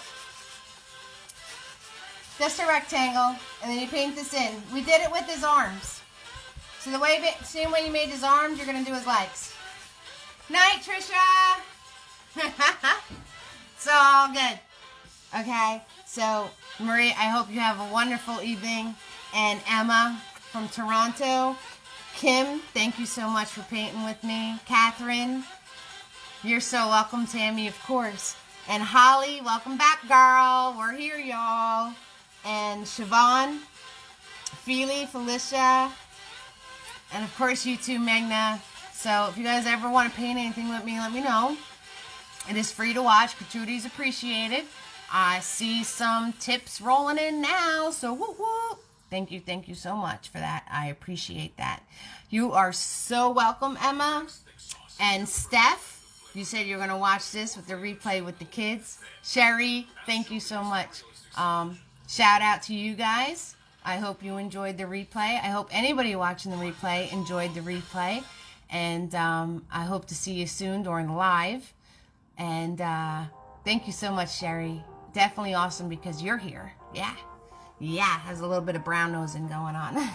Just a rectangle, and then you paint this in. We did it with his arms. So the way, same way you made his arms, you're gonna do his legs. Night, Trisha. It's all good. Okay, so Marie, I hope you have a wonderful evening. And Emma from Toronto. Kim, thank you so much for painting with me. Catherine, you're so welcome. Tammy, of course. And Holly, welcome back, girl. We're here, y'all. And Siobhan, Feely, Felicia, and of course you too, Magna. So if you guys ever want to paint anything with me, let me know. It is free to watch. Gratuities appreciated. I see some tips rolling in now, so woo woo. Thank you so much for that. I appreciate that. You are so welcome, Emma. And Steph, you said you're going to watch this with the replay with the kids. Sherry, thank you so much. Shout out to you guys. I hope you enjoyed the replay. I hope anybody watching the replay enjoyed the replay. And I hope to see you soon during the live. And thank you so much, Sherry. Definitely awesome because you're here. Yeah. Yeah, has a little bit of brown nosing going on.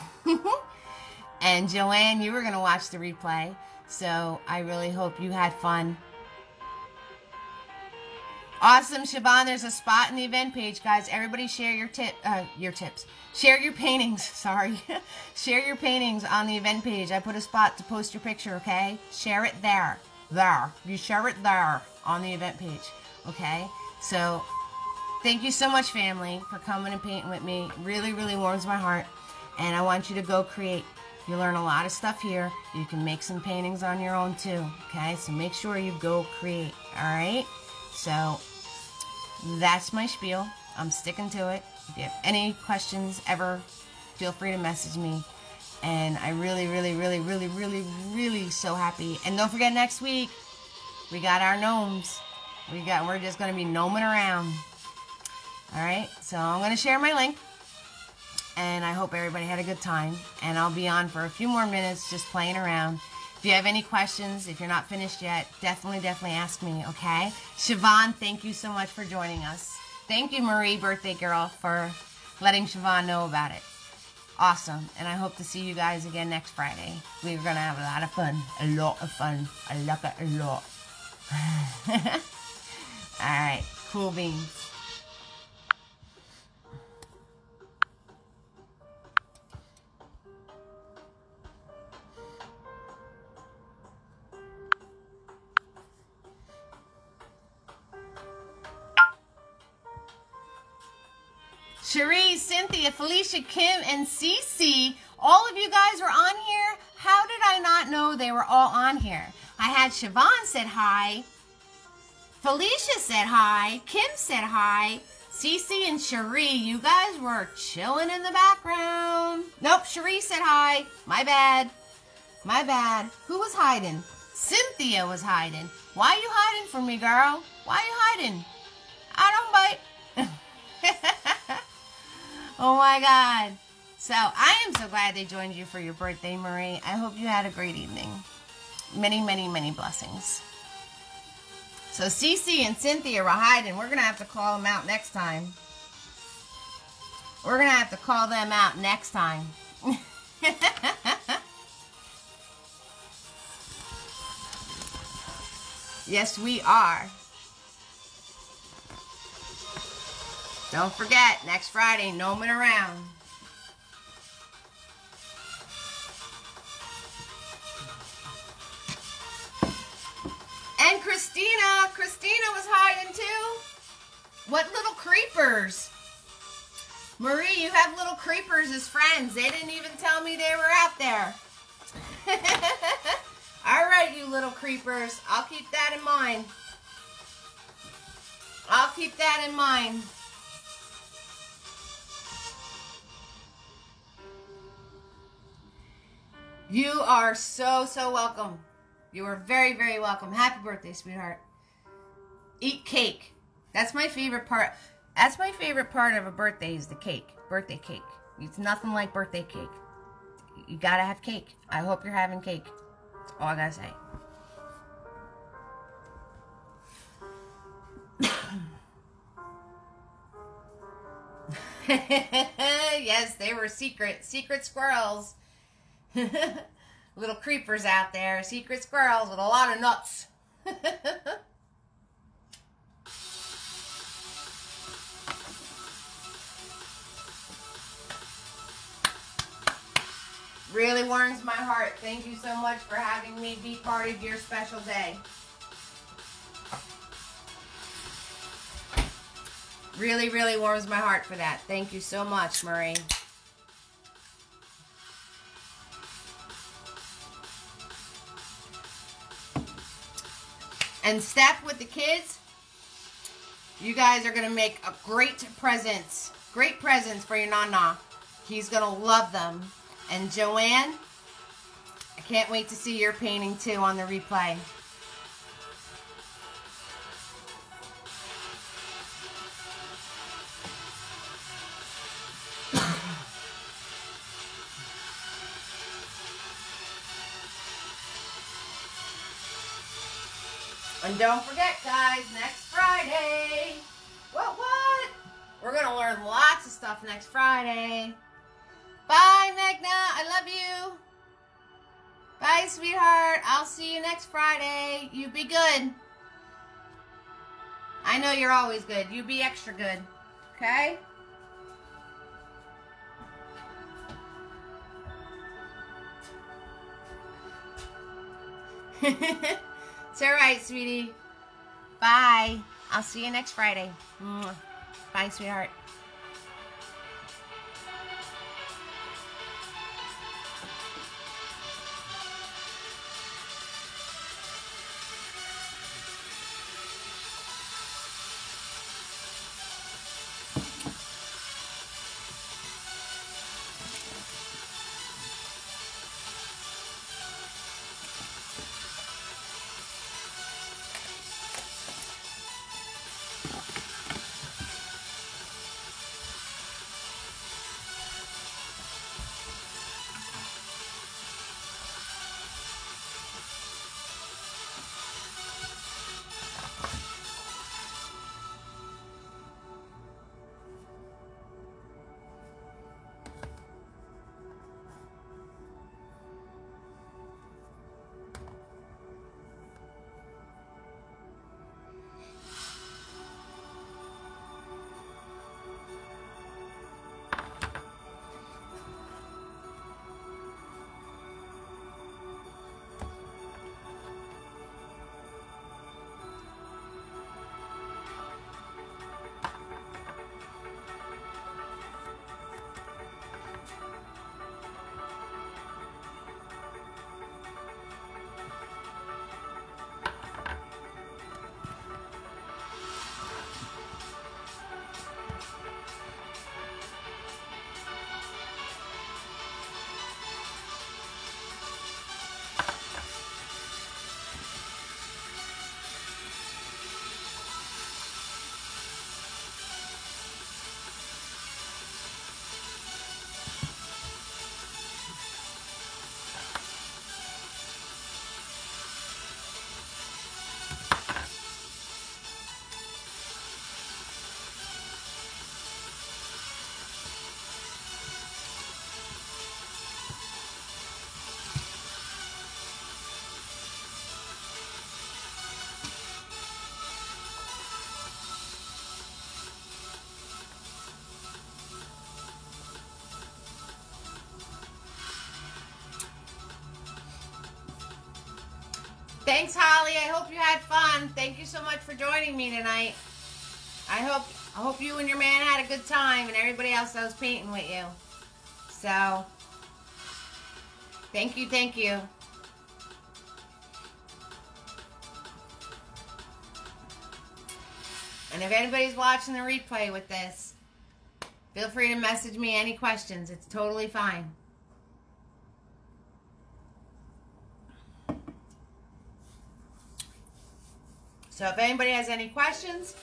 And Joanne, you were going to watch the replay. So I really hope you had fun. Awesome, Siobhan. There's a spot in the event page, guys. Everybody share your tips. Share your paintings. Sorry. Share your paintings on the event page. I put a spot to post your picture, okay? Share it there. There. You share it there on the event page, okay? So thank you so much, family, for coming and painting with me. Really, really warms my heart. And I want you to go create. You learn a lot of stuff here. You can make some paintings on your own too, okay? So make sure you go create, all right? So that's my spiel. I'm sticking to it. If you have any questions ever, feel free to message me. And I really, really, really, really, really, really so happy. And don't forget, next week, we got our gnomes. We're just going to be gnoming around. Alright, so I'm going to share my link. And I hope everybody had a good time. And I'll be on for a few more minutes just playing around. If you have any questions, if you're not finished yet, definitely ask me, okay? Siobhan, thank you so much for joining us. Thank you, Marie, birthday girl, for letting Siobhan know about it. Awesome. And I hope to see you guys again next Friday. We're going to have a lot of fun. A lot of fun. I like it a lot. Alright, cool beans. Cherie, Cynthia, Felicia, Kim, and Cece, all of you guys were on here. How did I not know they were all on here? I had Siobhan said hi. Felicia said hi. Kim said hi. Cece and Cherie, you guys were chilling in the background. Nope, Cherie said hi. My bad. My bad. Who was hiding? Cynthia was hiding. Why you hiding from me, girl? Why you hiding? I don't bite. Oh my God. So I am so glad they joined you for your birthday, Marie. I hope you had a great evening. Many, many, many blessings. So Cece and Cynthia were hiding. We're going to have to call them out next time. We're going to have to call them out next time. Yes, we are. Don't forget, next Friday, gnoming around. Christina. Christina was hiding too. What little creepers? Marie, you have little creepers as friends. They didn't even tell me they were out there. All right, you little creepers. I'll keep that in mind. I'll keep that in mind. You are so, so welcome. You are very, very welcome. Happy birthday, sweetheart. Eat cake. That's my favorite part. That's my favorite part of a birthday is the cake. Birthday cake. It's nothing like birthday cake. You gotta have cake. I hope you're having cake. That's all I gotta say. Yes, they were secret squirrels. Little creepers out there. Secret squirrels with a lot of nuts. Really warms my heart. Thank you so much for having me be part of your special day. Really, really warms my heart for that. Thank you so much, Marie. And Steph with the kids, you guys are going to make a great presents for your Nana. He's going to love them. And Joanne, I can't wait to see your painting too on the replay. And don't forget, guys, next Friday. What? We're going to learn lots of stuff next Friday. Bye, Magna. I love you. Bye, sweetheart. I'll see you next Friday. You be good. I know you're always good. You be extra good. Okay? It's all right, sweetie. Bye. I'll see you next Friday. Bye, sweetheart. Thanks, Holly. I hope you had fun. Thank you so much for joining me tonight. I hope you and your man had a good time and everybody else that was painting with you. So, thank you, thank you. And if anybody's watching the replay with this, feel free to message me any questions. It's totally fine. So if anybody has any questions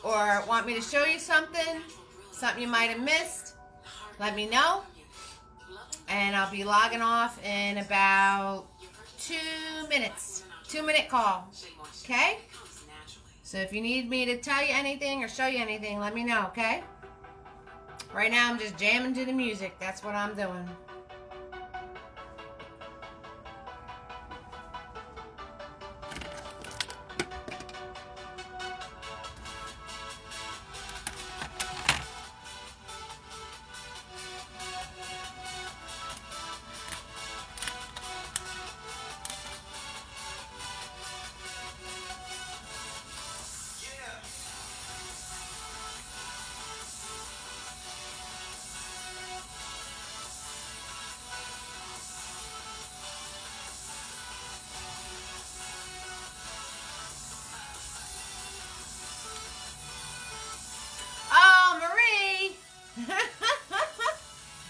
or want me to show you something you might have missed, let me know. And I'll be logging off in about 2 minutes. 2-minute call. Okay? So if you need me to tell you anything or show you anything, let me know, okay? Right now I'm just jamming to the music. That's what I'm doing.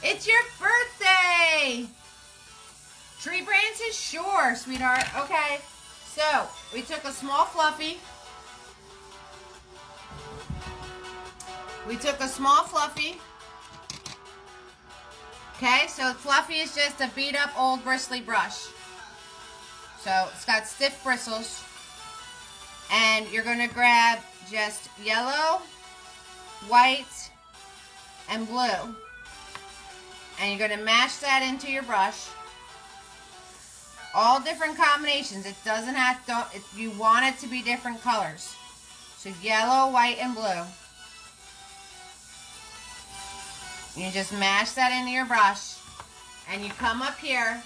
It's your birthday! Tree branches? Sure, sweetheart. Okay. So, we took a small fluffy. Okay, so fluffy is just a beat up old bristly brush. So, it's got stiff bristles. And you're going to grab just yellow, white, and blue. And you're going to mash that into your brush. All different combinations. It doesn't have to, you want it to be different colors. So yellow, white, and blue. You just mash that into your brush. And you come up here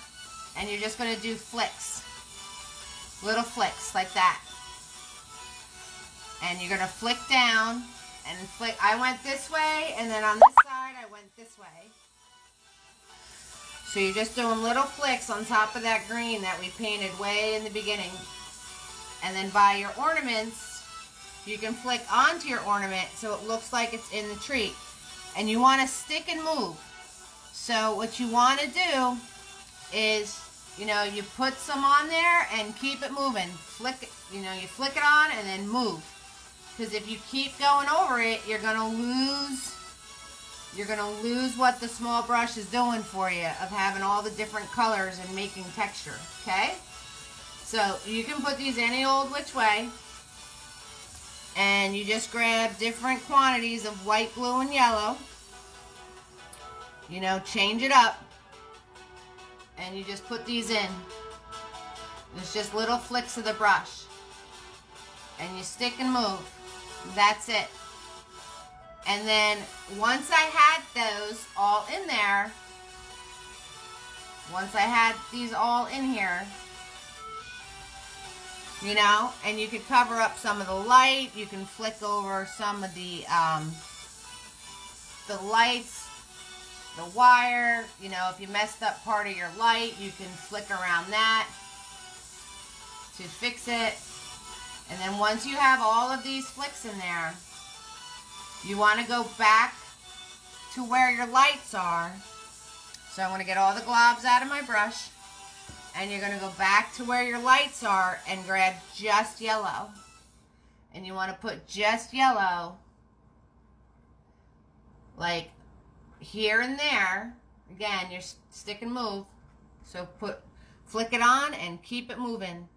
and you're just going to do flicks. Little flicks like that. And you're going to flick down and flick. I went this way, and then on this side I went this way. So you're just doing little flicks on top of that green that we painted way in the beginning. And then by your ornaments, you can flick onto your ornament so it looks like it's in the tree. And you want to stick and move. So what you want to do is, you know, you put some on there and keep it moving. Flick it, you know, you flick it on and then move. Because if you keep going over it, you're going to lose what the small brush is doing for you of having all the different colors and making texture, okay? So you can put these any old which way, and you just grab different quantities of white, blue, and yellow. You know, change it up, and you just put these in. It's just little flicks of the brush, and you stick and move. That's it. And then once I had those all in there, once I had these all in here, you know, and you could cover up some of the light, you can flick over some of the lights, the wire, you know, if you messed up part of your light, you can flick around that to fix it. And then once you have all of these flicks in there, you want to go back to where your lights are. So I'm going to get all the globs out of my brush. And you're going to go back to where your lights are and grab just yellow. And you want to put just yellow, like here and there. Again, you're stick and move. So flick it on and keep it moving.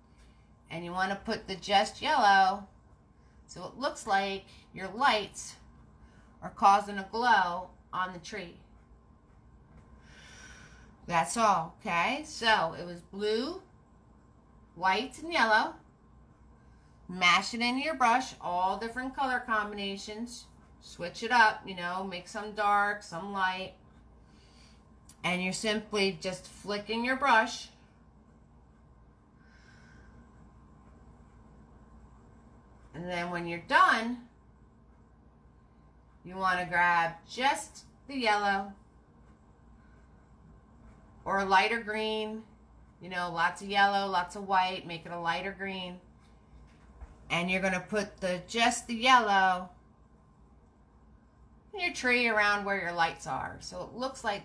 And you want to put the just yellow so it looks like your lights are causing a glow on the tree. That's all, okay? So it was blue, white, and yellow. Mash it into your brush, all different color combinations. Switch it up, you know, make some dark, some light. And you're simply just flicking your brush And then when you're done, you want to grab just the yellow or a lighter green. You know, lots of yellow, lots of white, make it a lighter green. And you're going to put just the yellow in your tree around where your lights are. So it looks like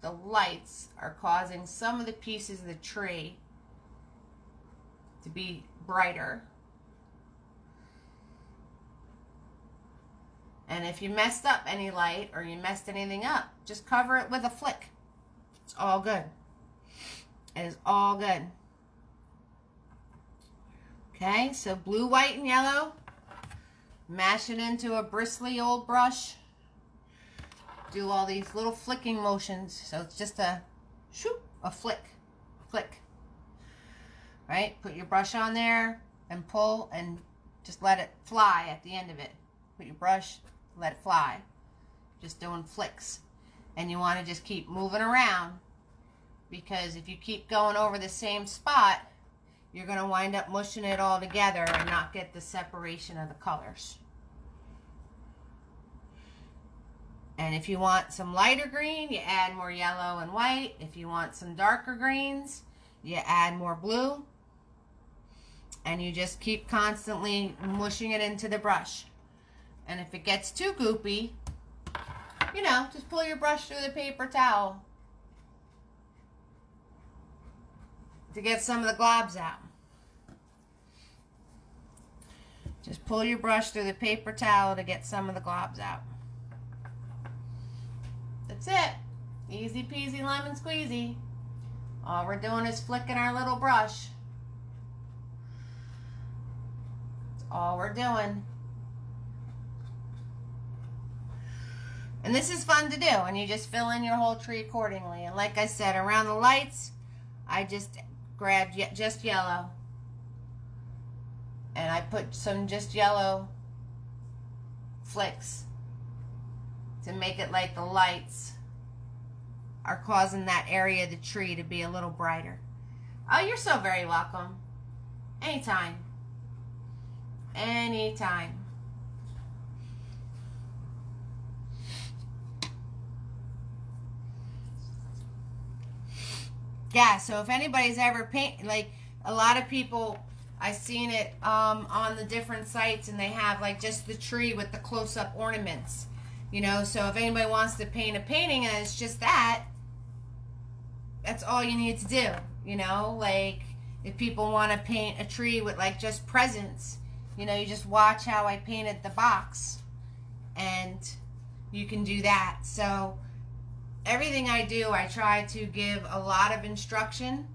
the lights are causing some of the pieces of the tree to be brighter. And if you messed up any light or you messed anything up, just cover it with a flick. It's all good. It is all good. Okay, so blue, white, and yellow. Mash it into a bristly old brush. Do all these little flicking motions. So it's just a shoop, a flick, flick. Right? Put your brush on there and pull and just let it fly at the end of it. Put your brush, let it fly. Just doing flicks. And you want to just keep moving around, because if you keep going over the same spot, you're going to wind up mushing it all together and not get the separation of the colors. And if you want some lighter green, you add more yellow and white. If you want some darker greens, you add more blue. And you just keep constantly mushing it into the brush. And if it gets too goopy, you know, just pull your brush through the paper towel to get some of the globs out. Just pull your brush through the paper towel to get some of the globs out. That's it. Easy peasy lemon squeezy. All we're doing is flicking our little brush. That's all we're doing. And this is fun to do, and you just fill in your whole tree accordingly. And like I said, around the lights, I just grabbed just yellow. And I put some just yellow flicks to make it like the lights are causing that area of the tree to be a little brighter. Oh, you're so very welcome. Anytime. Anytime. Yeah, so if anybody's ever like a lot of people, I've seen it on the different sites, and they have like just the tree with the close-up ornaments, you know. So if anybody wants to paint a painting and it's just that, that's all you need to do, you know. Like if people want to paint a tree with like just presents, you know, you just watch how I painted the box, and you can do that. So everything I do, I try to give a lot of instruction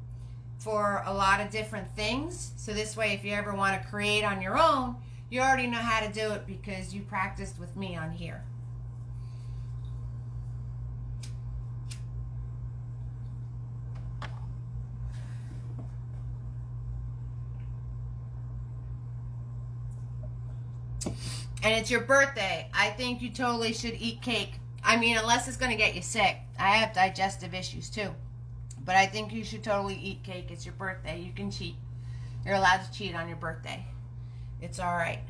for a lot of different things. So this way, if you ever want to create on your own, you already know how to do it because you practiced with me on here. And it's your birthday. I think you totally should eat cake. I mean, unless it's going to get you sick. I have digestive issues too. But I think you should totally eat cake. It's your birthday. You can cheat. You're allowed to cheat on your birthday. It's all right.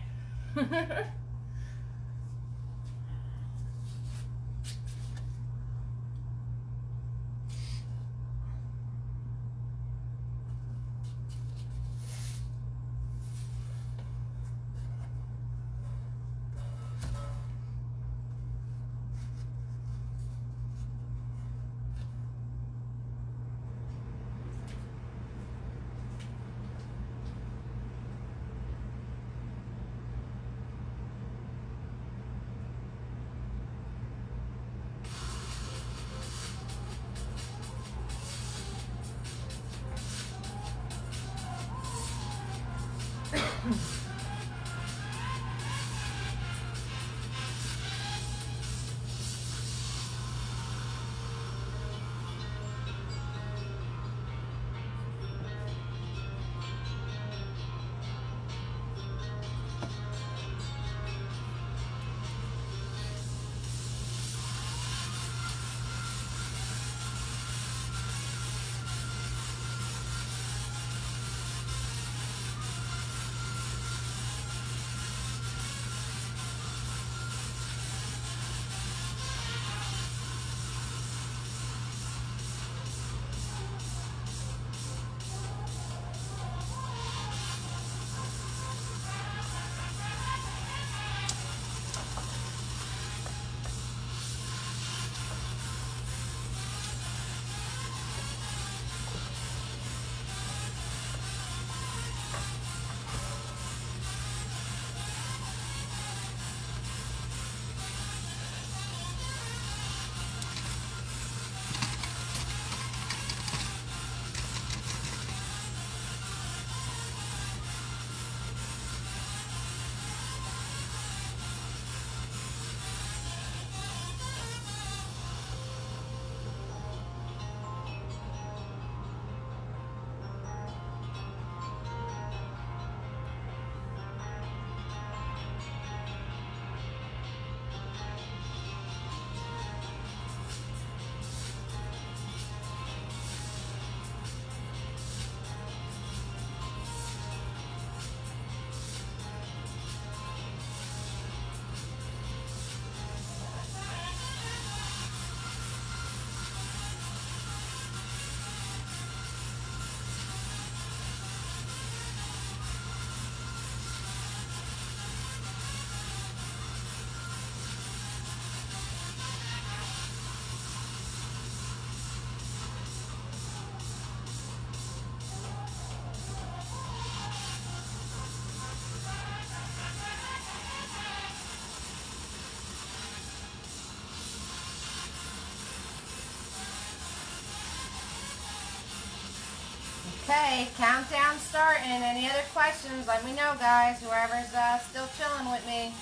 Okay, countdown starting. Any other questions, let me know, guys. Whoever's still chilling with me.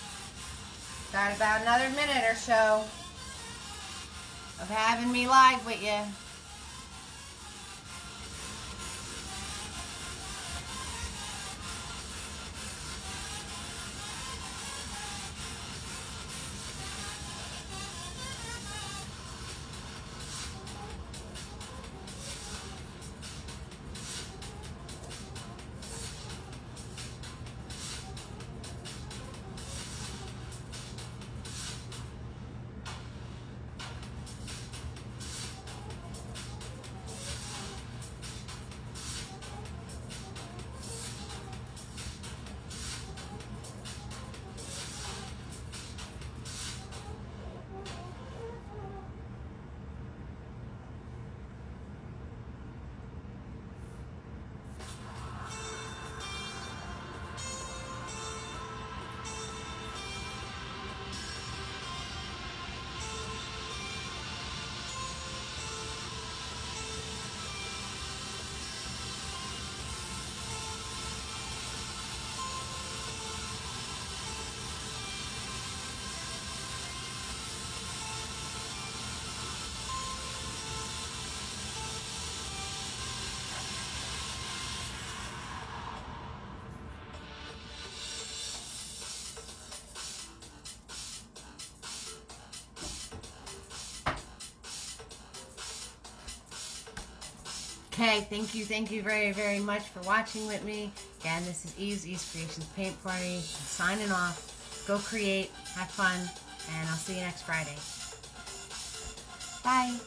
Got about another minute or so of having me live with you. Okay, thank you very, very much for watching with me. Again, this is Eve's Creations Paint Party. I'm signing off. Go create, have fun, and I'll see you next Friday. Bye.